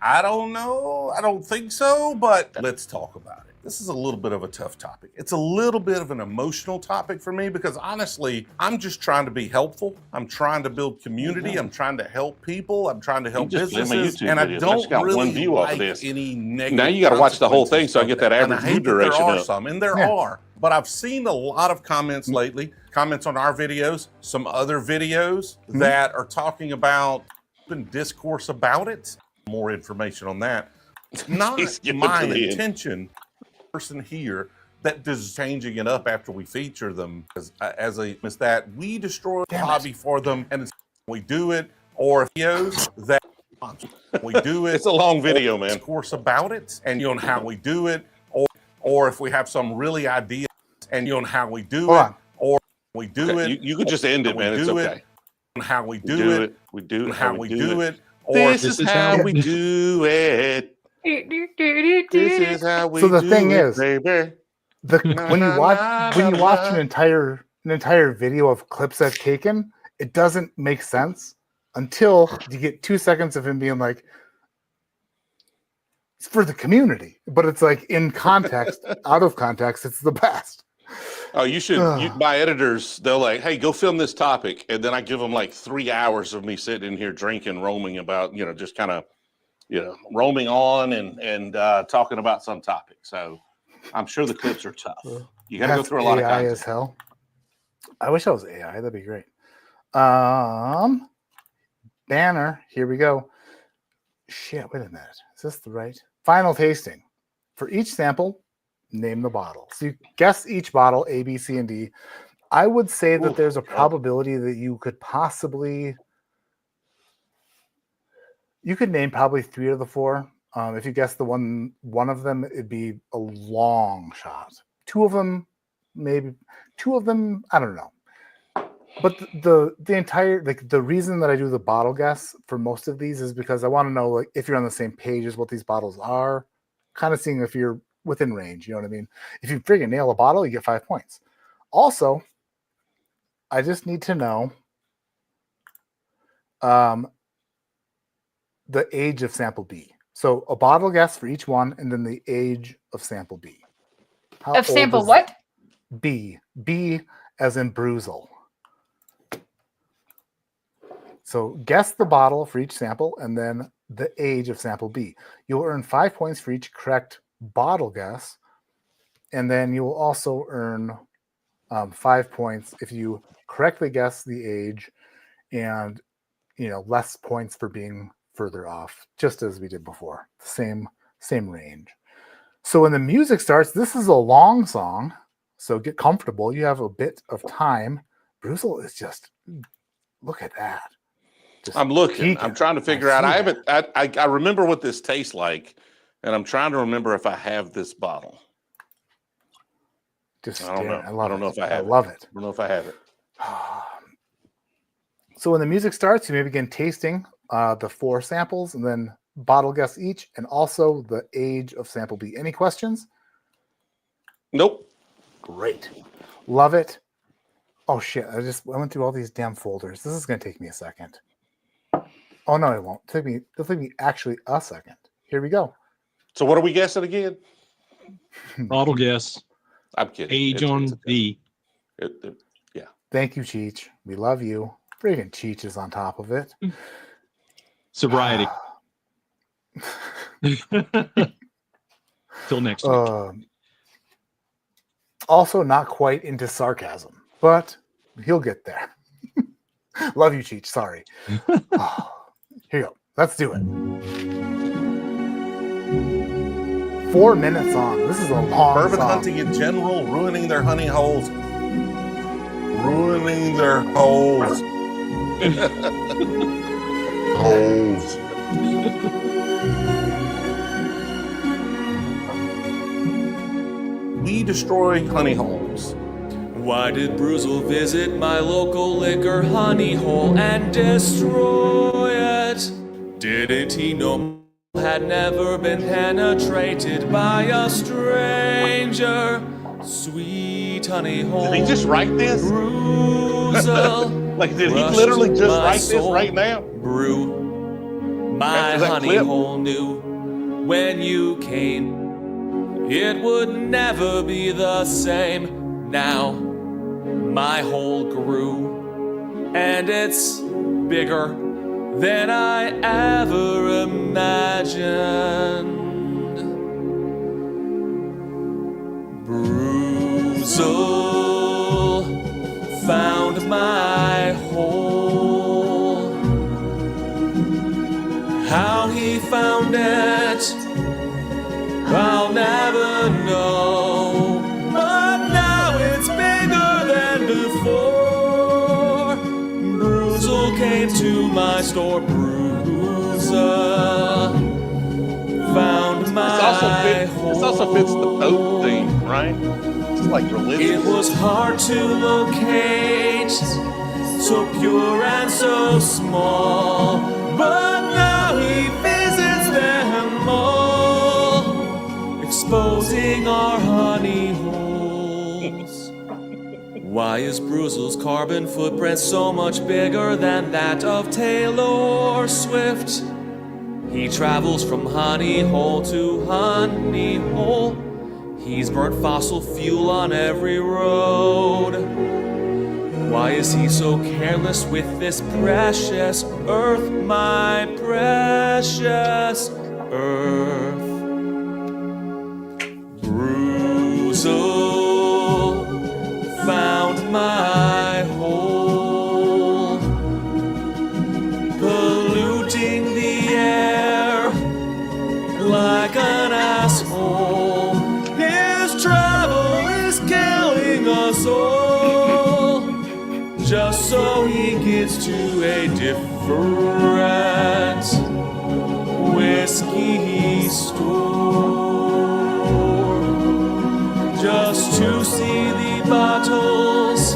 S3: I don't know. I don't think so, but let's talk about it. This is a little bit of a tough topic. It's a little bit of an emotional topic for me because honestly, I'm just trying to be helpful. I'm trying to build community. I'm trying to help people. I'm trying to help just play my
S2: businesses.
S3: YouTube
S2: And I
S3: videos. I
S2: don't
S3: just got
S2: really
S3: one view off
S2: like
S3: of this.
S2: any negative
S3: Now you got to watch the whole thing so I get that
S2: and I
S3: average view
S2: hate that there
S3: duration
S2: are
S3: up.
S2: some, and there
S3: Yeah.
S2: are.
S3: But I've seen a lot of comments lately, comments on our videos, some other videos that are talking about discourse about it. More information on that. It's not my intention, person here, that is changing it up after we feature them as a is that we destroy the hobby for them, and it's, we do it, or videos that we do it. It's a long video, man. Discourse about it, and you know how we do it, or if we have some really idea, and you know how we do it, or we do it. You could just end it, man. It's okay. How we do it, we do it. How we do it, or
S5: this is how
S3: we do it. This is how we
S2: So the
S3: do
S2: thing
S3: it,
S2: is,
S3: baby.
S2: when you watch an entire video of clips I've taken, it doesn't make sense until you get 2 seconds of him being like, it's for the community, but it's like in context, out of context, it's the best.
S3: Oh, you should. My editors, they'll like, hey, go film this topic, and then I give them like 3 hours of me sitting in here drinking, roaming about, you know, just kind of, you know, roaming on and talking about some topic. So I'm sure the clips are tough. You got to go through a lot of content.
S2: as hell. I wish I was AI. That'd be great. Banner. Here we go. Shit. Wait a minute. Is this the right? Final tasting. For each sample, name the bottle. So you guess each bottle, A, B, C, and D. I would say that there's a probability that you could possibly, you could name probably 3 of the 4. If you guess the one of them, it'd be a long shot. 2 of them, maybe 2 of them, I don't know. But the entire, like, the reason that I do the bottle guess for most of these is because I want to know, like, if you're on the same page as what these bottles are, kind of seeing if you're within range. You know what I mean? If you friggin' nail a bottle, you get 5 points. Also, I just need to know the age of sample B. So a bottle guess for each one, and then the age of sample B. How
S6: Of
S2: old
S6: sample
S2: is
S6: what?
S2: B. B as in BREWZLE. So guess the bottle for each sample, and then the age of sample B. You'll earn 5 points for each correct bottle guess, and then you will also earn 5 points if you correctly guess the age, and less points for being further off, just as we did before. Same range. So when the music starts, this is a long song, so get comfortable. You have a bit of time. BREWZLE is just, look at that. Just
S3: I'm looking.
S2: peeking.
S3: I'm trying to figure out. I remember what this tastes like, and I'm trying to remember if I have this bottle.
S2: Just
S3: I don't know.
S2: I love
S3: I don't know
S2: it.
S3: if I have
S2: I love it.
S3: I don't know if I have it.
S2: So when the music starts, you may begin tasting the 4 samples, and then bottle guess each, and also the age of sample B. Any questions?
S3: Nope.
S2: Great. Love it. Oh shit! I went through all these damn folders. This is gonna take me a second. Oh no, it won't. It'll take me actually a second. Here we go.
S3: So what are we guessing again?
S5: Bottle guess.
S3: I'm kidding.
S5: Age on B.
S3: Yeah.
S2: Thank you, Cheech. We love you. Freaking Cheech is on top of it.
S5: Sobriety. Till next week.
S2: Also, not quite into sarcasm, but he'll get there. Love you, Cheech. Sorry. Here you go. Let's do it. 4 minutes on. This is a long
S3: Bourbon
S2: song.
S3: hunting in general, ruining their honey holes. Ruining their holes. Holes. We destroy honey holes.
S8: Why did BREWZLE visit my local liquor honey hole and destroy it? Didn't he know had never been penetrated by a stranger? Sweet honey hole.
S3: Did he just write this?
S8: BREWZLE.
S3: Like, did he literally just
S8: my
S3: write this
S8: soul.
S3: right now?
S8: Brew. My
S3: After that
S8: honey
S3: clip?
S8: hole knew when you came it would never be the same. Now my hole grew and it's bigger than I ever imagined. BREWZLE. I'll never know. But now it's bigger than before. BREWZLE came to my store. BREWZLE found my
S3: This also fits the boat theme, right? It's like religious.
S8: It was hard to locate, so pure and so small. But now he visits them all, exposing our honey holes. Why is BREWZLE's carbon footprint so much bigger than that of Taylor Swift? He travels from honey hole to honey hole. He's burnt fossil fuel on every road. Why is he so careless with this precious earth, my precious earth? BREWZLE found my hole, polluting the air like an asshole. His travel is killing us all, just so he gets to a different whiskey store, just to see the bottles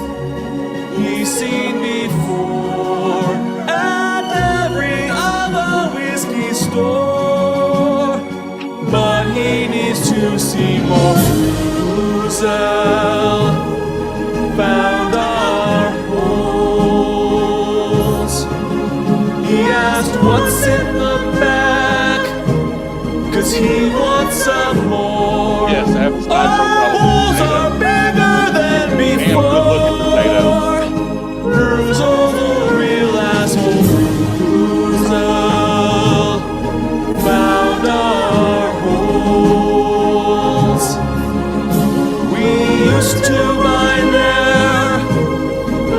S8: he's seen before at every other whiskey store. But he needs to see more. BREWZLE found our holes. He asked what's in the back, 'cause he wants some more.
S3: Yes, that's
S8: Our holes are bigger than before. BREWZLE, the real asshole. BREWZLE found our holes. We used to buy there,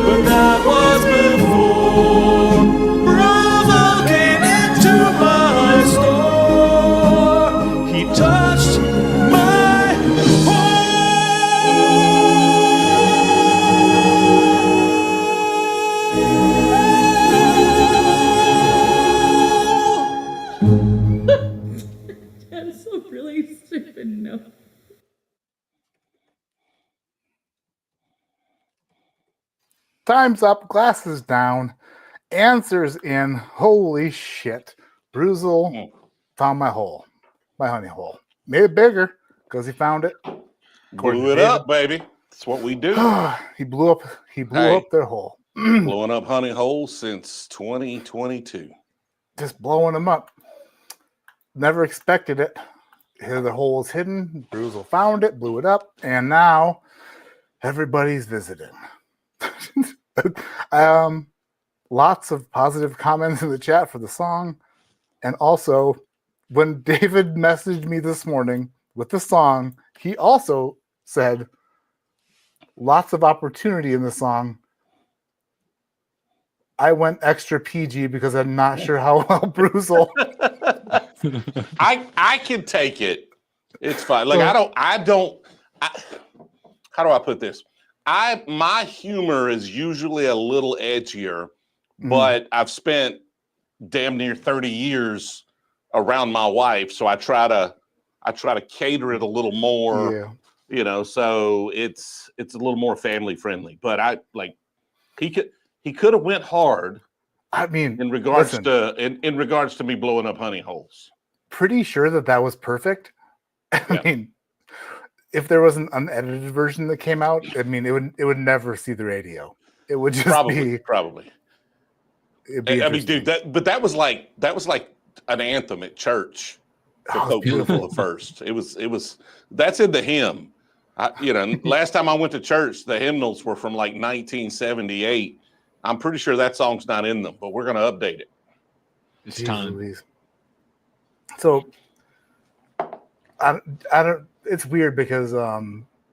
S8: but that was before BREWZLE came into my store. He touched my
S10: That's so really stupid. No.
S2: Time's up, glasses down, answers in. Holy shit. BREWZLE found my hole, my honey hole. Made it bigger because he found it. According
S3: Blew
S2: to
S3: it
S2: David.
S3: up, baby. That's what we do.
S2: He blew up their hole.
S3: Blowing up honey holes since 2022.
S2: Just blowing them up. Never expected it. Here the hole is hidden. BREWZLE found it, blew it up, and now everybody's visiting. Lots of positive comments in the chat for the song. And also, when David messaged me this morning with the song, he also said lots of opportunity in the song. I went extra PG because I'm not sure how well BREWZLE.
S3: I can take it. It's fine. Like how do I put this? My humor is usually a little edgier, but I've spent damn near 30 years around my wife, so I try to cater it a little more, you know, so it's a little more family friendly. But he could have went hard.
S2: I mean,
S3: in regards to me blowing up honey holes.
S2: Pretty sure that was perfect. I mean, if there was an unedited version that came out, I mean, it would never see the radio. It would just
S3: probably.
S2: Be
S3: I mean, dude, that was like an anthem at church. Beautiful at first. It was that's in the hymn. Last time I went to church, the hymnals were from like 1978. I'm pretty sure that song's not in them, but we're going to update it.
S5: It's time.
S2: So I don't. It's weird because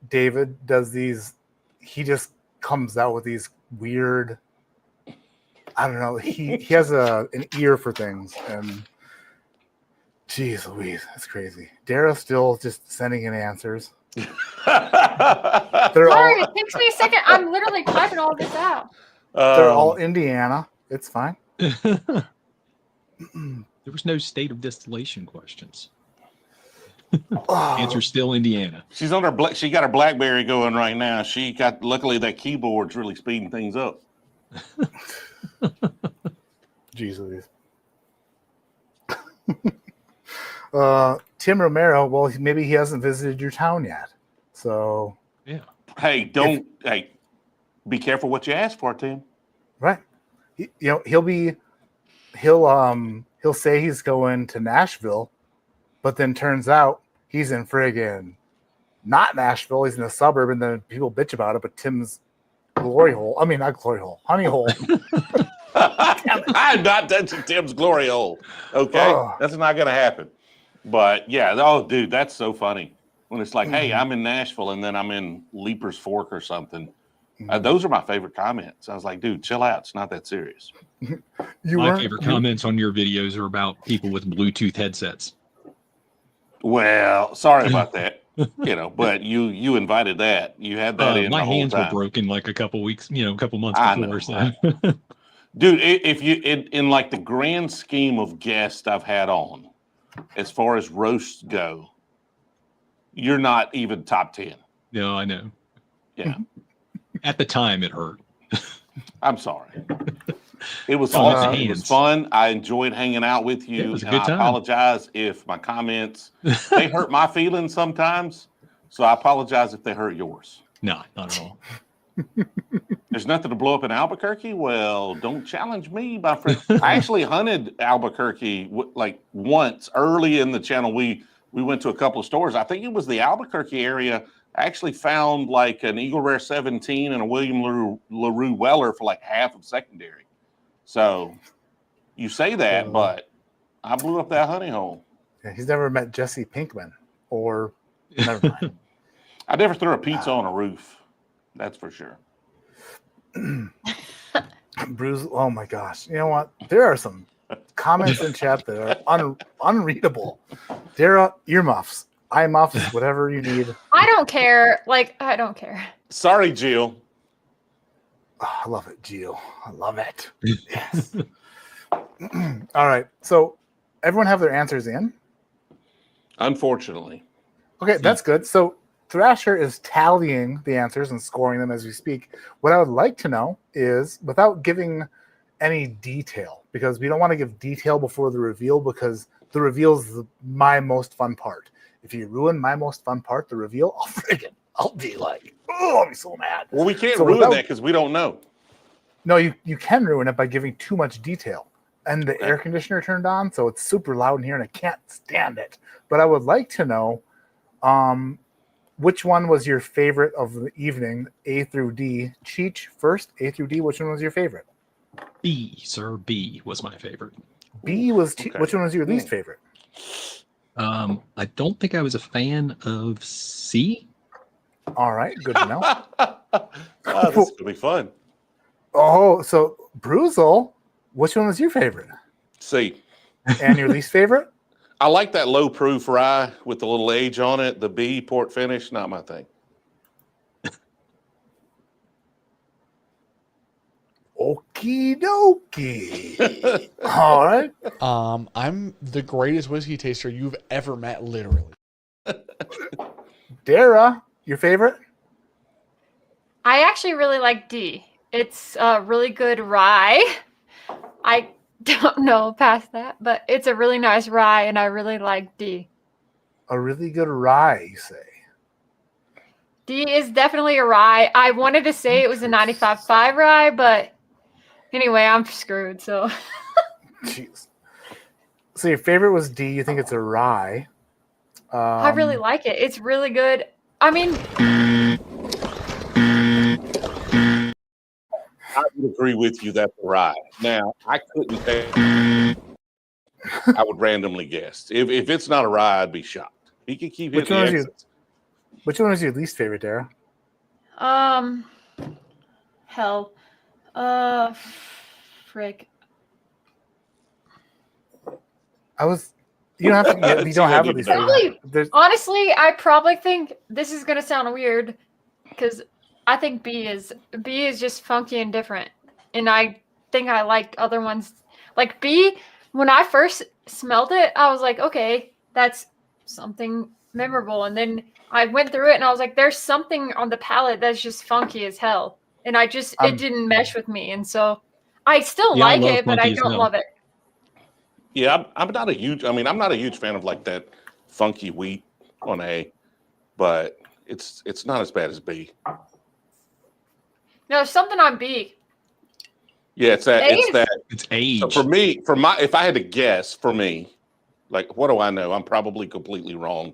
S2: David does these. He just comes out with these weird. I don't know. He has an ear for things, and Jeez Louise, that's crazy. Dara's still just sending in answers. They're
S6: Sorry,
S2: all
S6: it takes me a second. I'm literally typing all this out.
S2: they're all Indiana. It's fine.
S5: There was no state of distillation questions. Answer still Indiana.
S3: She's on her she got her BlackBerry going right now. Luckily that keyboard's really speeding things up.
S2: Jeez Louise. Tim Romero, well, maybe he hasn't visited your town yet. So
S5: yeah.
S3: Hey, be careful what you ask for, Tim.
S2: Right. He'll say he's going to Nashville, but then turns out he's in friggin' not Nashville. He's in a suburb, and then people bitch about it. But Tim's glory hole. I mean, not glory hole, honey hole.
S3: I'm not touching Tim's glory hole. Okay, that's not going to happen. But yeah, oh, dude, that's so funny when it's like, hey, I'm in Nashville, and then I'm in Leaper's Fork or something. Those are my favorite comments. I was like, dude, chill out. It's not that serious.
S5: My favorite comments on your videos are about people with Bluetooth headsets.
S3: Well, sorry about that. But you invited that. You had that in
S5: my
S3: the whole
S5: hands
S3: time.
S5: were broken like a couple weeks, a couple months before. So.
S3: Dude, if you in like the grand scheme of guests I've had on, as far as roasts go, you're not even top 10.
S5: No, I know.
S3: Yeah.
S5: At the time, it hurt.
S3: I'm sorry. It was awesome. It was fun. I enjoyed hanging out with you.
S5: It was a good time.
S3: I apologize if my comments they hurt my feelings sometimes. So I apologize if they hurt yours.
S5: No, not at all.
S3: There's nothing to blow up in Albuquerque. Well, don't challenge me, my friend. I actually hunted Albuquerque like once early in the channel. We went to a couple of stores. I think it was the Albuquerque area. I actually found like an Eagle Rare 17 and a William LaRue Weller for like half of secondary. So you say that, but I blew up that honey hole.
S2: Yeah, he's never met Jesse Pinkman, or never mind.
S3: I never threw a pizza on a roof. That's for sure.
S2: Bruce, oh my gosh. You know what? There are some comments in chat that are unreadable. Dara, earmuffs, eye muffs, whatever you need.
S6: I don't care. I don't care.
S3: Sorry, Jill.
S2: Oh, I love it, Gio. I love it. Yes. All right. So everyone have their answers in?
S3: Unfortunately.
S2: Okay, that's good. So Thrasher is tallying the answers and scoring them as we speak. What I would like to know is, without giving any detail, because we don't want to give detail before the reveal, because the reveal is my most fun part. If you ruin my most fun part, the reveal, I'll be like, oh, I'll be so mad.
S3: Well, we can't ruin that because we don't know.
S2: No, you can ruin it by giving too much detail. And the air conditioner turned on, so it's super loud in here, and I can't stand it. But I would like to know, which one was your favorite of the evening, A through D? Cheech first, A through D. Which one was your favorite?
S5: B, sir. B was my favorite.
S2: B was Which one was your least favorite?
S5: I don't think I was a fan of C.
S2: All right, good to know.
S3: This is gonna be fun.
S2: Oh, so BREWZLE, which one was your favorite?
S3: C.
S2: And your least favorite?
S3: I like that low proof rye with the little age on it. The B port finish, not my thing.
S2: Okie dokie. All right.
S11: I'm the greatest whiskey taster you've ever met, literally.
S2: Dara, your favorite?
S6: I actually really like D. It's a really good rye. I don't know past that, but it's a really nice rye, and I really like D.
S2: A really good rye, you say?
S6: D is definitely a rye. I wanted to say it was a 95.5 rye, but anyway, I'm screwed, so.
S2: Jeez. So your favorite was D. You think it's a rye.
S6: I really like it. It's really good. I mean,
S3: I would agree with you that's a rye. Now, I couldn't say. I would randomly guess. If it's not a rye, I'd be shocked. He could keep hitting the exits.
S2: Which one was your least favorite, Dara?
S6: hell. Frick.
S2: You don't have to. You
S3: See
S2: don't
S3: what
S2: have
S3: you
S2: these
S3: do.
S2: things. There's,
S6: Honestly, I probably think this is gonna sound weird because I think B is just funky and different, and I think I like other ones. Like B, when I first smelled it, I was like, okay, that's something memorable, and then I went through it and I was like, there's something on the palate that's just funky as hell, and it didn't mesh with me, and so I still
S5: Yeah, I
S6: like
S5: love
S6: it, but I
S5: funky as
S6: don't
S5: hell.
S6: love it.
S3: Yeah, I'm not a huge. I mean, I'm not a huge fan of like that funky wheat on A, but it's not as bad as B.
S6: No, something on B.
S3: Yeah, it's that.
S6: A
S3: It's
S6: is-
S3: that.
S5: It's age.
S3: So for me, if I had to guess, for me, like what do I know? I'm probably completely wrong.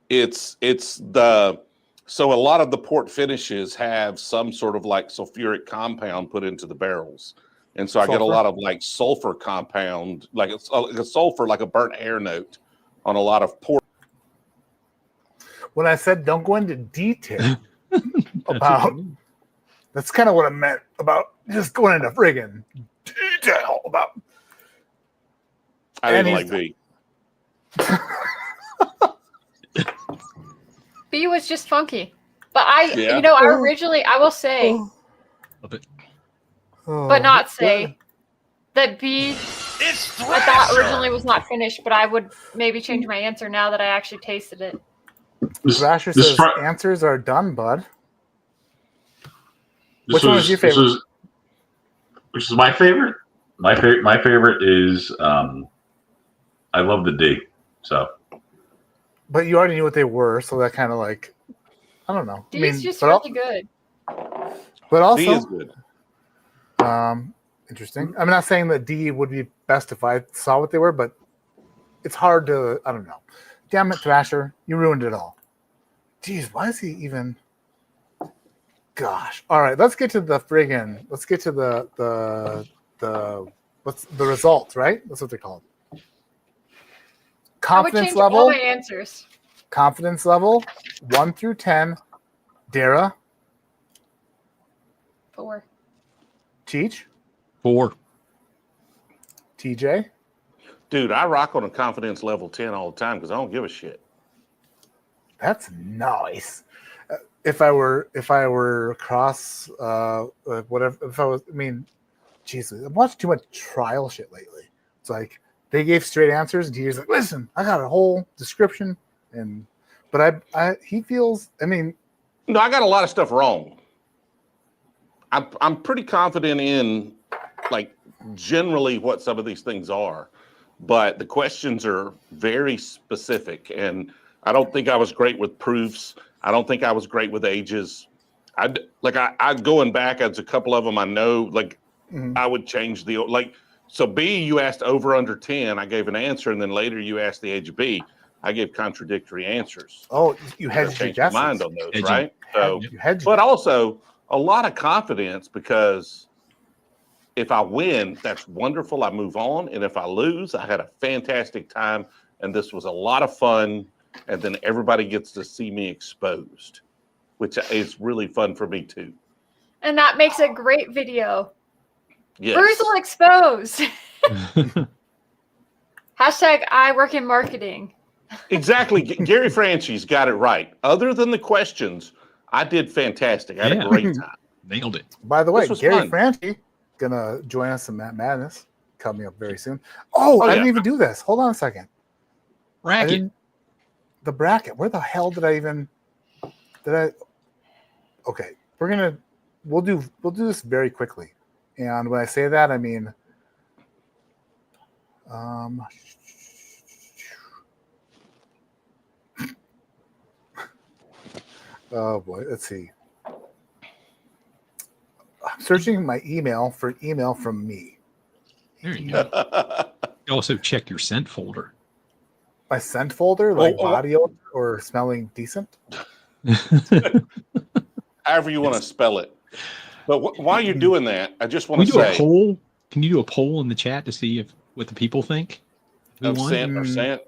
S3: It's the so a lot of the port finishes have some sort of like sulfuric compound put into the barrels. And so I get a
S2: Sulfur?
S3: lot of like sulfur compound, like it's a sulfur, like a burnt hair note on a lot of port.
S2: when I said don't go into detail about, that's kind of what I meant about just going into friggin' detail about.
S3: I didn't
S2: And
S3: like B.
S6: B was just funky. But I
S3: Yeah.
S6: originally, I will say,
S5: Love it.
S6: but not say that B, I thought originally was not finished, but I would maybe change my answer now that I actually tasted it.
S2: Thrasher
S7: This
S2: says
S7: fr-
S2: answers are done, bud.
S7: This
S2: Which one was your favorite?
S7: Which is my favorite? My favorite is I love the D. So
S2: But you already knew what they were, so that kind of like, I don't know.
S6: D is just
S2: but
S6: really good.
S2: But
S3: D is
S2: also,
S3: good.
S2: interesting. I'm not saying that D would be best if I saw what they were, but it's hard to, I don't know. Damn it, Thrasher, you ruined it all. Jeez, why is he even? Gosh. All right, let's get to the what's the results, right? That's what they're called.
S6: I would
S2: Confidence
S6: change all
S2: level.
S6: my answers.
S2: Confidence level 1 through 10. Dara,
S6: 4.
S2: Cheech,
S5: 4.
S2: TJ.
S3: Dude, I rock on a confidence level 10 all the time because I don't give a shit.
S2: That's nice. If I were across whatever, if I was, I mean, Jesus, I've watched too much trial shit lately. It's like they gave straight answers, and he's like, "Listen, I got a whole description," but he feels. I mean,
S3: No, I got a lot of stuff wrong. I'm pretty confident in like generally what some of these things are, but the questions are very specific, and I don't think I was great with proofs. I don't think I was great with ages. I going back as a couple of them I know, like I would change the like. So B, you asked over under 10. I gave an answer, and then later you asked the age of B. I gave contradictory answers.
S2: oh, you had
S3: I
S2: your
S3: changed my
S2: guesses.
S3: mind on those,
S5: Edging.
S3: right? So,
S2: You had
S3: but also a lot of confidence because if I win, that's wonderful. I move on, and if I lose, I had a fantastic time, and this was a lot of fun. And then everybody gets to see me exposed, which is really fun for me too.
S6: And that makes a great video.
S3: Yes.
S6: BREWZLE exposed. Hashtag I work in marketing.
S3: Exactly. Gary Franchi's got it right. Other than the questions, I did fantastic. I had
S5: Yeah.
S3: a great time.
S5: Nailed it.
S2: By the way,
S3: This was
S2: Gary
S3: fun.
S2: Franchi gonna join us in Matt Madness coming up very soon. Oh, I didn't
S3: yeah.
S2: even do this. Hold on a second. I
S5: Racket.
S2: didn't. The bracket. Where the hell did I even? Okay, we'll do this very quickly, and when I say that, I mean, oh boy, let's see. I'm searching my email for email from me.
S5: There you go. You also check your sent folder.
S2: My sent folder, like
S3: Oh.
S2: body odor or smelling decent.
S3: However you want to spell it. But while you're doing that, I just want
S5: Can
S3: to
S5: you do a
S3: say
S5: poll? Can you do a poll in the chat to see what the people think? Who
S3: of
S5: won?
S3: sent or sent.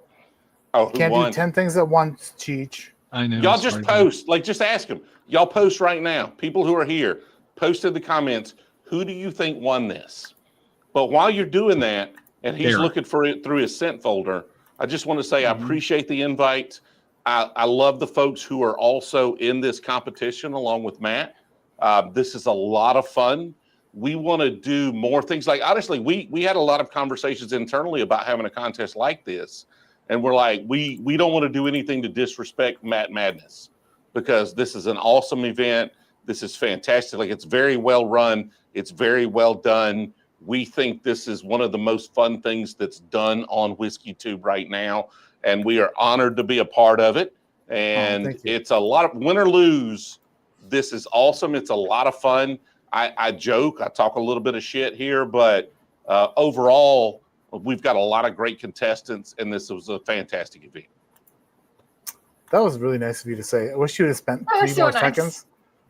S3: Oh, who
S2: Can't
S3: won?
S2: do 10 things at once, Cheech.
S5: I know.
S3: Y'all
S5: it's
S3: just
S5: hard.
S3: post, like just ask them. Y'all post right now. People who are here, post in the comments, who do you think won this? But while you're doing that, and he's
S5: Dara.
S3: looking for it through his sent folder, I just want to say I appreciate the invite. I love the folks who are also in this competition along with Matt. This is a lot of fun. We want to do more things. Like, honestly, we had a lot of conversations internally about having a contest like this. And we're like, we don't want to do anything to disrespect Matt Madness, because this is an awesome event. This is fantastic. Like, it's very well run. It's very well done. We think this is one of the most fun things that's done on WhiskeyTube right now. And we are honored to be a part of it. And it's a lot of win or lose. This is awesome. It's a lot of fun. I joke, I talk a little bit of shit here, but overall, we've got a lot of great contestants, and this was a fantastic event.
S2: That was really nice of you to say. I wish you would have spent 3 more seconds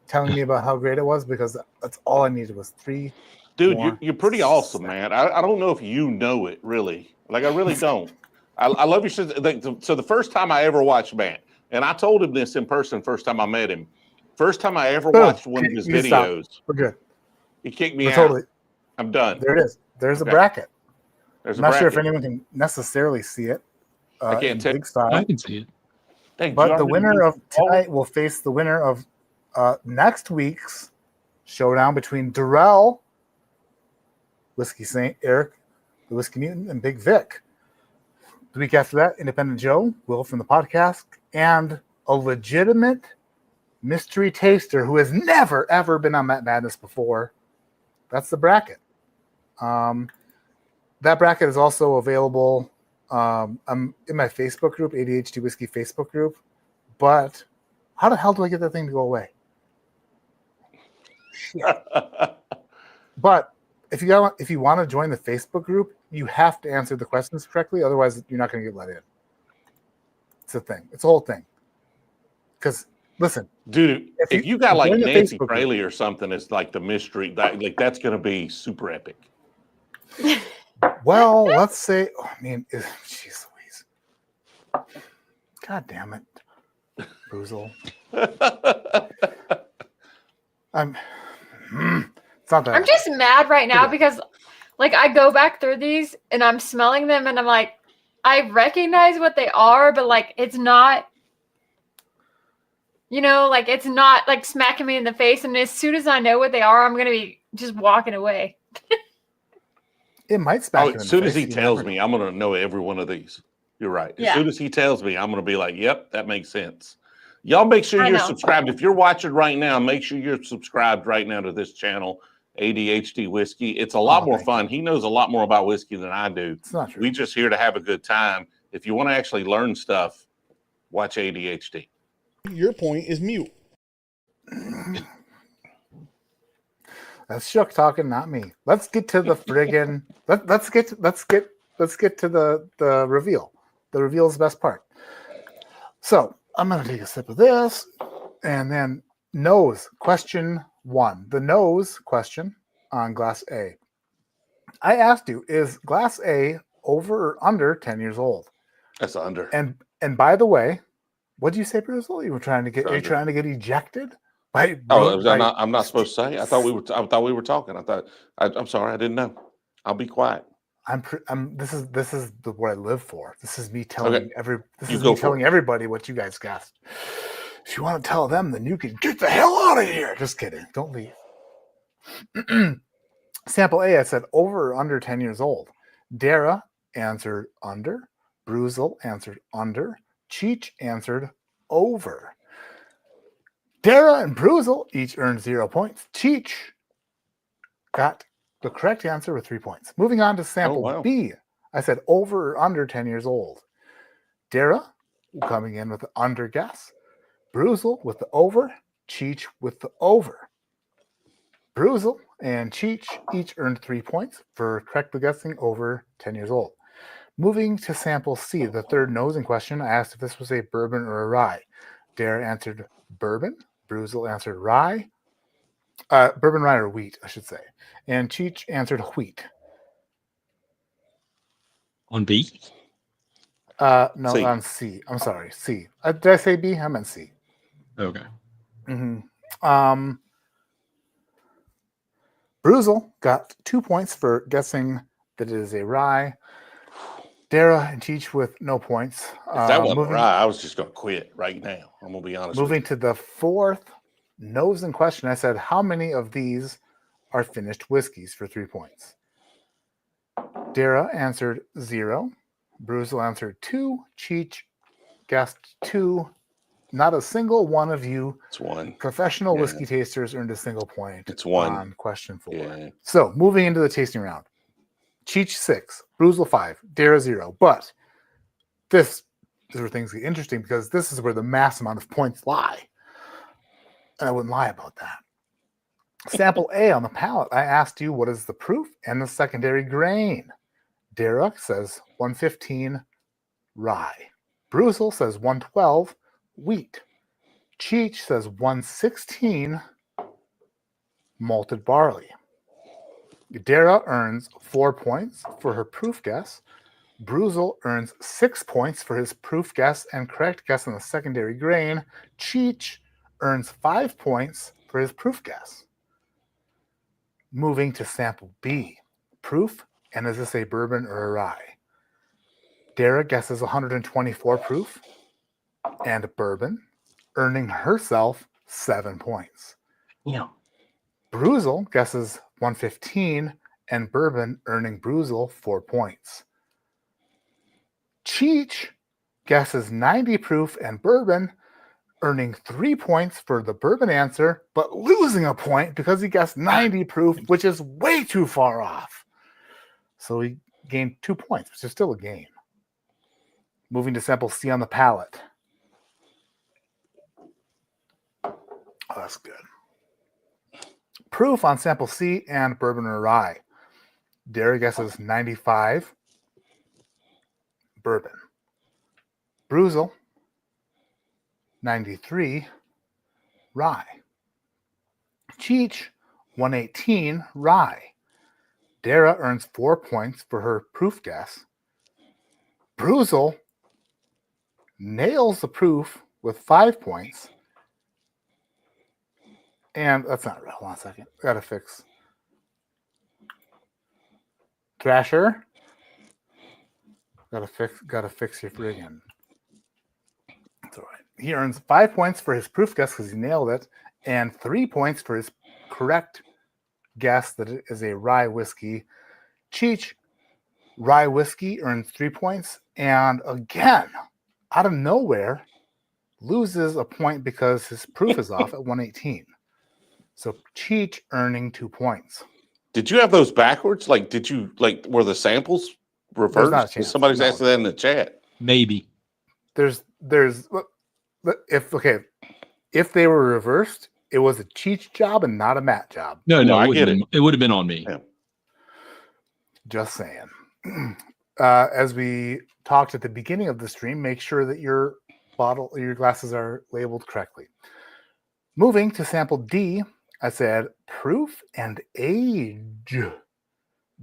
S2: telling me about how great it was, because that's all I needed was 3.
S3: Dude, you're pretty awesome, man. I don't know if you know it, really. Like, I really don't. I love your sister. So the first time I ever watched Matt, and I told him this in person first time I met him, first time I ever watched one of his videos.
S2: We're good.
S3: He kicked me out.
S2: Totally.
S3: I'm done.
S2: There it is. There's a bracket.
S3: There's
S2: I'm not sure if anyone can necessarily see it.
S3: I can't tell.
S2: Big style.
S5: I can see it.
S3: Dang,
S2: But the winner of tonight will face the winner of next week's showdown between Darrell, Whiskey Saint, Eric, the Whiskey Mutant, and Big Vic. The week after that, Independent Joe, Will from the podcast, and a legitimate mystery taster who has never, ever been on Matt Madness before. That's the bracket. That bracket is also available. I'm in my Facebook group, ADHD Whiskey Facebook group. But how the hell do I get that thing to go away? But if you want to join the Facebook group, you have to answer the questions correctly. Otherwise, you're not going to get let in. It's a thing. It's a whole thing. Because listen,
S3: dude, if you got like Nancy Fraley or something, it's like the mystery. That's going to be super epic.
S2: Well, let's say, jeez Louise. God damn it. BREWZLE. It's not that.
S6: I'm just mad right now because, like, I go back through these and I'm smelling them and I'm like, I recognize what they are, but like, it's not, like, it's not like smacking me in the face. And as soon as I know what they are, I'm going to be just walking away.
S2: It might smack you in
S3: as
S2: the
S3: soon
S2: face.
S3: as he tells me, I'm going to know every one of these. You're right. As soon as he tells me, I'm going to be like, yep, that makes sense. Y'all make sure you're subscribed. If you're watching right now, make sure you're subscribed right now to this channel, ADHD Whiskey. It's a lot more fun. He knows a lot more about whiskey than I do.
S2: It's not true.
S3: We just here to have a good time. If you want to actually learn stuff, watch ADHD.
S11: Your point is mute.
S2: That's Shook talking, not me. Let's get to the friggin' let's get to the reveal. The reveal is the best part. So I'm gonna take a sip of this, and then nose question 1. The nose question on glass A. I asked you, is glass A over or under 10 years old?
S3: That's under.
S2: And by the way, what did you say, BREWZLE? You were trying to get ejected?
S3: I'm not supposed to say. I thought we were talking. I'm sorry. I didn't know. I'll be quiet.
S2: This is what I live for. This is me telling everybody what you guys guessed. If you want to tell them, then you can get the hell out of here. Just kidding. Don't leave. Sample A, I said over or under 10 years old. Dara answered under. BREWZLE answered under. Cheech answered over. Dara and BREWZLE each earned 0 points. Cheech got the correct answer with 3 points. Moving on to sample B. I said over or under 10 years old. Dara coming in with the under guess. BREWZLE with the over. Cheech with the over. BREWZLE and Cheech each earned 3 points for correctly guessing over 10 years old. Moving to sample C, the third nosing question, I asked if this was a bourbon or a rye. Dara answered bourbon. BREWZLE answered rye. Bourbon, rye, or wheat, I should say. And Cheech answered wheat.
S5: On B?
S2: No,
S3: C.
S2: on C. I'm sorry, C. Did I say B? I meant C.
S5: Okay.
S2: Mm-hmm. BREWZLE got 2 points for guessing that it is a rye. Dara and Cheech with no points.
S3: If that wasn't
S2: moving,
S3: right, I was just going to quit right now. I'm going to be honest with
S2: moving to the fourth nose in question, I said, how many of these are finished whiskeys for 3 points? Dara answered 0. BREWZLE answered 2. Cheech guessed 2. Not a single one of you
S3: It's one.
S2: professional
S3: Yeah.
S2: whiskey tasters earned a single point
S3: It's one.
S2: on question 4.
S3: Yeah.
S2: So moving into the tasting round. Cheech 6, BREWZLE 5, Dara 0. But this is where things get interesting because this is where the mass amount of points lie. And I wouldn't lie about that. Sample A on the palate. I asked you what is the proof and the secondary grain. Dara says 115 rye. BREWZLE says 112 wheat. Cheech says 116 malted barley. Dara earns 4 points for her proof guess. BREWZLE earns 6 points for his proof guess and correct guess on the secondary grain. Cheech earns 5 points for his proof guess. Moving to sample B. Proof, and is this a bourbon or a rye? Dara guesses 124 proof and bourbon, earning herself 7 points.
S5: Yeah.
S2: BREWZLE guesses 115 and bourbon, earning BREWZLE 4 points. Cheech guesses 90 proof and bourbon, earning 3 points for the bourbon answer, but losing a point because he guessed 90 proof, which is way too far off. So he gained 2 points, which is still a game. Moving to sample C on the palate. Oh, that's good. Proof on sample C and bourbon or rye. Dara guesses 95 bourbon. BREWZLE 93 rye. Cheech 118 rye. Dara earns 4 points for her proof guess. BREWZLE nails the proof with 5 points. And that's not real. Hold on a second. Gotta fix. Thrasher. Gotta fix your friggin'. That's all right. He earns 5 points for his proof guess because he nailed it, and 3 points for his correct guess that it is a rye whiskey. Cheech, rye whiskey, earns 3 points, and again, out of nowhere, loses a point because his proof is off at 118. So Cheech earning 2 points.
S3: Did you have those backwards? Like, did you were the samples
S2: There's not a
S3: reversed?
S2: chance.
S3: Somebody's
S2: No.
S3: asking that in the chat.
S5: Maybe.
S2: There's if they were reversed, it was a Cheech job and not a Matt job.
S5: No,
S3: I
S5: it
S3: get
S5: wouldn't- it would have been on me.
S3: Yeah.
S2: Just saying. As we talked at the beginning of the stream, make sure that your glasses are labeled correctly. Moving to sample D, I said proof and age.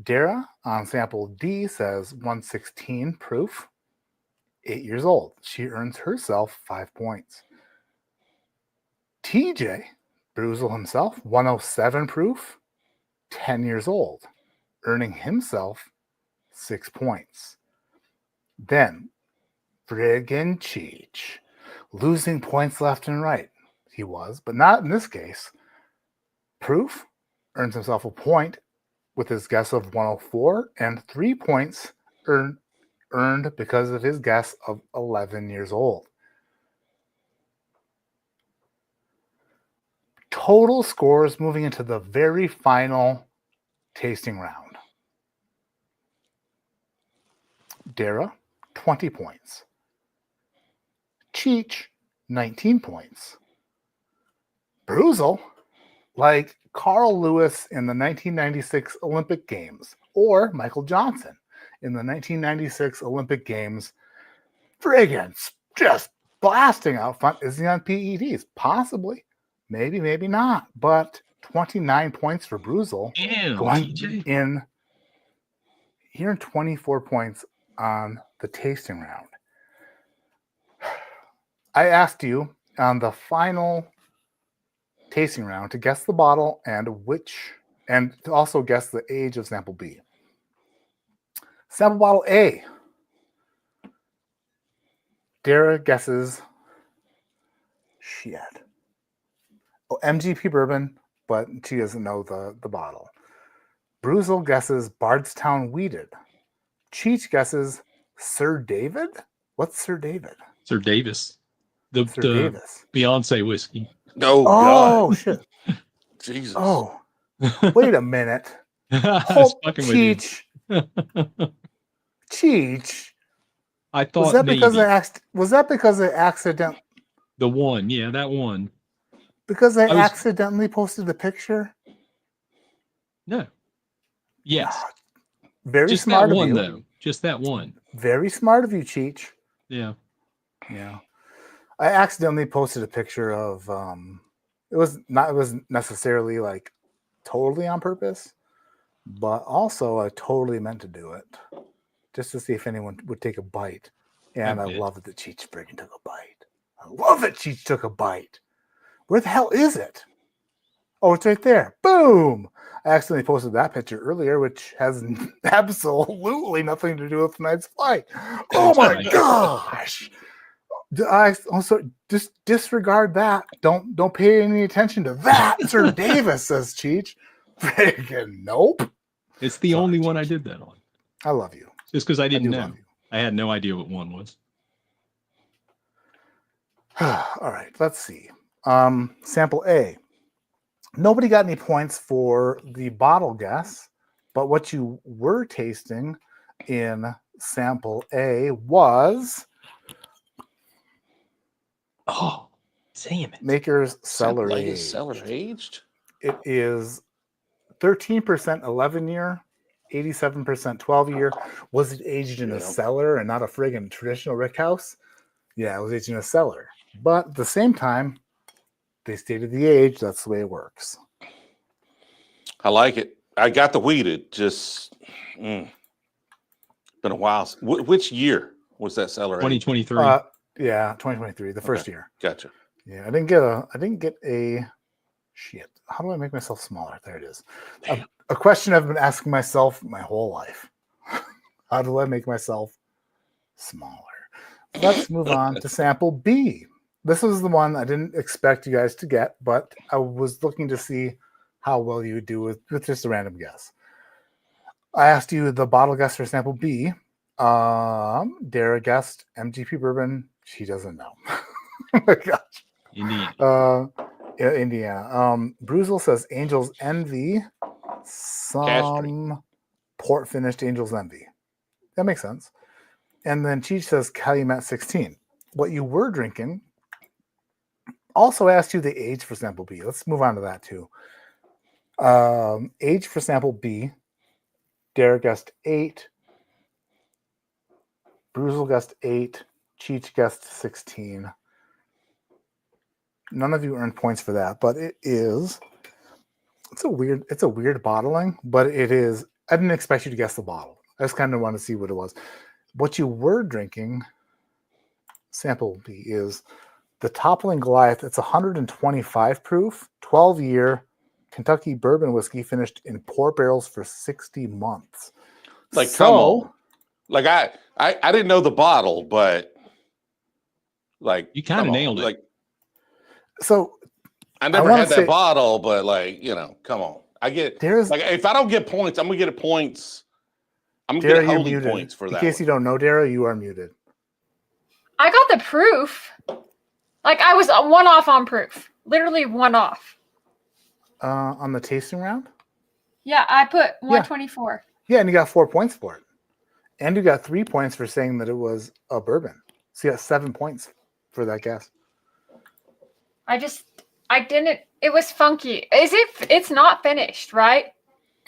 S2: Dara on sample D says 116 proof, 8 years old. She earns herself 5 points. TJ, BREWZLE himself, 107 proof, 10 years old, earning himself 6 points. Then, friggin' Cheech, losing points left and right. He was, but not in this case. Proof earns himself a point with his guess of 104 and 3 points earned because of his guess of 11 years old. Total scores moving into the very final tasting round. Dara, 20 points. Cheech, 19 points. BREWZLE, like Carl Lewis in the 1996 Olympic Games, or Michael Johnson in the 1996 Olympic Games, friggin' just blasting out front. Is he on PEDs? Possibly. Maybe, maybe not. But 29 points for BREWZLE.
S5: Damn,
S2: Going
S5: TJ.
S2: in here, 24 points on the tasting round. I asked you on the final tasting round to guess the bottle and to also guess the age of sample B. Sample bottle A, Dara guesses shit. Oh, MGP bourbon, but she doesn't know the bottle. BREWZLE guesses Bardstown Weeded. Cheech guesses Sir David. What's Sir David?
S5: Sir Davis. The
S2: Davis.
S5: Beyonce whiskey.
S3: Oh,
S2: Oh
S3: God.
S2: shit.
S3: Jesus.
S2: Oh, wait a minute.
S5: I was
S2: Hold,
S5: fucking with you.
S2: Cheech. Cheech.
S5: I thought
S2: Was that
S5: maybe
S2: because I accident?
S5: the one, yeah, that one.
S2: Because I
S5: was-
S2: accidentally posted the picture?
S5: No. Yes.
S2: Very
S5: Just
S2: smart
S5: that
S2: of
S5: one
S2: you.
S5: though. Just that one.
S2: Very smart of you, Cheech.
S5: Yeah.
S2: Yeah. I accidentally posted a picture of it was necessarily like totally on purpose, but also I totally meant to do it just to see if anyone would take a bite. And I love that Cheech friggin' took a bite. I love that Cheech took a bite. Where the hell is it? Oh, it's right there. Boom! I accidentally posted that picture earlier, which has absolutely nothing to do with tonight's flight. Oh my gosh! I also just disregard that. Don't pay any attention to that. Sir Davis, says Cheech. Friggin' nope.
S5: It's the only one I did that on.
S2: I love you.
S5: Just because I didn't
S2: do
S5: know.
S2: love you.
S5: I had no idea what one was.
S2: All right, let's see. Sample A. Nobody got any points for the bottle guess, but what you were tasting in sample A was
S5: damn it.
S2: Maker's Cellar
S3: Like
S2: Aged.
S3: is cellar aged?
S2: It is 13% 11-year, 87% 12-year. Was it aged in a cellar and not a friggin' traditional rick house? Yeah, it was aged in a cellar. But at the same time, they stated the age. That's the way it works.
S3: I like it. I got the weeded. Just been a while. Which year was that cellar?
S5: 2023.
S2: Yeah, 2023, the first year.
S3: Gotcha.
S2: Yeah, I didn't get a shit. How do I make myself smaller? There it is. A question I've been asking myself my whole life. How do I make myself smaller? Let's move on to sample B. This was the one I didn't expect you guys to get, but I was looking to see how well you would do with just a random guess. I asked you the bottle guess for sample B. Dara guessed MGP bourbon. She doesn't know. Oh my gosh.
S5: Indiana.
S2: Yeah, Indiana. BREWZLE says Angel's Envy. Some port finished Angel's Envy. That makes sense. And then Cheech says Calumet 16. What you were drinking. Also asked you the age for sample B. Let's move on to that too. Age for sample B. Dara guessed 8. BREWZLE guessed 8. Cheech guessed 16. None of you earned points for that, but it's a weird bottling, but it is. I didn't expect you to guess the bottle. I just kind of want to see what it was. What you were drinking, sample B, is the Toppling Goliath. It's 125 proof, 12-year Kentucky bourbon whiskey finished in port barrels for 60 months.
S3: Like, come on. Like I didn't know the bottle, but like
S5: you kind of nailed it.
S3: Like,
S2: so
S3: I never had that bottle, but like, come on. I get like if I don't get points, I'm gonna get points. I'm gonna
S2: Dara,
S3: get holy points for that.
S2: In case you don't know, Dara, you are muted.
S6: I got the proof. Like I was one off on proof. Literally one off.
S2: On the tasting round?
S6: Yeah, I put 124.
S2: Yeah, and you got 4 points for it. And you got 3 points for saying that it was a bourbon. So you got 7 points for that guess.
S6: I didn't. It was funky. It's not finished, right?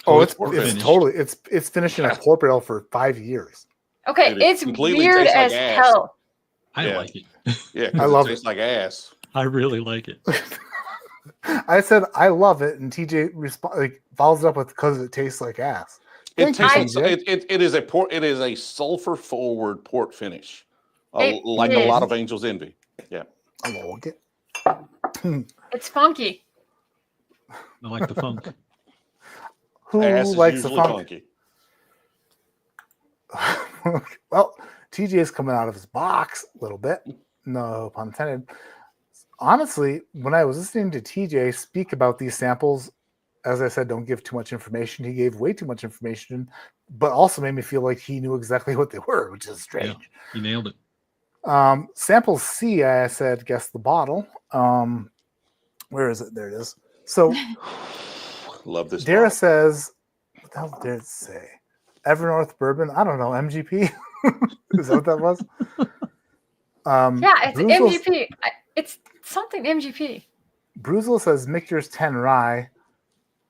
S2: Oh, it's totally. It's finished in a port barrel for 5 years.
S6: Okay, it's weird as hell.
S5: I like it.
S3: Yeah,
S2: I love
S3: it. Tastes like ass.
S5: I really like it.
S2: I said I love it, and TJ follows it up with because it tastes like ass.
S3: It is a sulfur forward port finish, like a lot of Angel's Envy. Yeah,
S2: I like it.
S6: It's funky.
S5: I like the funk.
S2: Who
S3: ass is
S2: likes the
S3: usually
S2: funk?
S3: funky.
S2: Well, TJ is coming out of his box a little bit. No pun intended. Honestly, when I was listening to TJ speak about these samples, as I said, don't give too much information. He gave way too much information, but also made me feel like he knew exactly what they were, which is strange.
S5: Yeah, he nailed it.
S2: Sample C, I said, guess the bottle. Where is it? There it is. So,
S3: Love this.
S2: Dara
S3: bottle.
S2: says, what the hell did it say? Evernorth bourbon. I don't know. MGP. Is that what that was?
S6: Yeah, it's
S2: BREWZLE
S6: MGP. It's something MGP.
S2: BREWZLE says Michter's 10 rye,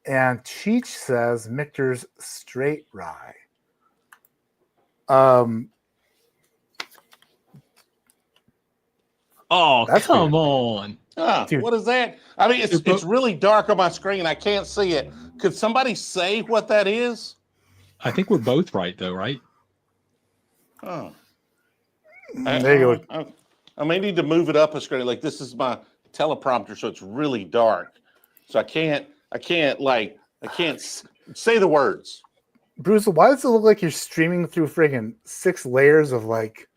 S2: and Cheech says Michter's straight rye.
S5: Oh,
S2: That's
S5: come on.
S2: Dude.
S3: What is that? I mean, it's really dark on my screen. I can't see it. Could somebody say what that is?
S5: I think we're both right, though, right?
S3: Oh.
S2: There you go.
S3: I may need to move it up a screen. Like, this is my teleprompter, so it's really dark. So I can't say the words.
S2: BREWZLE, why does it look like you're streaming through friggin' 6 layers of like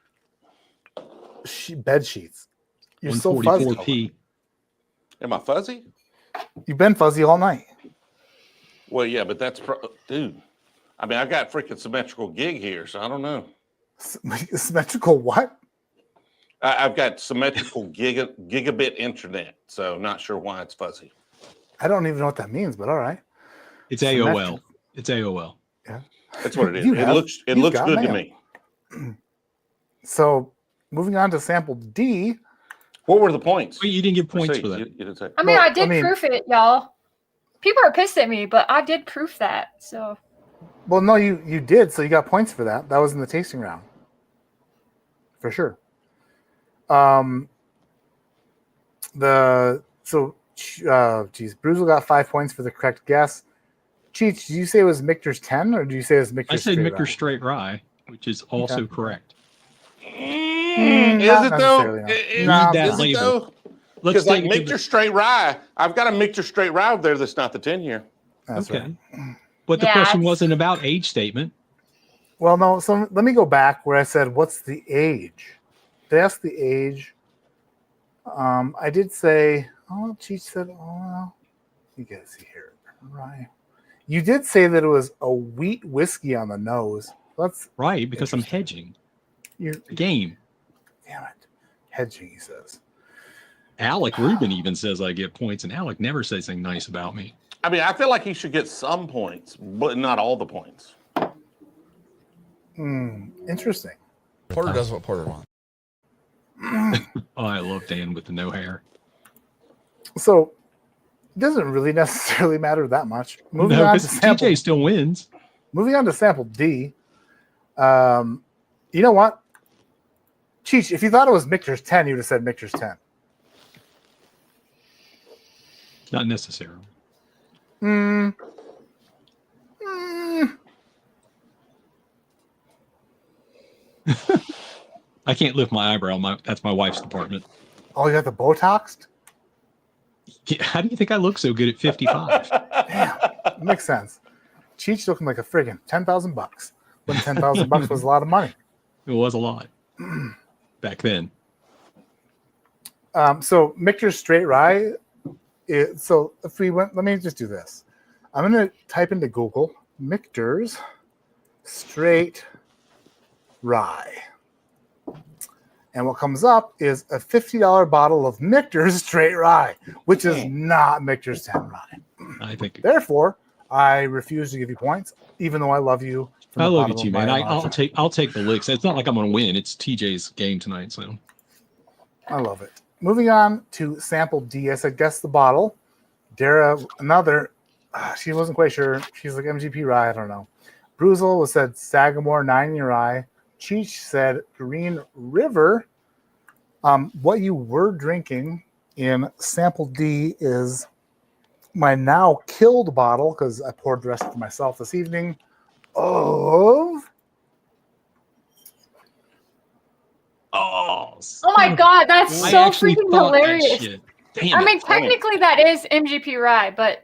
S2: bed sheets? You're so fuzzy.
S5: 144p.
S3: Am I fuzzy?
S2: You've been fuzzy all night.
S3: Well, yeah, but that's dude. I mean, I've got freaking symmetrical gig here, so I don't know.
S2: Symmetrical what?
S3: I've got symmetrical gigabit internet, so not sure why it's fuzzy.
S2: I don't even know what that means, but all right.
S5: It's AOL. It's AOL.
S2: Yeah,
S3: that's what it is.
S2: You
S3: It
S2: have-
S3: looks
S2: you've
S3: good
S2: got
S3: to
S2: mail.
S3: me.
S2: So moving on to sample D.
S3: What were the points?
S5: Wait, you didn't give points
S3: See,
S5: for that.
S3: you didn't say.
S6: I mean,
S2: Well,
S6: I did proof it, y'all. People are pissed at me, but I did proof that. So
S2: Well, no, you did, so you got points for that. That was in the tasting round. For sure. BREWZLE got 5 points for the correct guess. Cheech, did you say it was Michter's 10 or did you say it was Michter's
S5: I said
S2: straight
S5: Michter's
S2: rye?
S5: straight rye, which is also correct.
S3: Is
S2: Not
S3: it though?
S2: necessarily, no.
S3: Is
S2: Nah,
S5: that
S3: it
S5: label.
S3: though?
S5: Let's
S3: Because like
S5: take it to
S3: Michter Straight Rye, I've got a Michter Straight Rye there that's not the 10 year.
S2: That's
S5: okay.
S2: right.
S5: But the
S6: Yeah,
S5: question
S6: it's-
S5: wasn't about age statement.
S2: Well, no, so let me go back where I said, what's the age? They asked the age. I did say, Cheech said, you guys see here. Right. You did say that it was a wheat whiskey on the nose. That's
S5: Right, because I'm hedging.
S2: You're,
S5: The game.
S2: damn it. Hedging, he says.
S5: Alec Rubin even says I get points, and Alec never says anything nice about me.
S3: I mean, I feel like he should get some points, but not all the points.
S2: Interesting.
S11: Porter does what Porter wants.
S5: Oh, I love Dan with the no hair.
S2: So it doesn't really necessarily matter that much. Moving
S5: No,
S2: on to
S5: because
S2: sample.
S5: TJ still wins.
S2: Moving on to sample D. You know what? Cheech, if you thought it was Michter's 10, you would have said Michter's 10.
S5: Not necessarily. I can't lift my eyebrow. That's my wife's department.
S2: Oh, you got the Botoxed?
S5: How do you think I look so good at 55?
S2: Makes sense. Cheech looking like a friggin' $10,000. When $10,000 was a lot of money.
S5: It was a lot back then.
S2: So Michter's straight rye. So if we went, let me just do this. I'm going to type into Google Michter's straight rye. And what comes up is a $50 bottle of Michter's straight rye, which is not Michter's 10 rye.
S5: I think.
S2: Therefore, I refuse to give you points, even though I love you.
S5: I love you too, man. I'll take the licks. It's not like I'm going to win. It's TJ's game tonight, so.
S2: I love it. Moving on to sample D. I said, guess the bottle. Dara, another. She wasn't quite sure. She's like MGP rye. I don't know. BREWZLE said Sagamore 9-year rye. Cheech said Green River. What you were drinking in sample D is my now killed bottle, because I poured the rest for myself this evening, of
S6: Oh my god, that's
S5: I
S6: so
S5: actually
S6: freaking
S5: thought that
S6: hilarious.
S5: shit. Damn
S6: I
S5: it.
S6: mean, technically that is MGP rye, but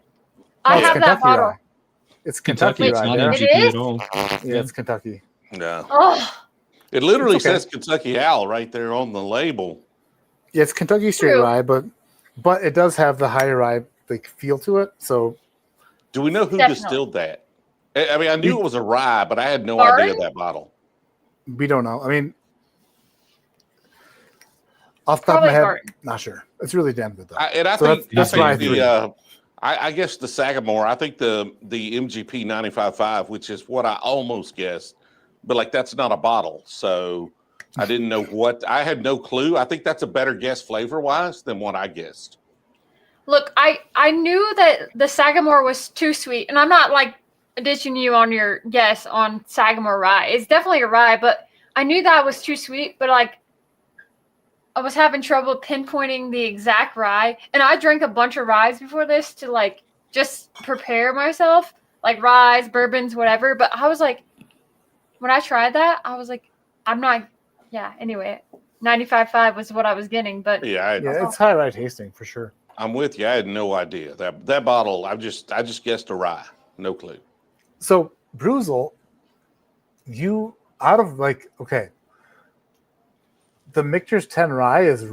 S6: I
S2: it's
S6: have that
S2: Kentucky
S6: bottle.
S2: rye. It's Kentucky
S5: It's
S2: rye.
S5: not
S2: Dara.
S6: It
S5: MGP
S6: is?
S5: at all.
S2: Yeah, it's Kentucky.
S3: No.
S6: Oh,
S3: It literally
S2: It's okay.
S3: says Kentucky Owl right there on the label.
S2: Yeah, it's Kentucky straight
S6: True.
S2: rye, but it does have the higher rye like feel to it. So,
S3: Do we know who
S6: Definitely.
S3: distilled that? I mean, I knew it was a rye, but I had no
S6: Barton?
S3: idea that bottle.
S2: we don't know. I mean, off the top of
S6: Probably
S2: my head,
S6: Barton.
S2: not sure. It's really damn good though.
S3: I
S2: So
S3: think,
S2: that's
S3: I
S2: rye
S3: think
S2: 3.
S3: the I guess the Sagamore. I think the MGP 95.5, which is what I almost guessed, but like that's not a bottle, so I didn't know what. I had no clue. I think that's a better guess flavor wise than what I guessed.
S6: Look, I knew that the Sagamore was too sweet, and I'm not like ditching you on your guess on Sagamore rye. It's definitely a rye, but I knew that was too sweet. But like, I was having trouble pinpointing the exact rye, and I drank a bunch of ryes before this to like just prepare myself, like ryes, bourbons, whatever. But I was like, when I tried that, I was like, I'm not. Yeah. Anyway, 95.5 was what I was getting, but
S3: Yeah,
S2: it's high rye tasting for sure.
S3: I'm with you. I had no idea that bottle. I just guessed a rye. No clue.
S2: So, BREWZLE, you out of like okay, the Michter's 10 rye is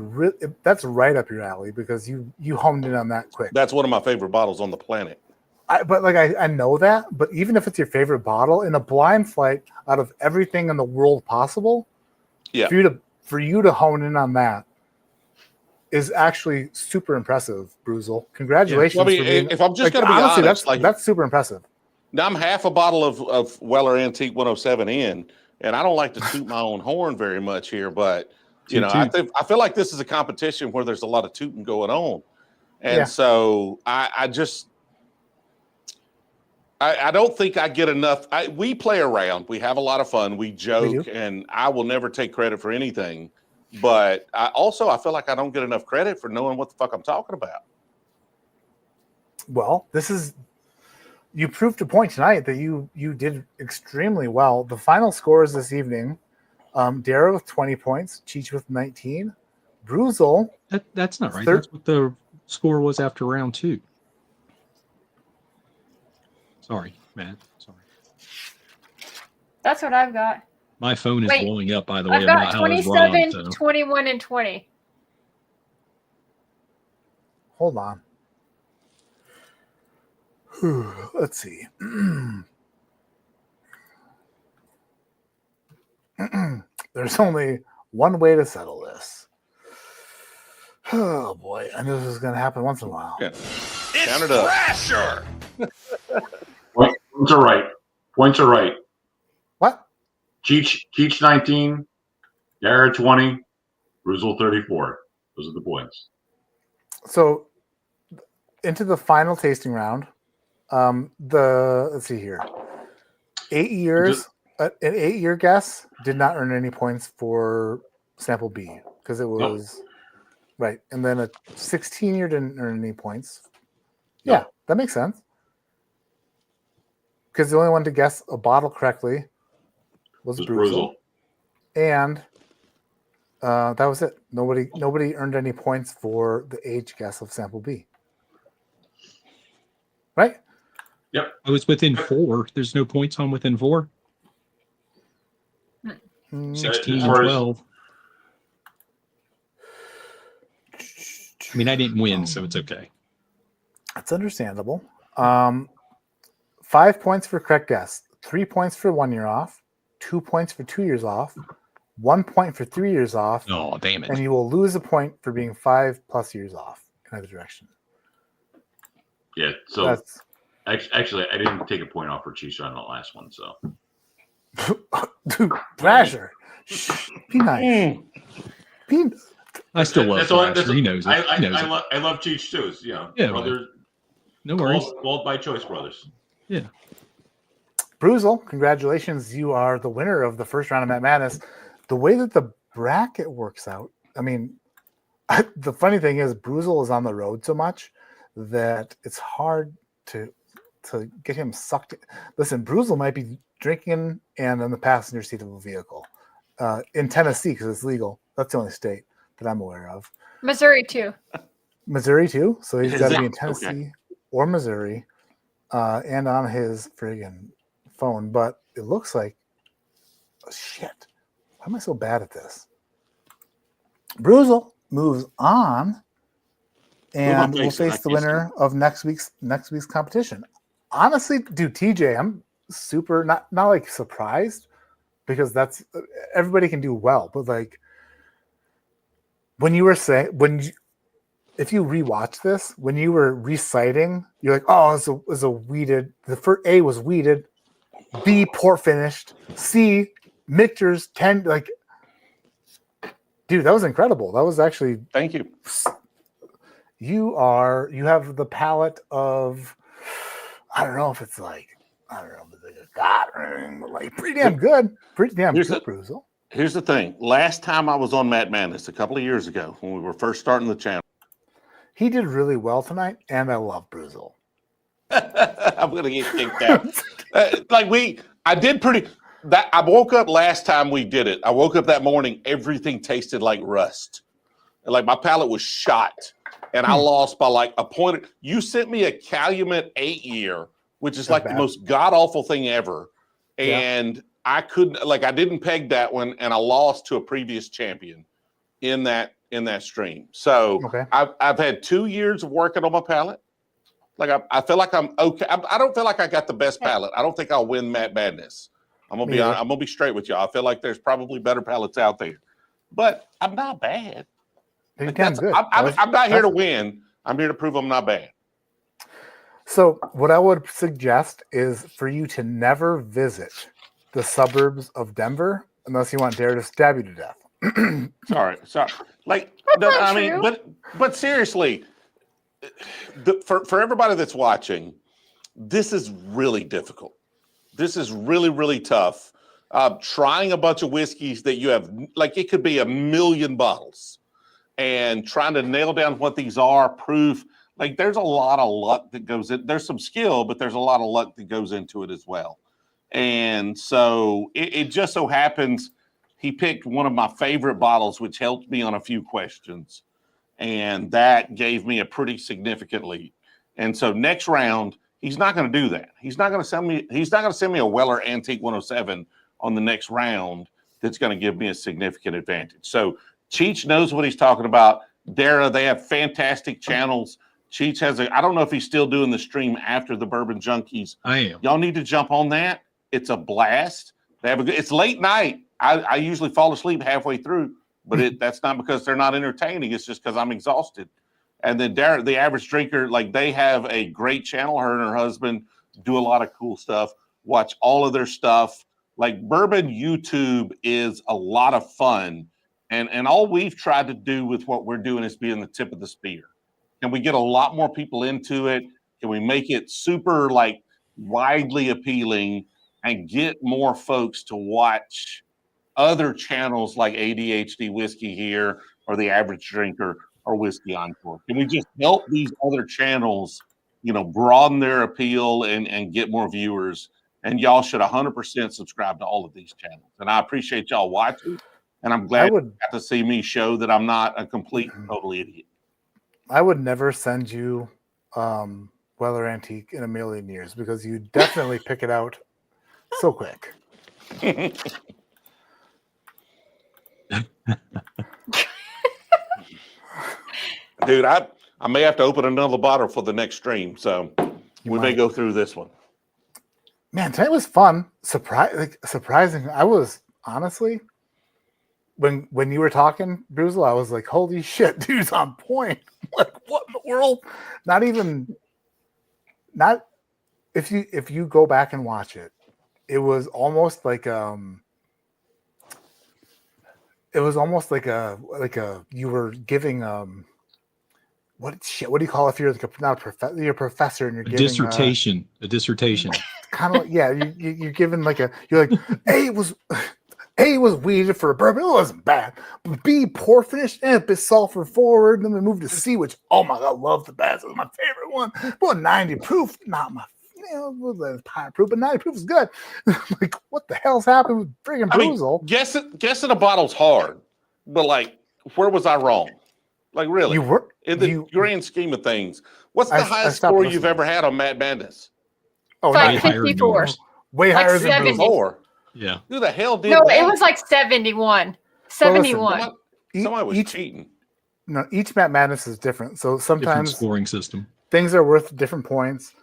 S2: that's right up your alley because you honed in on that quick.
S3: That's one of my favorite bottles on the planet.
S2: But I know that, but even if it's your favorite bottle in a blind flight, out of everything in the world possible,
S3: Yeah.
S2: for you to hone in on that is actually super impressive, BREWZLE. Congratulations!
S3: Well, I mean,
S2: for being,
S3: if I'm just gonna be
S2: honestly,
S3: honest, like
S2: that's super impressive.
S3: now I'm half a bottle of Weller Antique 107 in, and I don't like to toot my own horn very much here, but you know, I feel like this is a competition where there's a lot of tooting going on, and so I don't think I get enough. We play around, we have a lot of fun, we joke, and I will never take credit for anything. But I feel like I don't get enough credit for knowing what the fuck I'm talking about.
S2: Well, you proved a point tonight that you did extremely well. The final scores this evening: Dara with 20 points, Cheech with 19, BREWZLE.
S5: That's not right. That's what the score was after round 2. Sorry, Matt. Sorry.
S6: that's what I've got.
S5: My phone is
S6: Wait,
S5: blowing up, by the way,
S6: I've got
S5: about how I was
S6: 27,
S5: wrong. So.
S6: 21, and 20.
S2: Hold on. Let's see. There's only one way to settle this. Oh boy, I knew this was going to happen once in a while.
S3: Yeah. Count it up.
S1: Pressure!
S7: Points are right. Points are right.
S2: What?
S7: Cheech 19, Dara 20, BREWZLE 34. Those are the points.
S2: So into the final tasting round. Let's see here. 8 years. An 8-year guess did not earn any points for sample B because it was right, and then a 16-year didn't earn any points. Yeah, that makes sense. Because the only one to guess a bottle correctly was BREWZLE, and that was it. Nobody earned any points for the age guess of sample B. Right?
S7: Yep.
S5: I was within 4. There's no points on within 4. 16 and 12. I mean, I didn't win, so it's okay.
S2: That's understandable. 5 points for correct guess, 3 points for 1 year off, 2 points for 2 years off, 1 point for 3 years off.
S5: Oh, damn it.
S2: And you will lose a point for being 5+ years off in either direction.
S7: Yeah, so actually, I didn't take a point off for Cheech on the last one, so.
S2: Dude, Thrasher. Be nice.
S5: I still love Thrasher. He knows it.
S7: I love Cheech too. You know,
S5: yeah,
S7: brothers.
S5: No worries.
S7: Bold by choice, brothers.
S5: Yeah.
S2: BREWZLE, congratulations. You are the winner of the first round of Matt Madness. The way that the bracket works out, I mean, the funny thing is BREWZLE is on the road so much that it's hard to get him sucked in. Listen, BREWZLE might be drinking and in the passenger seat of a vehicle in Tennessee because it's legal. That's the only state that I'm aware of.
S6: Missouri too.
S2: Missouri too. So he's got to be in Tennessee or Missouri and on his friggin' phone. But it looks like shit. am I so bad at this? BREWZLE moves on, and we'll face the winner of next week's competition. Honestly, dude, TJ, I'm super not like surprised, because that's everybody can do well, but like when you were saying if you rewatch this, when you were reciting, you're like, oh, it was a weeded. The first A was weeded, B port finished, C mixtures 10. Like, dude, that was incredible. That was actually.
S3: Thank you.
S2: You have the palette of, I don't know if it's like, I don't know, but like pretty damn good. Pretty damn good, BREWZLE.
S3: Here's the thing. Last time I was on Matt Madness a couple of years ago when we were first starting the channel.
S2: He did really well tonight, and I love BREWZLE.
S3: I'm gonna get kicked out. I woke up last time we did it. I woke up that morning, everything tasted like rust. Like my palate was shot, and I lost by like a point. You sent me a Calumet 8-year, which is like the most god awful thing ever, and I couldn't, like, I didn't peg that one, and I lost to a previous champion in that stream. So I've had 2 years of working on my palate. Like I feel like I'm okay. I don't feel like I got the best palate. I don't think I'll win Matt Madness. I'm gonna be honest, I'm gonna be straight with you. I feel like there's probably better palettes out there, but I'm not bad. Like I'm not here to win. I'm here to prove I'm not bad.
S2: So what I would suggest is for you to never visit the suburbs of Denver unless you want Dara to stab you to death.
S3: Sorry. Like, I mean, but seriously, for everybody that's watching, this is really difficult. This is really, really tough. Trying a bunch of whiskeys that you have, like, it could be 1 million bottles, and trying to nail down what these are, proof. Like, there's a lot of luck that goes in. There's some skill, but there's a lot of luck that goes into it as well. And so it just so happens he picked one of my favorite bottles, which helped me on a few questions. And that gave me a pretty significant lead. And so next round, he's not going to do that. He's not going to send me a Weller Antique 107 on the next round that's going to give me a significant advantage. So Cheech knows what he's talking about. Dara, they have fantastic channels. Cheech has I don't know if he's still doing the stream after the Bourbon Junkies.
S5: I am.
S3: Y'all need to jump on that. It's a blast. They have it's late night. I usually fall asleep halfway through, but that's not because they're not entertaining. It's just because I'm exhausted. And then Dara, the average drinker, like, they have a great channel. Her and her husband do a lot of cool stuff. Watch all of their stuff. Like, Bourbon YouTube is a lot of fun. And all we've tried to do with what we're doing is being the tip of the spear. Can we get a lot more people into it? Can we make it super, like, widely appealing and get more folks to watch other channels like ADHD Whiskey here, or the average drinker, or Whiskey Encore? Can we just help these other channels, broaden their appeal and get more viewers? And y'all should 100% subscribe to all of these channels. And I appreciate y'all watching. And I'm glad you got to see me show that I'm not a complete and total idiot.
S2: I would never send you Weller Antique in a million years, because you definitely pick it out so quick.
S3: Dude, I may have to open another bottle for the next stream, so we may go through this one.
S2: Man, tonight was fun. Surprising. I was honestly, when you were talking, BREWZLE, I was like, holy shit, dude's on point. Like, what in the world? If you go back and watch it, it was almost like you were giving what do you call it if you're like not a professor, you're a professor and you're giving
S5: a dissertation.
S2: Kind of like, yeah, you're giving you're like A was weeded for a bourbon. It wasn't bad. But B, pour finish, and a bit sulfur forward. Then we moved to C, which, oh my God, love the best. It was my favorite one. But 90 proof, not my, high proof, but 90 proof is good. Like, what the hell's happened with friggin' BREWZLE?
S3: Guessing a bottle's hard, but like, where was I wrong? Like, really? In the grand scheme of things, what's the highest score you've ever had on Matt Madness?
S2: Oh,
S6: 554.
S2: Way higher than
S6: BREWZLE.
S5: Yeah.
S3: Who the hell did
S6: No,
S3: that?
S6: it was like 71.
S2: Well, listen,
S6: 71.
S3: Somebody was
S2: each-
S3: cheating.
S2: No, each Matt Madness is different. So
S5: Different
S2: sometimes
S5: scoring system.
S2: things are worth different points,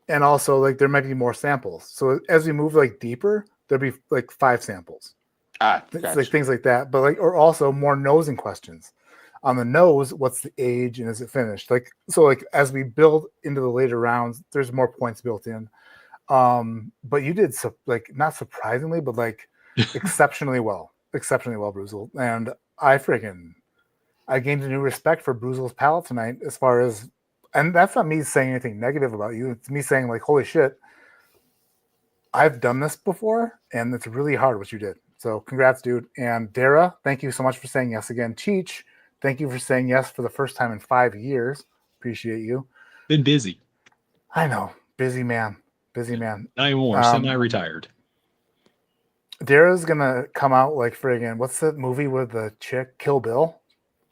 S2: and also like there might be more samples. So as we move like deeper, there'll be like 5 samples. It's
S3: Gotcha.
S2: like things like that, but like or also more nosing questions. On the nose, what's the age and is it finished? Like so, like as we build into the later rounds, there's more points built in. But you did like not surprisingly, but like exceptionally well, BREWZLE. And I gained a new respect for BREWZLE's palate tonight. As far as, and that's not me saying anything negative about you. It's me saying like, holy shit, I've done this before, and it's really hard what you did. So congrats, dude. And Dara, thank you so much for saying yes again. Cheech, thank you for saying yes for the first time in 5 years. Appreciate you.
S5: Been busy.
S2: I know, busy man.
S5: Not anymore. Semi-retired.
S2: Dara's gonna come out like friggin' what's that movie with the chick Kill Bill?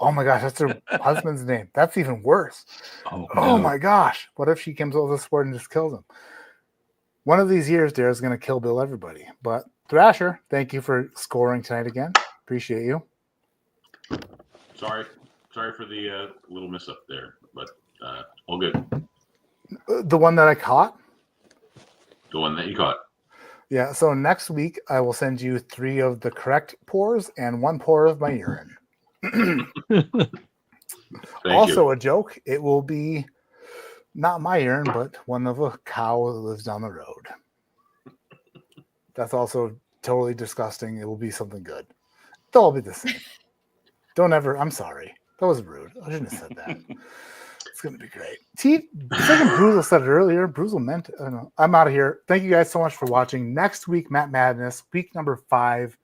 S2: Oh my gosh, that's her husband's name. That's even worse.
S5: Oh,
S2: Oh
S5: no.
S2: my gosh, what if she comes up with a sword and just kills him? One of these years, Dara's gonna Kill Bill everybody. But Thrasher, thank you for scoring tonight again. Appreciate you.
S7: Sorry for the little miss up there, but all good.
S2: The one that I caught.
S7: The one that you caught.
S2: Yeah. So next week I will send you 3 of the correct pours and 1 pour of my urine. Also, a joke. It will be not my urine, but one of a cow that lives down the road. That's also totally disgusting. It will be something good. They'll all be the same. Don't ever. I'm sorry. That was rude. I shouldn't have said that. It's going to be great. See, freaking BREWZLE said it earlier. BREWZLE meant it. I don't know. I'm out of here. Thank you guys so much for watching. Next week, Matt Madness, week number 5.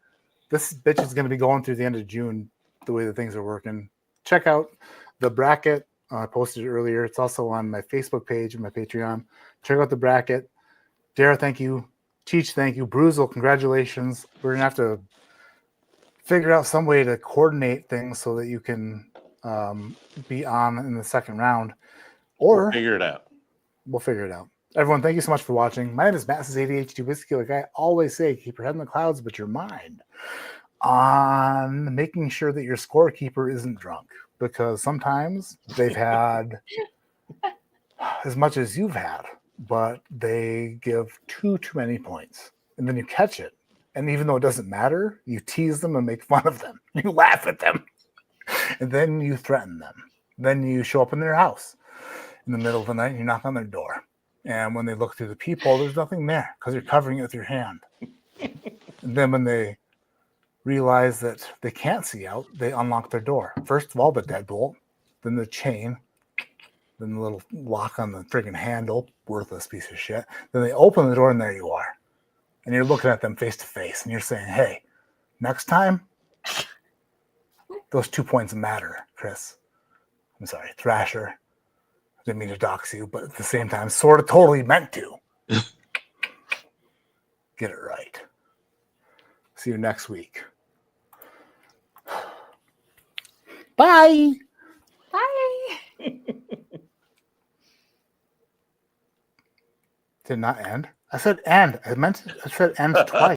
S2: This bitch is going to be going through the end of June, the way that things are working. Check out the bracket. I posted it earlier. It's also on my Facebook page and my Patreon. Check out the bracket. Dara, thank you. Cheech, thank you. BREWZLE, congratulations. We're going to have to figure out some way to coordinate things so that you can be on in the second round. Or
S3: We'll figure it out.
S2: We'll figure it out. Everyone, thank you so much for watching. My name is Matt. This is ADHD Whiskey. Like I always say, keep your head in the clouds, but your mind on making sure that your scorekeeper isn't drunk. Because sometimes they've had as much as you've had, but they give too many points. And then you catch it. And even though it doesn't matter, you tease them and make fun of them. You laugh at them. And then you threaten them. Then you show up in their house in the middle of the night and you knock on their door. And when they look through the peephole, there's nothing there because you're covering it with your hand. And then when they realize that they can't see out, they unlock their door. First of all, the deadbolt, then the chain, then the little lock on the friggin' handle, worthless piece of shit. Then they open the door and there you are. And you're looking at them face to face and you're saying, hey, next time, those 2 points matter, Chris. I'm sorry, Thrasher. I didn't mean to dox you, but at the same time, sort of totally meant to. Get it right. See you next week. Bye.
S6: Bye.
S2: Did not end. I said end. I said end twice.